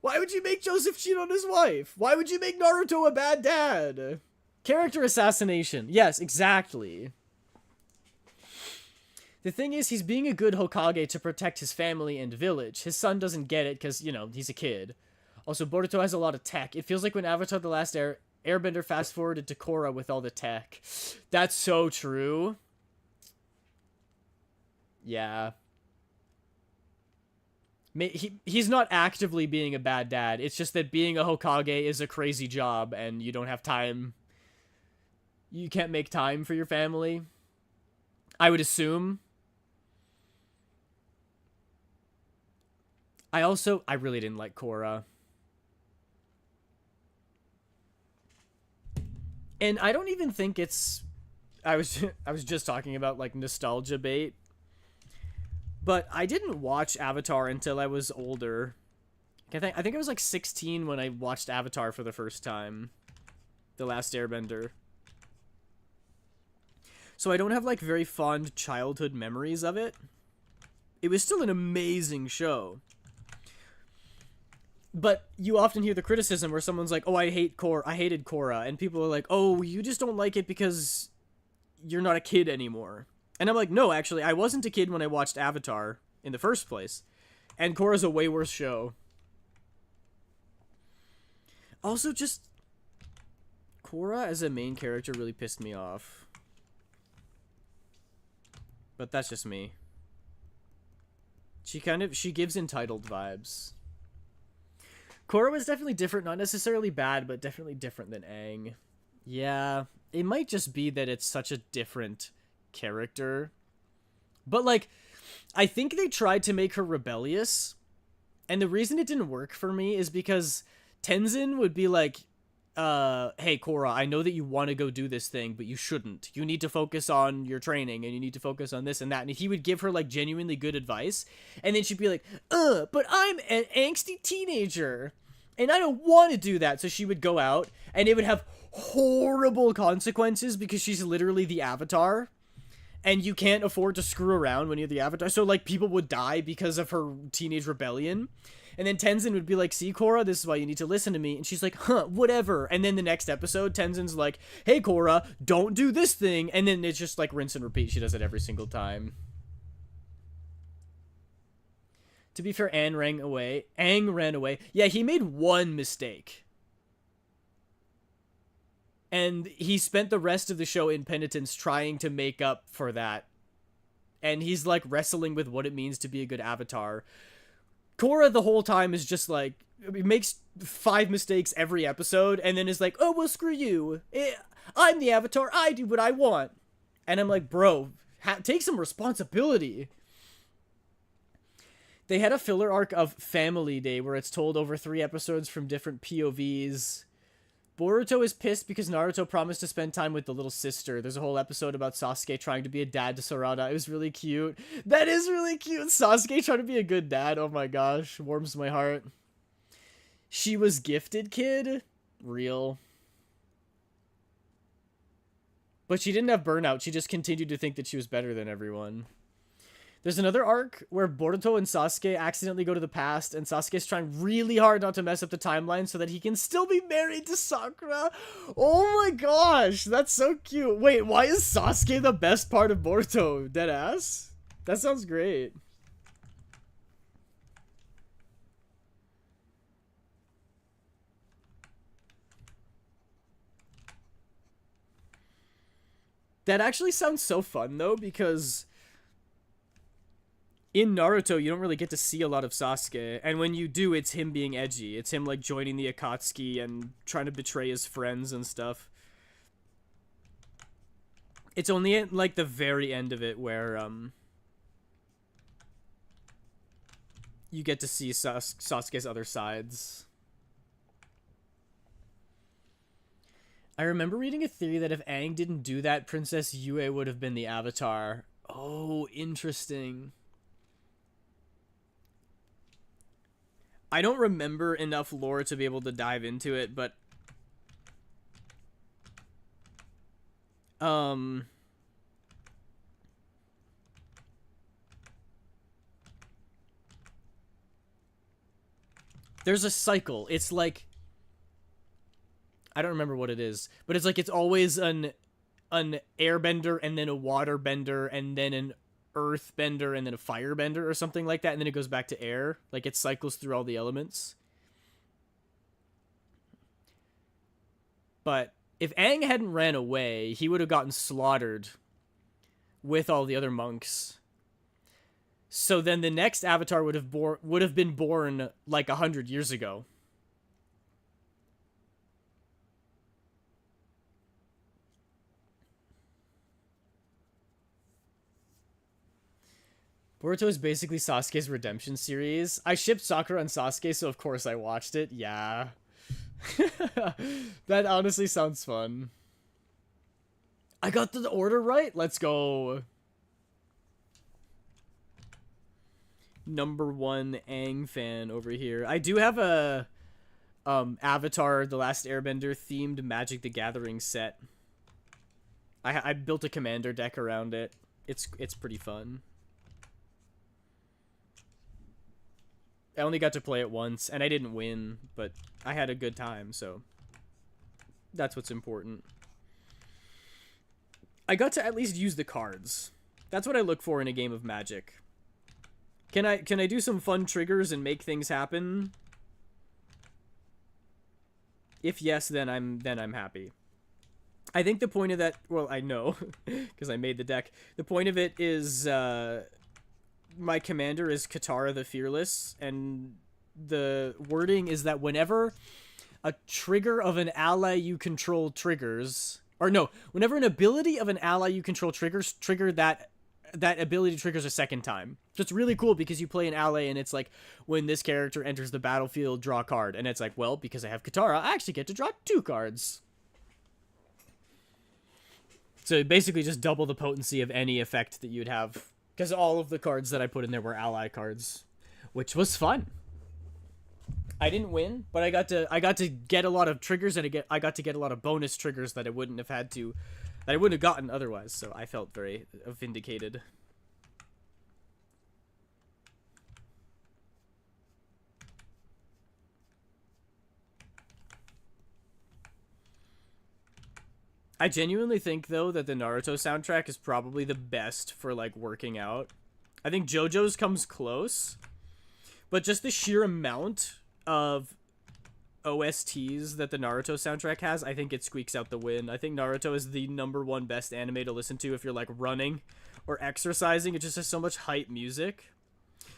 Why would you make Joseph cheat on his wife? Why would you make Naruto a bad dad? Character assassination. Yes, exactly. The thing is, he's being a good Hokage to protect his family and village. His son doesn't get it because, you know, he's a kid. Also, Boruto has a lot of tech. It feels like when Avatar The Last Airbender fast-forwarded to Korra with all the tech. That's so true. Yeah. He's not actively being a bad dad. It's just that being a Hokage is a crazy job and you don't have time. You can't make time for your family, I would assume. I really didn't like Korra. And I don't even think it's... I was just talking about, like, nostalgia bait. But I didn't watch Avatar until I was older. I think I was, like, 16 when I watched Avatar for the first time. The Last Airbender. So I don't have, like, very fond childhood memories of it. It was still an amazing show. But you often hear the criticism where someone's like, oh, I hated Korra. And people are like, oh, you just don't like it because you're not a kid anymore. And I'm like, no, actually, I wasn't a kid when I watched Avatar in the first place. And Korra's a way worse show. Also, just... Korra as a main character really pissed me off. But that's just me. She gives entitled vibes. Korra was definitely different, not necessarily bad, but definitely different than Aang. Yeah, it might just be that it's such a different character. But, like, I think they tried to make her rebellious, and the reason it didn't work for me is because Tenzin would be like, hey, Korra, I know that you want to go do this thing, but you shouldn't. You need to focus on your training, and you need to focus on this and that. And he would give her, like, genuinely good advice, and then she'd be like, but I'm an angsty teenager, and I don't want to do that. So she would go out, and it would have horrible consequences because she's literally the Avatar, and you can't afford to screw around when you're the Avatar. So, like, people would die because of her teenage rebellion. And then Tenzin would be like, see, Korra, this is why you need to listen to me. And she's like, huh, whatever. And then the next episode, Tenzin's like, hey, Korra, don't do this thing. And then it's just like rinse and repeat. She does it every single time. To be fair, Aang ran away. Yeah, he made one mistake. And he spent the rest of the show in penitence trying to make up for that. And he's like wrestling with what it means to be a good Avatar. Korra the whole time is just like, makes 5 mistakes every episode, and then is like, oh, well, screw you. I'm the Avatar, I do what I want. And I'm like, bro, take some responsibility. They had a filler arc of Family Day, where it's told over 3 episodes from different POVs. Boruto is pissed because Naruto promised to spend time with the little sister. There's a whole episode about Sasuke trying to be a dad to Sarada. It was really cute. That is really cute. Sasuke trying to be a good dad. Oh my gosh. Warms my heart. She was gifted, kid? Real. But she didn't have burnout. She just continued to think that she was better than everyone. There's another arc where Boruto and Sasuke accidentally go to the past, and Sasuke's trying really hard not to mess up the timeline so that he can still be married to Sakura. Oh my gosh, that's so cute. Wait, why is Sasuke the best part of Boruto? Deadass? That sounds great. That actually sounds so fun, though, because in Naruto, you don't really get to see a lot of Sasuke, and when you do, it's him being edgy. It's him, like, joining the Akatsuki and trying to betray his friends and stuff. It's only at, like, the very end of it where, you get to see Sasuke's other sides. I remember reading a theory that if Aang didn't do that, Princess Yue would have been the Avatar. Oh, interesting. I don't remember enough lore to be able to dive into it, but... There's a cycle. It's like... I don't remember what it is, but it's like it's always an airbender and then a waterbender and then an earthbender and then a firebender or something like that, and then it goes back to air. Like it cycles through all the elements. But if Aang hadn't ran away, he would have gotten slaughtered with all the other monks. So then the next Avatar would have been born like 100 years ago. Boruto is basically Sasuke's redemption series. I shipped Sakura and Sasuke, so of course I watched it. Yeah. That honestly sounds fun. I got the order right? Let's go. #1 Aang fan over here. I do have a Avatar The Last Airbender themed Magic the Gathering set. I built a commander deck around it. It's pretty fun. I only got to play it once, and I didn't win, but I had a good time, so that's what's important. I got to at least use the cards. That's what I look for in a game of Magic. Can I do some fun triggers and make things happen? If yes, then I'm happy. I think the point of that, well, I know, because I made the deck. The point of it is, my commander is Katara the Fearless, and the wording is that whenever a trigger of an ally you control triggers, or no, whenever an ability of an ally you control triggers, that ability triggers a second time. So it's really cool because you play an ally and it's like, when this character enters the battlefield, draw a card. And it's like, well, because I have Katara, I actually get to draw 2 cards. So basically just double the potency of any effect that you'd have. Because all of the cards that I put in there were ally cards, which was fun. I didn't win, but I got to get a lot of triggers, and I got to get a lot of bonus triggers that I wouldn't have gotten otherwise. So I felt very vindicated. I genuinely think, though, that the Naruto soundtrack is probably the best for, like, working out. I think JoJo's comes close, but just the sheer amount of OSTs that the Naruto soundtrack has, I think it squeaks out the win. I think Naruto is the #1 best anime to listen to if you're, like, running or exercising. It just has so much hype music.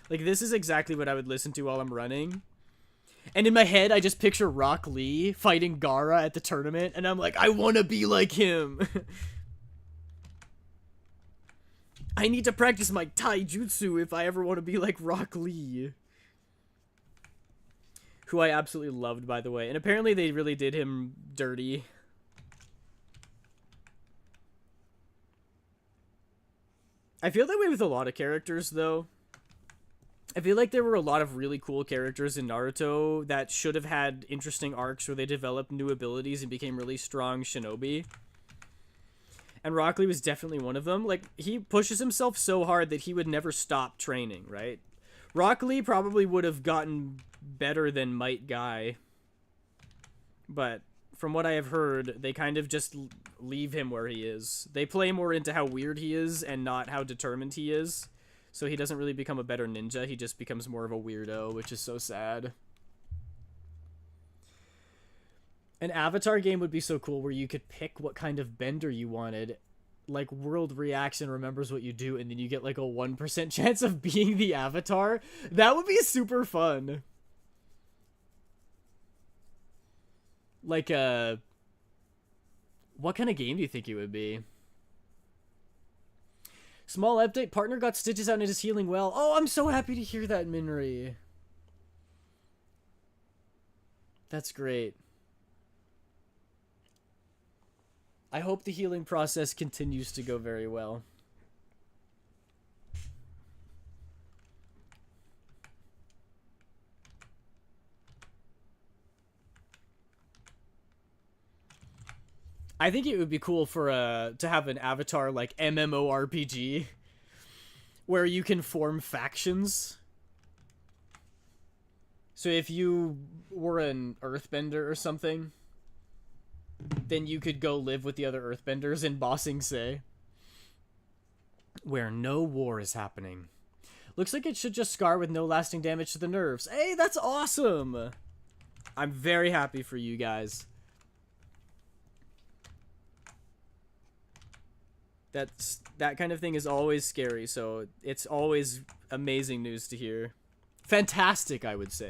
Like, this is exactly what I would listen to while I'm running. And in my head, I just picture Rock Lee fighting Gaara at the tournament, and I'm like, I want to be like him. I need to practice my taijutsu if I ever want to be like Rock Lee. who I absolutely loved, by the way. And apparently they really did him dirty. I feel that way with a lot of characters, though. I feel like there were a lot of really cool characters in Naruto that should have had interesting arcs where they developed new abilities and became really strong shinobi. And Rock Lee was definitely one of them. Like, he pushes himself so hard that he would never stop training, right? Rock Lee probably would have gotten better than Might Guy. But from what I have heard, they kind of just leave him where he is. They play more into how weird he is and not how determined he is. So he doesn't really become a better ninja. He just becomes more of a weirdo, which is so sad. An Avatar game would be so cool where you could pick what kind of bender you wanted. Like, world reacts and remembers what you do, and then you get like a 1% chance of being the Avatar. That would be super fun. Like, what kind of game do you think it would be? Small update, partner got stitches out and is healing well. Oh, I'm so happy to hear that, Minri. That's great. I hope the healing process continues to go very well. I think it would be cool for to have an Avatar like MMORPG where you can form factions. So if you were an earthbender or something, then you could go live with the other earthbenders in Ba Sing Se, where no war is happening. Looks like it should just scar with no lasting damage to the nerves. Hey, that's awesome! I'm very happy for you guys. That kind of thing is always scary, so it's always amazing news to hear. Fantastic, I would say.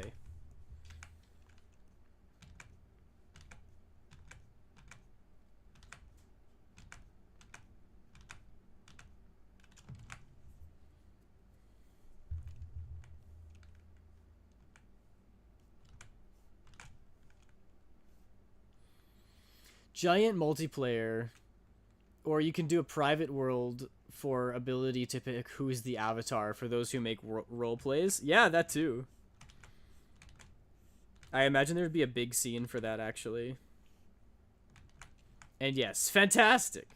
Giant multiplayer. Or you can do a private world for ability to pick who's the avatar for those who make role plays. Yeah, that too. I imagine there would be a big scene for that, actually. And yes, fantastic.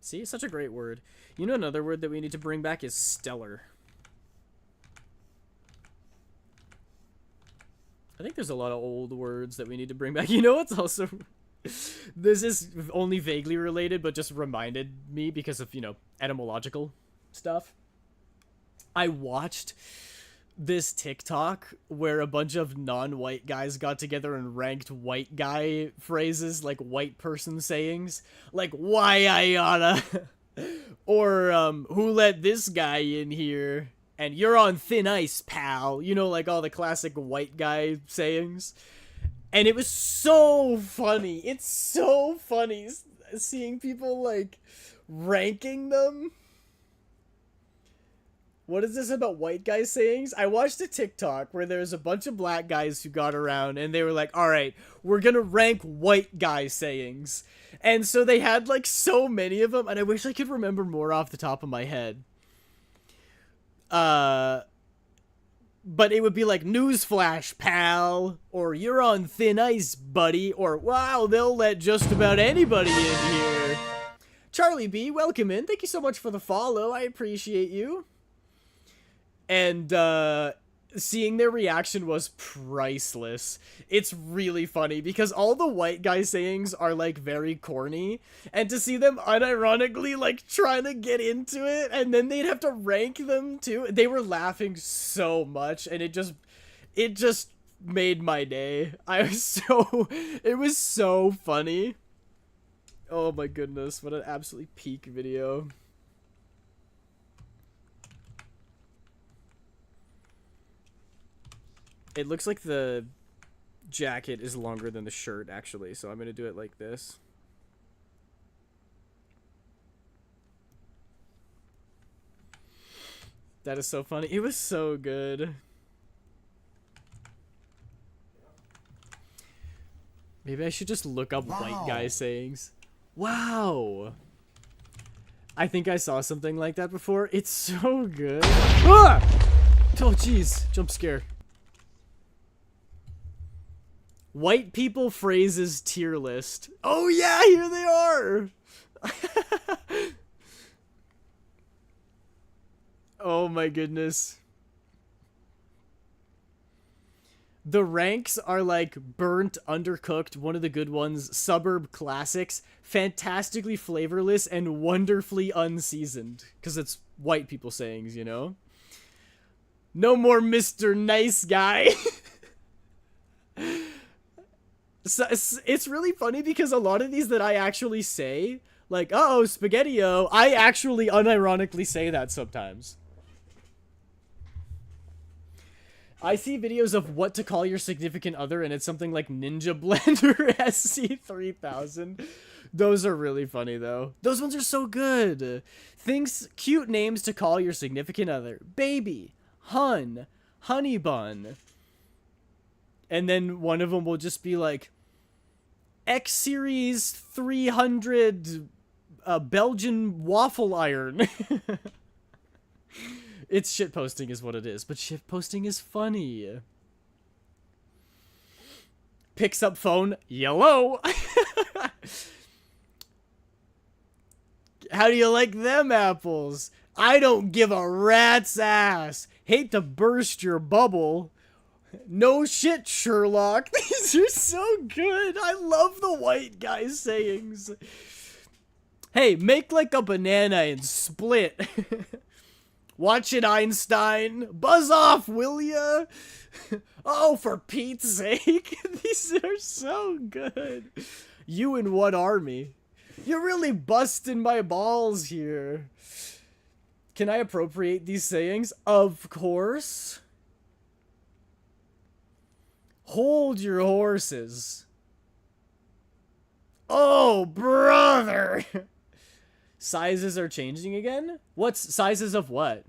See, such a great word. You know, another word that we need to bring back is stellar. I think there's a lot of old words that we need to bring back. You know, it's also... This is only vaguely related, but just reminded me because of, you know, etymological stuff. I watched this TikTok where a bunch of non-white guys got together and ranked white guy phrases, like white person sayings, like, why I oughta, or, who let this guy in here, and you're on thin ice, pal, you know, like all the classic white guy sayings. And it was so funny. It's so funny seeing people, like, ranking them. What is this about white guy sayings? I watched a TikTok where there's a bunch of black guys who got around and they were like, all right, we're gonna rank white guy sayings. And so they had, like, so many of them, and I wish I could remember more off the top of my head. But it would be like, newsflash, pal, or you're on thin ice, buddy, or wow, they'll let just about anybody in here. Charlie B, welcome in. Thank you so much for the follow. I appreciate you. And, seeing their reaction was priceless. It's really funny because all the white guy sayings are, like, very corny, and to see them unironically, like, trying to get into it, and then they'd have to rank them too. They were laughing so much, and it just made my day. It was so funny. Oh my goodness, what an absolutely peak video. It looks like the jacket is longer than the shirt, actually, so I'm going to do it like this. That is so funny. It was so good. Maybe I should just look up white guy sayings. Wow. I think I saw something like that before. It's so good. Ah! Oh, jeez. Jump scare. White people phrases tier list. Oh, yeah, here they are. Oh, my goodness. The ranks are like burnt, undercooked, one of the good ones, suburb classics, fantastically flavorless, and wonderfully unseasoned. Because it's white people sayings, you know? No more Mr. Nice Guy. So, it's really funny because a lot of these that I actually say, like, oh, spaghetti-o, I actually unironically say that sometimes. I see videos of what to call your significant other, and it's something like Ninja Blender SC3000. Those are really funny, though. Those ones are so good. Things, cute names to call your significant other. Baby, hun, honey bun. And then one of them will just be like, X Series 300 Belgian waffle iron. It's shitposting is what it is, but shitposting is funny. Picks up phone, yellow. How do you like them apples? I don't give a rat's ass. Hate to burst your bubble. No shit, Sherlock. These are so good. I love the white guy sayings. Hey, make like a banana and split. Watch it, Einstein. Buzz off, will ya? Oh, for Pete's sake. These are so good. You in what army? You're really busting my balls here. Can I appropriate these sayings? Of course. Hold your horses. Oh, brother. Sizes are changing again? What's sizes of what?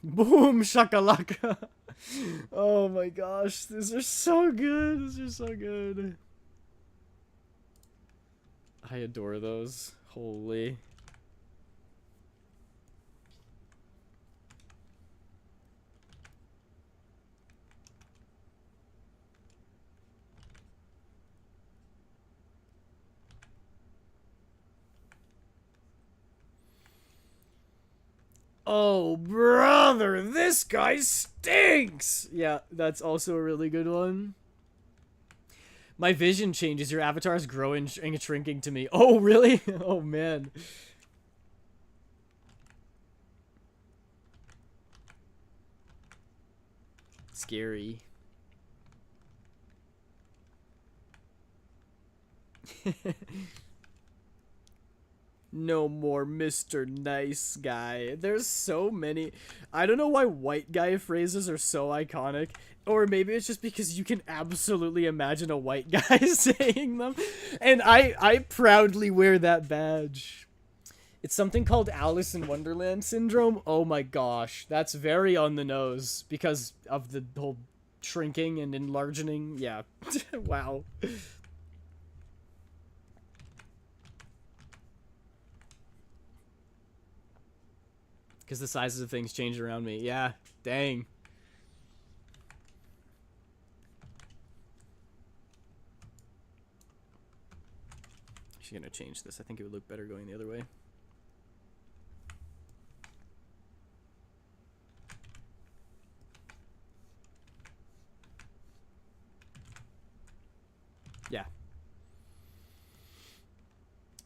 Boom shakalaka. Oh my gosh, these are so good. These are so good. I adore those. Holy. Oh, brother, this guy stinks! Yeah, that's also a really good one. My vision changes. Your avatar is growing and shrinking to me. Oh, really? Oh, man. Scary. No more Mr. Nice Guy. There's so many. I don't know why white guy phrases are so iconic. Or maybe it's just because you can absolutely imagine a white guy saying them. And I proudly wear that badge. It's something called Alice in Wonderland syndrome. Oh my gosh. That's very on the nose because of the whole shrinking and enlarging. Yeah. Wow. Because the sizes of things change around me. Yeah, dang. Actually gonna change this. I think it would look better going the other way. Yeah.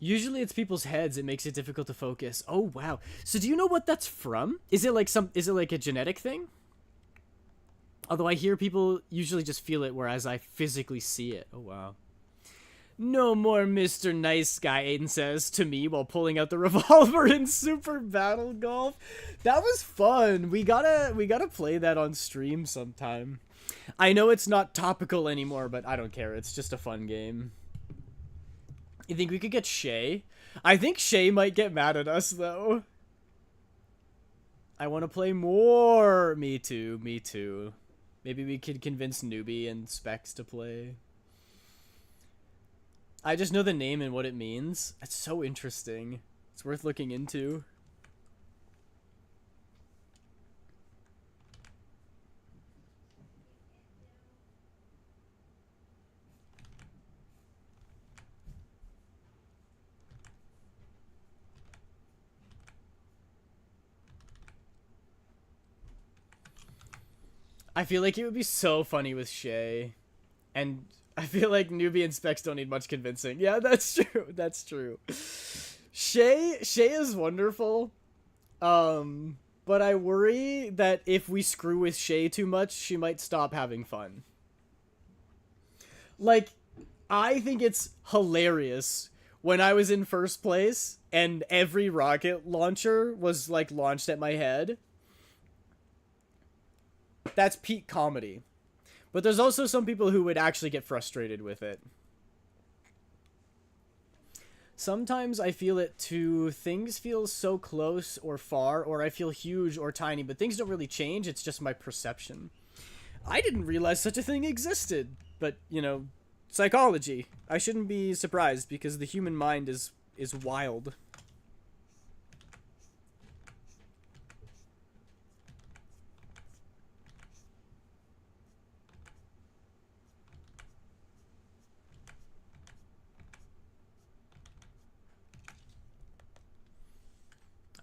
Usually it's people's heads. It makes it difficult to focus. Oh, wow. So do you know what that's from? Is it like a genetic thing? Although I hear people usually just feel it, whereas I physically see it. Oh, wow. No more Mr. Nice Guy, Aiden says to me while pulling out the revolver in Super Battle Golf. That was fun. We gotta play that on stream sometime. I know it's not topical anymore, but I don't care. It's just a fun game. You think we could get Shay? I think Shay might get mad at us, though. I want to play more. Me too, me too. Maybe we could convince Newbie and Specs to play. I just know the name and what it means. It's so interesting. It's worth looking into. I feel like it would be so funny with Shay. And I feel like Newbie and Specs don't need much convincing. Yeah, that's true. That's true. Shay is wonderful. But I worry that if we screw with Shay too much, she might stop having fun. Like, I think it's hilarious when I was in first place and every rocket launcher was, like, launched at my head. That's peak comedy. But there's also some people who would actually get frustrated with it. Sometimes I feel it too. Things feel so close or far, or I feel huge or tiny, but things don't really change. It's just my perception. I didn't realize such a thing existed. But, you know, psychology. I shouldn't be surprised because the human mind is wild.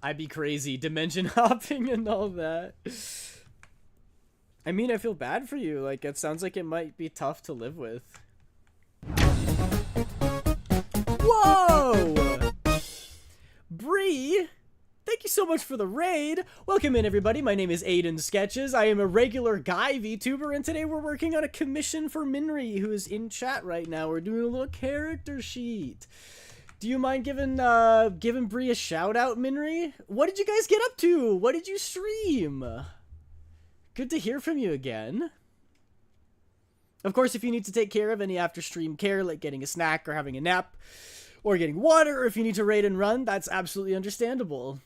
I'd be crazy. Dimension hopping and all that. I mean, I feel bad for you. Like, it sounds like it might be tough to live with. Whoa! Bree! Thank you so much for the raid. Welcome in, everybody. My name is Aiden Sketches. I am a regular guy VTuber, and today we're working on a commission for Minri, who is in chat right now. We're doing a little character sheet. Do you mind giving Bree a shout out, Minri? What did you guys get up to? What did you stream? Good to hear from you again. Of course, if you need to take care of any after stream care, like getting a snack or having a nap, or getting water, or if you need to raid and run, that's absolutely understandable.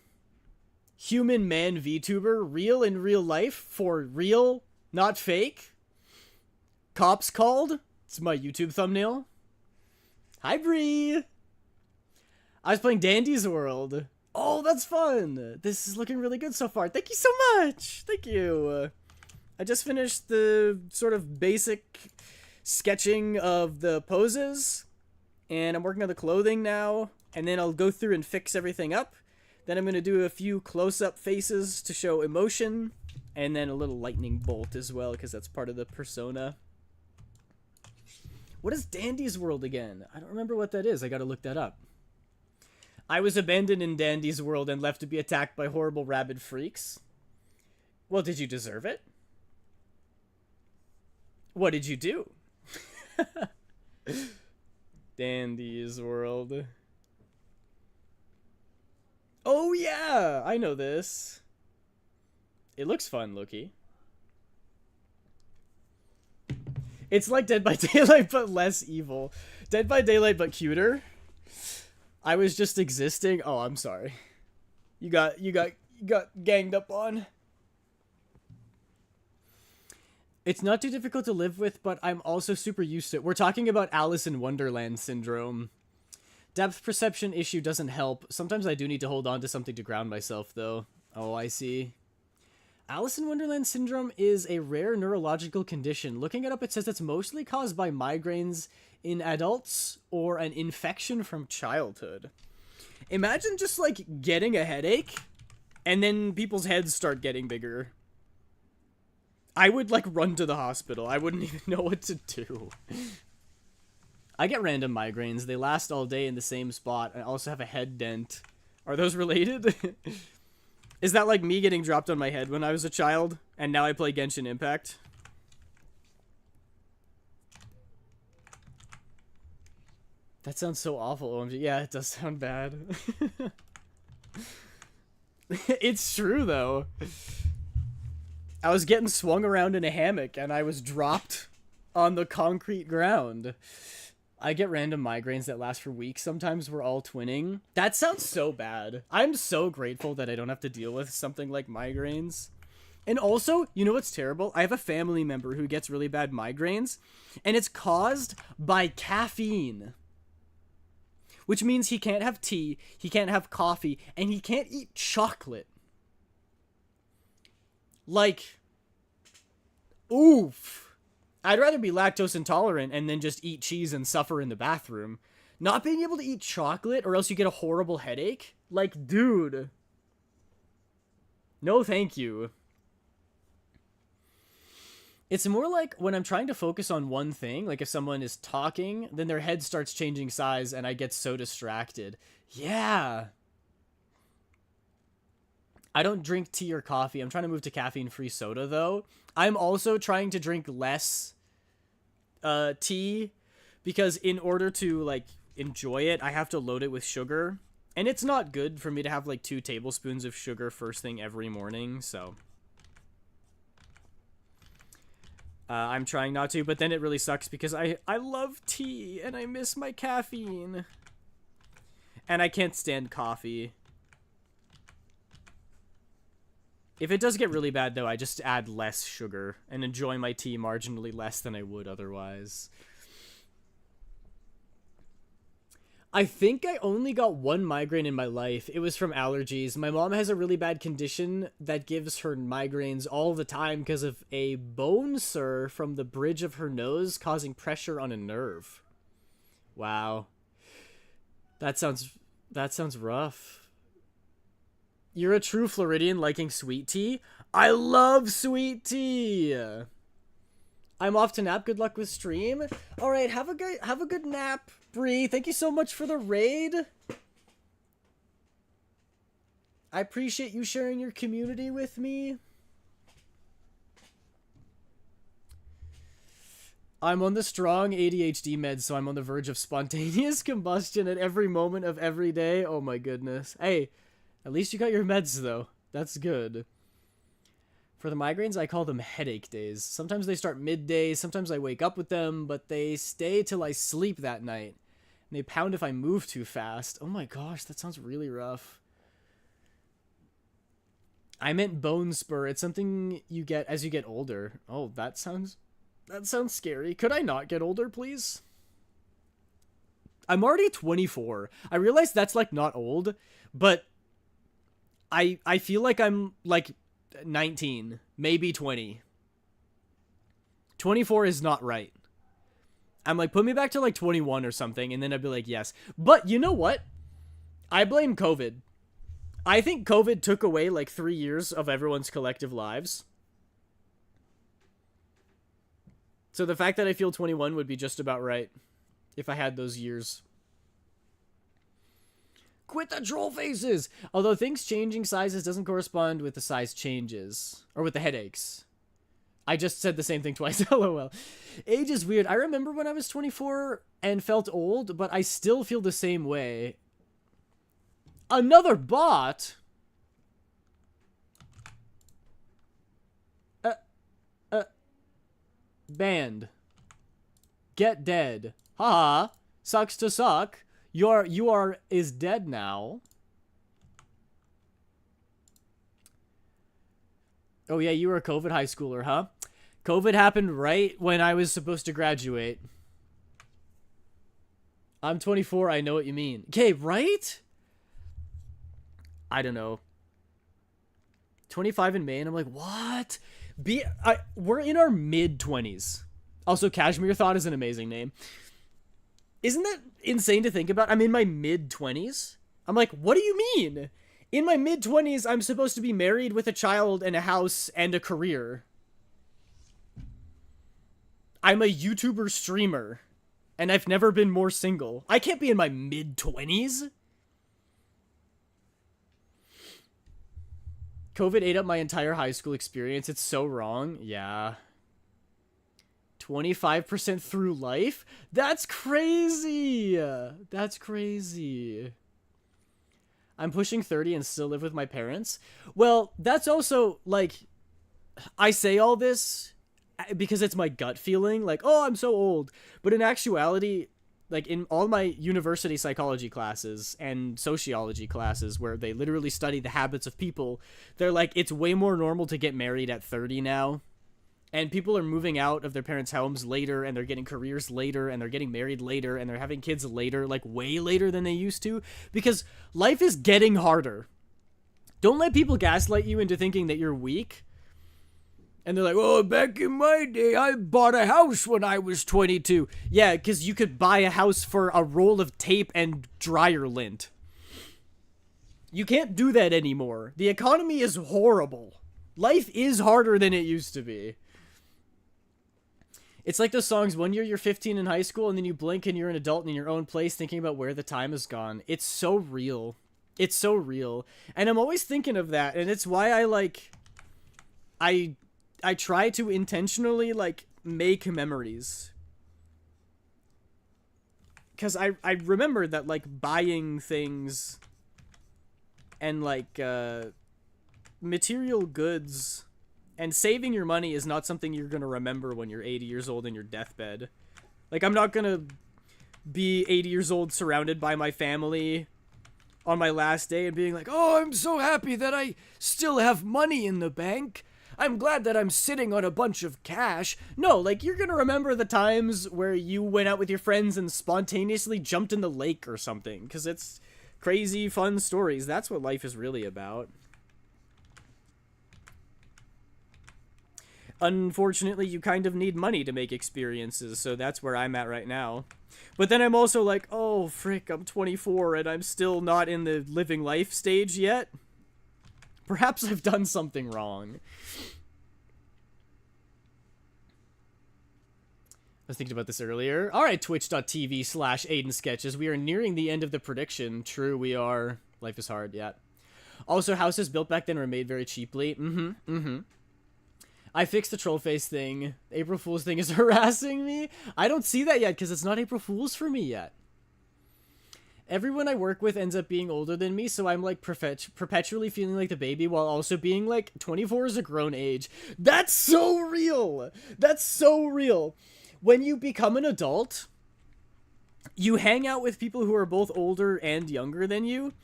Human man VTuber, real in real life, for real, not fake. Cops called. It's my YouTube thumbnail. Hi, Bree. I was playing Dandy's World. Oh, that's fun. This is looking really good so far. Thank you so much. Thank you. I just finished the sort of basic sketching of the poses, and I'm working on the clothing now, and then I'll go through and fix everything up. Then I'm going to do a few close-up faces to show emotion, and then a little lightning bolt as well, because that's part of the persona. What is Dandy's World again? I don't remember what that is. I gotta look that up. I was abandoned in Dandy's World and left to be attacked by horrible rabid freaks. Well, did you deserve it? What did you do? Dandy's World. Oh yeah, I know this. It looks fun, Loki. It's like Dead by Daylight, but less evil. Dead by Daylight, but cuter. I was just existing. Oh, I'm sorry. You got ganged up on. It's not too difficult to live with, but I'm also super used to it. We're talking about Alice in Wonderland syndrome. Depth perception issue doesn't help. Sometimes I do need to hold on to something to ground myself, though. Oh, I see. Alice in Wonderland syndrome is a rare neurological condition. Looking it up, it says it's mostly caused by migraines in adults or an infection from childhood. Imagine just, like, getting a headache, and then people's heads start getting bigger. I would, like, run to the hospital. I wouldn't even know what to do. I get random migraines. They last all day in the same spot. I also have a head dent. Are those related? Is that like me getting dropped on my head when I was a child, and now I play Genshin Impact? That sounds so awful, OMG. Yeah, it does sound bad. It's true, though. I was getting swung around in a hammock, and I was dropped on the concrete ground. I get random migraines that last for weeks. Sometimes we're all twinning. That sounds so bad. I'm so grateful that I don't have to deal with something like migraines. And also, you know what's terrible? I have a family member who gets really bad migraines, and it's caused by caffeine. Which means he can't have tea, he can't have coffee, and he can't eat chocolate. Like, oof. I'd rather be lactose intolerant and then just eat cheese and suffer in the bathroom. Not being able to eat chocolate or else you get a horrible headache? Like, dude. No thank you. It's more like when I'm trying to focus on one thing, like if someone is talking, then their head starts changing size and I get so distracted. Yeah. I don't drink tea or coffee. I'm trying to move to caffeine-free soda, though. I'm also trying to drink less tea because in order to, like, enjoy it, I have to load it with sugar. And it's not good for me to have, like, 2 tablespoons of sugar first thing every morning, so... I'm trying not to, but then it really sucks because I love tea and I miss my caffeine. And I can't stand coffee. If it does get really bad, though, I just add less sugar and enjoy my tea marginally less than I would otherwise. I think I only got 1 migraine in my life. It was from allergies. My mom has a really bad condition that gives her migraines all the time because of a bone spur from the bridge of her nose causing pressure on a nerve. Wow. That sounds rough. You're a true Floridian liking sweet tea? I love sweet tea! I'm off to nap. Good luck with stream. Alright, have a good nap. Bree, thank you so much for the raid. I appreciate you sharing your community with me. I'm on the strong ADHD meds, so I'm on the verge of spontaneous combustion at every moment of every day. Oh my goodness. Hey, at least you got your meds, though. That's good. For the migraines, I call them headache days. Sometimes they start midday, sometimes I wake up with them, but they stay till I sleep that night. And they pound if I move too fast. Oh my gosh, that sounds really rough. I meant bone spur. It's something you get as you get older. Oh, that sounds scary. Could I not get older, please? I'm already 24. I realize that's, like, not old, but I feel like I'm, like, 19, maybe 20. 24 is not right. I'm like, put me back to like 21 or something, and then I'd be like, yes. But you know what? I blame COVID. I think COVID took away like 3 years of everyone's collective lives. So the fact that I feel 21 would be just about right if I had those years. Quit the troll faces! Although things changing sizes doesn't correspond with the size changes. Or with the headaches. I just said the same thing twice, lol. Age is weird. I remember when I was 24 and felt old, but I still feel the same way. Another bot? Banned. Get dead. Haha. Sucks to suck. You are is dead now. Oh yeah, you were a COVID high schooler, huh? COVID happened right when I was supposed to graduate. I'm 24, I know what you mean. Okay, right? I don't know. 25 in May, and I'm like, what? We're in our mid-20s. Also, Cashmere Thought is an amazing name. Isn't that insane to think about? I'm in my mid-20s. I'm like, what do you mean? In my mid-20s, I'm supposed to be married with a child and a house and a career. I'm a YouTuber streamer, and I've never been more single. I can't be in my mid-20s. COVID ate up my entire high school experience. It's so wrong. Yeah. 25% through life? That's crazy! That's crazy. I'm pushing 30 and still live with my parents? Well, that's also, like, I say all this because it's my gut feeling, like, oh, I'm so old. But in actuality, like in all my university psychology classes and sociology classes where they literally study the habits of people, they're like, it's way more normal to get married at 30 now. And people are moving out of their parents' homes later, and they're getting careers later, and they're getting married later, and they're having kids later, like way later than they used to, because life is getting harder. Don't let people gaslight you into thinking that you're weak. And they're like, oh, back in my day, I bought a house when I was 22. Yeah, because you could buy a house for a roll of tape and dryer lint. You can't do that anymore. The economy is horrible. Life is harder than it used to be. It's like those songs, one year you're 15 in high school, and then you blink and you're an adult in your own place thinking about where the time has gone. It's so real. It's so real. And I'm always thinking of that, and it's why I try to intentionally, like, make memories. Because I remember that, like, buying things and, like, material goods and saving your money is not something you're going to remember when you're 80 years old in your deathbed. Like, I'm not going to be 80 years old surrounded by my family on my last day and being like, oh, I'm so happy that I still have money in the bank. I'm glad that I'm sitting on a bunch of cash. No, like, you're going to remember the times where you went out with your friends and spontaneously jumped in the lake or something, because it's crazy, fun stories. That's what life is really about. Unfortunately, you kind of need money to make experiences, so that's where I'm at right now. But then I'm also like, oh, frick, I'm 24 and I'm still not in the living life stage yet. Perhaps I've done something wrong. I was thinking about this earlier. Alright, twitch.tv/Aiden Sketches. We are nearing the end of the prediction. True, we are. Life is hard, yeah. Also, houses built back then were made very cheaply. I fixed the troll face thing. April Fool's thing is harassing me. I don't see that yet because it's not April Fool's for me yet. Everyone I work with ends up being older than me, so I'm like perpetually feeling like the baby while also being like 24 is a grown age. That's so real. That's so real. When you become an adult, you hang out with people who are both older and younger than you,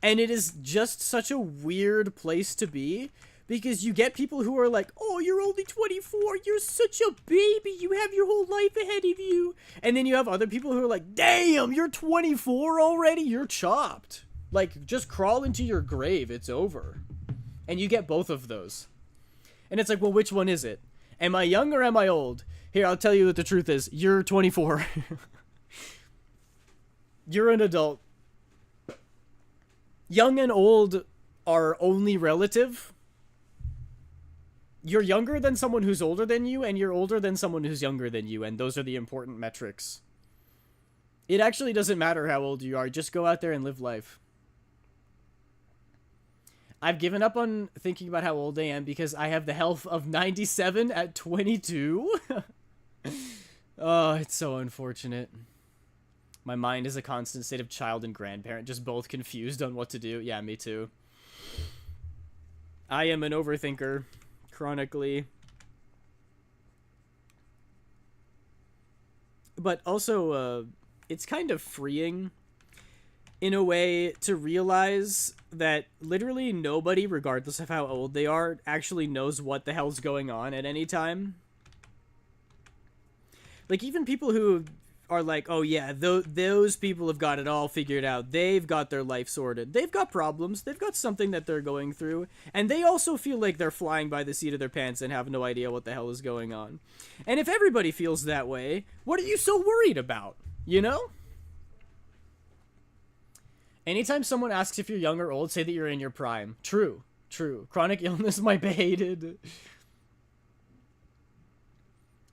and it is just such a weird place to be. Because you get people who are like, oh, you're only 24, you're such a baby, you have your whole life ahead of you. And then you have other people who are like, damn, you're 24 already? You're chopped. Like, just crawl into your grave, it's over. And you get both of those. And it's like, well, which one is it? Am I young or am I old? Here, I'll tell you what the truth is. You're 24. You're an adult. Young and old are only relative. You're younger than someone who's older than you, and you're older than someone who's younger than you, and those are the important metrics. It actually doesn't matter how old you are, just go out there and live life. I've given up on thinking about how old I am because I have the health of 97 at 22. Oh, it's so unfortunate. My mind is a constant state of child and grandparent, just both confused on what to do. Yeah, me too. I am an overthinker. Chronically. But also, it's kind of freeing in a way to realize that literally nobody, regardless of how old they are, actually knows what the hell's going on at any time. Like, even people who are like, oh yeah, those people have got it all figured out. They've got their life sorted. They've got problems. They've got something that they're going through. And they also feel like they're flying by the seat of their pants and have no idea what the hell is going on. And if everybody feels that way, what are you so worried about? You know? Anytime someone asks if you're young or old, say that you're in your prime. True. True. Chronic illness might be hated.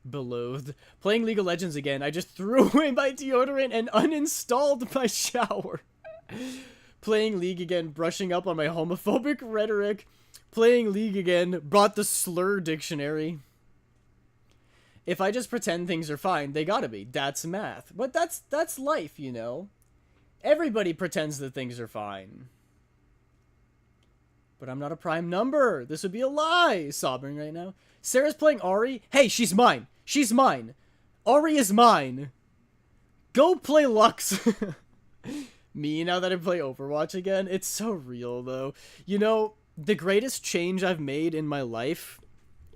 Beloathed. Playing League of Legends again. I just threw away my deodorant and uninstalled my shower. Playing League again. Brushing up on my homophobic rhetoric. Playing League again. Brought the slur dictionary. If I just pretend things are fine, they gotta be. That's math. But that's life, you know? Everybody pretends that things are fine. But I'm not a prime number. This would be a lie. Sobbing right now. Sarah's playing Ari. Hey, she's mine. She's mine. Ari is mine. Go play Lux. Me, now that I play Overwatch again, it's so real, though. You know, the greatest change I've made in my life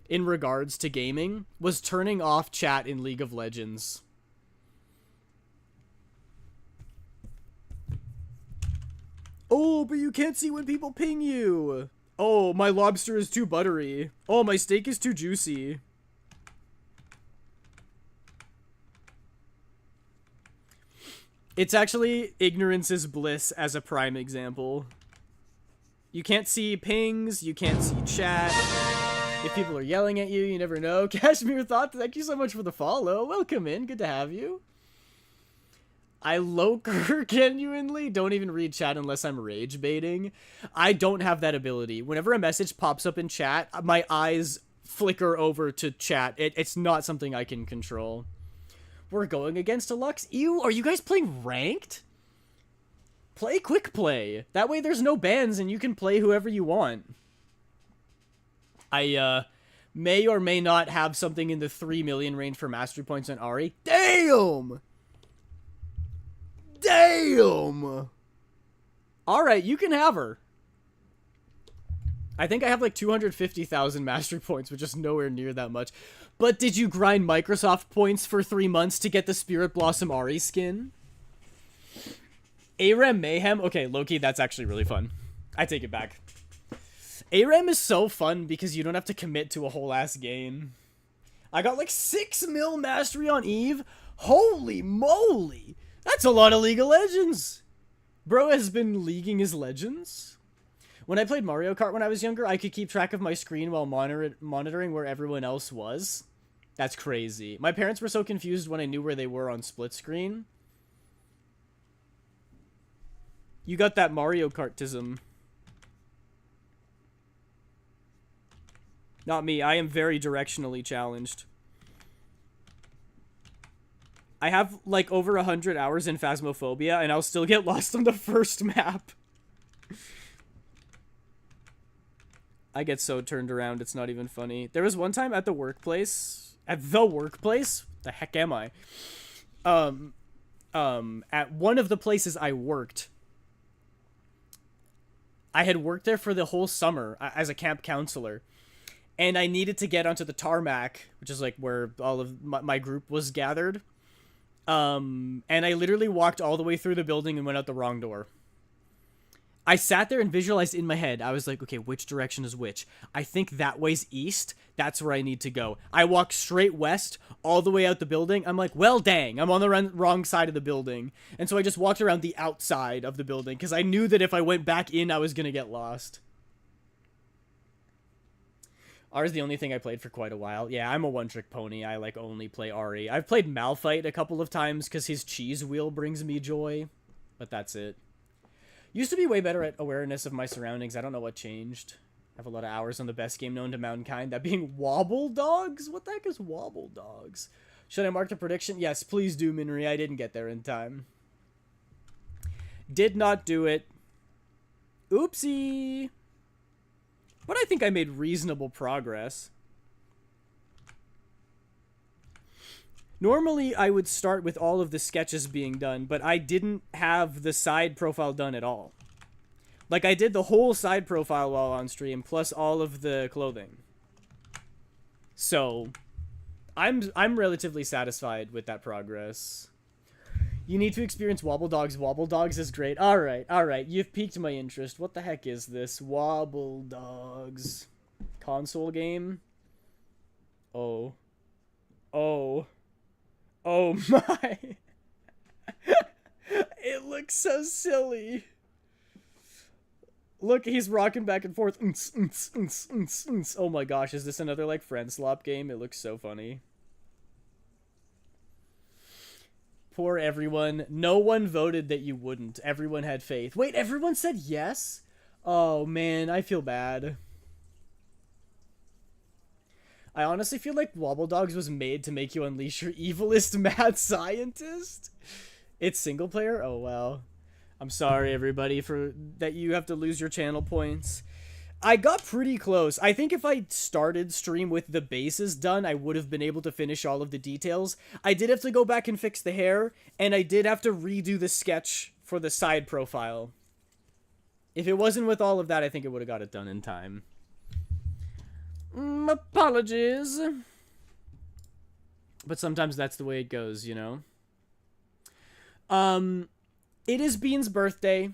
in regards to gaming was turning off chat in League of Legends. Oh, but you can't see when people ping you. Oh, my lobster is too buttery. Oh, my steak is too juicy. It's actually ignorance is bliss as a prime example. You can't see pings, you can't see chat. If people are yelling at you, you never know. Cashmere Thought, thank you so much for the follow. Welcome in, good to have you. I lurker genuinely don't even read chat unless I'm rage baiting. I don't have that ability. Whenever a message pops up in chat, my eyes flicker over to chat. It's not something I can control. We're going against a Lux. Ew, are you guys playing ranked? Play quick play. That way there's no bans and you can play whoever you want. I may or may not have something in the 3 million range for mastery points on Ari. Damn! Damn! Alright, you can have her. I think I have like 250,000 mastery points, which is nowhere near that much. But did you grind Microsoft points for 3 months to get the Spirit Blossom Ari skin? ARAM Mayhem? Okay, Loki, that's actually really fun. I take it back. ARAM is so fun because you don't have to commit to a whole ass game. I got like 6 mil mastery on Eve. Holy moly! That's a lot of League of Legends! Bro has been leaguing his legends. When I played Mario Kart when I was younger, I could keep track of my screen while monitoring where everyone else was. That's crazy. My parents were so confused when I knew where they were on split screen. You got that Mario Kartism. Not me. I am very directionally challenged. I have like over 100 hours in Phasmophobia and I'll still get lost on the first map. I get so turned around, it's not even funny. There was one time at the workplace. The heck am I? At one of the places I worked. I had worked there for the whole summer as a camp counselor. And I needed to get onto the tarmac, which is like where all of my group was gathered. And I literally walked all the way through the building and went out the wrong door. I sat there and visualized in my head. I was like, okay, which direction is which? I think that way's east. That's where I need to go. I walked straight west all the way out the building. I'm like, well, dang, I'm on the wrong side of the building. And so I just walked around the outside of the building because I knew that if I went back in, I was going to get lost. R is the only thing I played for quite a while. Yeah, I'm a one-trick pony. I, like, only play Ari. I've played Malphite a couple of times because his cheese wheel brings me joy. But that's it. Used to be way better at awareness of my surroundings. I don't know what changed. I have a lot of hours on the best game known to mankind, that being Wobble Dogs? What the heck is Wobble Dogs? Should I mark the prediction? Yes, please do, Minri. I didn't get there in time. Did not do it. Oopsie. But I think I made reasonable progress. Normally, I would start with all of the sketches being done, but I didn't have the side profile done at all. Like, I did the whole side profile while on stream, plus all of the clothing. So, I'm relatively satisfied with that progress. You need to experience Wobble Dogs. Wobble Dogs is great. Alright. You've piqued my interest. What the heck is this? Wobble Dogs. Console game? Oh. Oh my. It looks so silly. Look, he's rocking back and forth. Oh my gosh, is this another like friend slop game? It looks so funny. Poor everyone. No one voted that you wouldn't. Everyone had faith. Wait, everyone said yes? Oh man, I feel bad. I honestly feel like Wobble Dogs was made to make you unleash your evilest mad scientist. It's single player? Oh, wow. I'm sorry, everybody, for that you have to lose your channel points. I got pretty close. I think if I started stream with the bases done, I would have been able to finish all of the details. I did have to go back and fix the hair, and I did have to redo the sketch for the side profile. If it wasn't with all of that, I think it would have got it done in time. Apologies. But sometimes that's the way it goes, you know? It is Bean's birthday.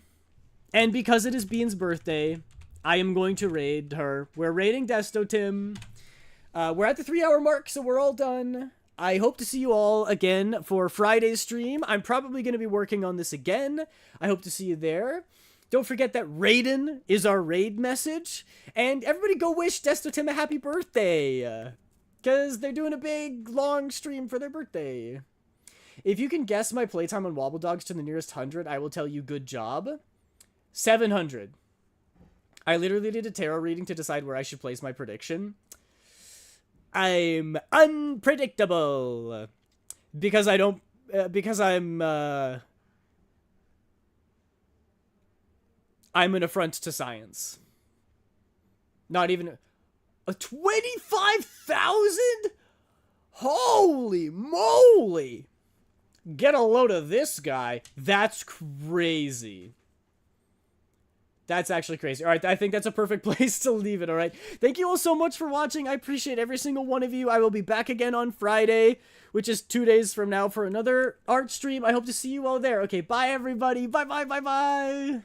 And because it is Bean's birthday, I am going to raid her. We're raiding Desto Tim. We're at the 3-hour mark, so we're all done. I hope to see you all again for Friday's stream. I'm probably going to be working on this again. I hope to see you there. Don't forget that Raiden is our raid message. And everybody go wish Desto Tim a happy birthday. Because they're doing a big, long stream for their birthday. If you can guess my playtime on Wobble Dogs to the nearest 100, I will tell you good job. 700. I literally did a tarot reading to decide where I should place my prediction. I'm unpredictable. Because I don't... because I'm an affront to science. Not even... a 25,000? Holy moly! Get a load of this guy. That's crazy. That's actually crazy. All right, I think that's a perfect place to leave it, all right? Thank you all so much for watching. I appreciate every single one of you. I will be back again on Friday, which is 2 days from now, for another art stream. I hope to see you all there. Okay, bye, everybody. Bye, bye, bye, bye.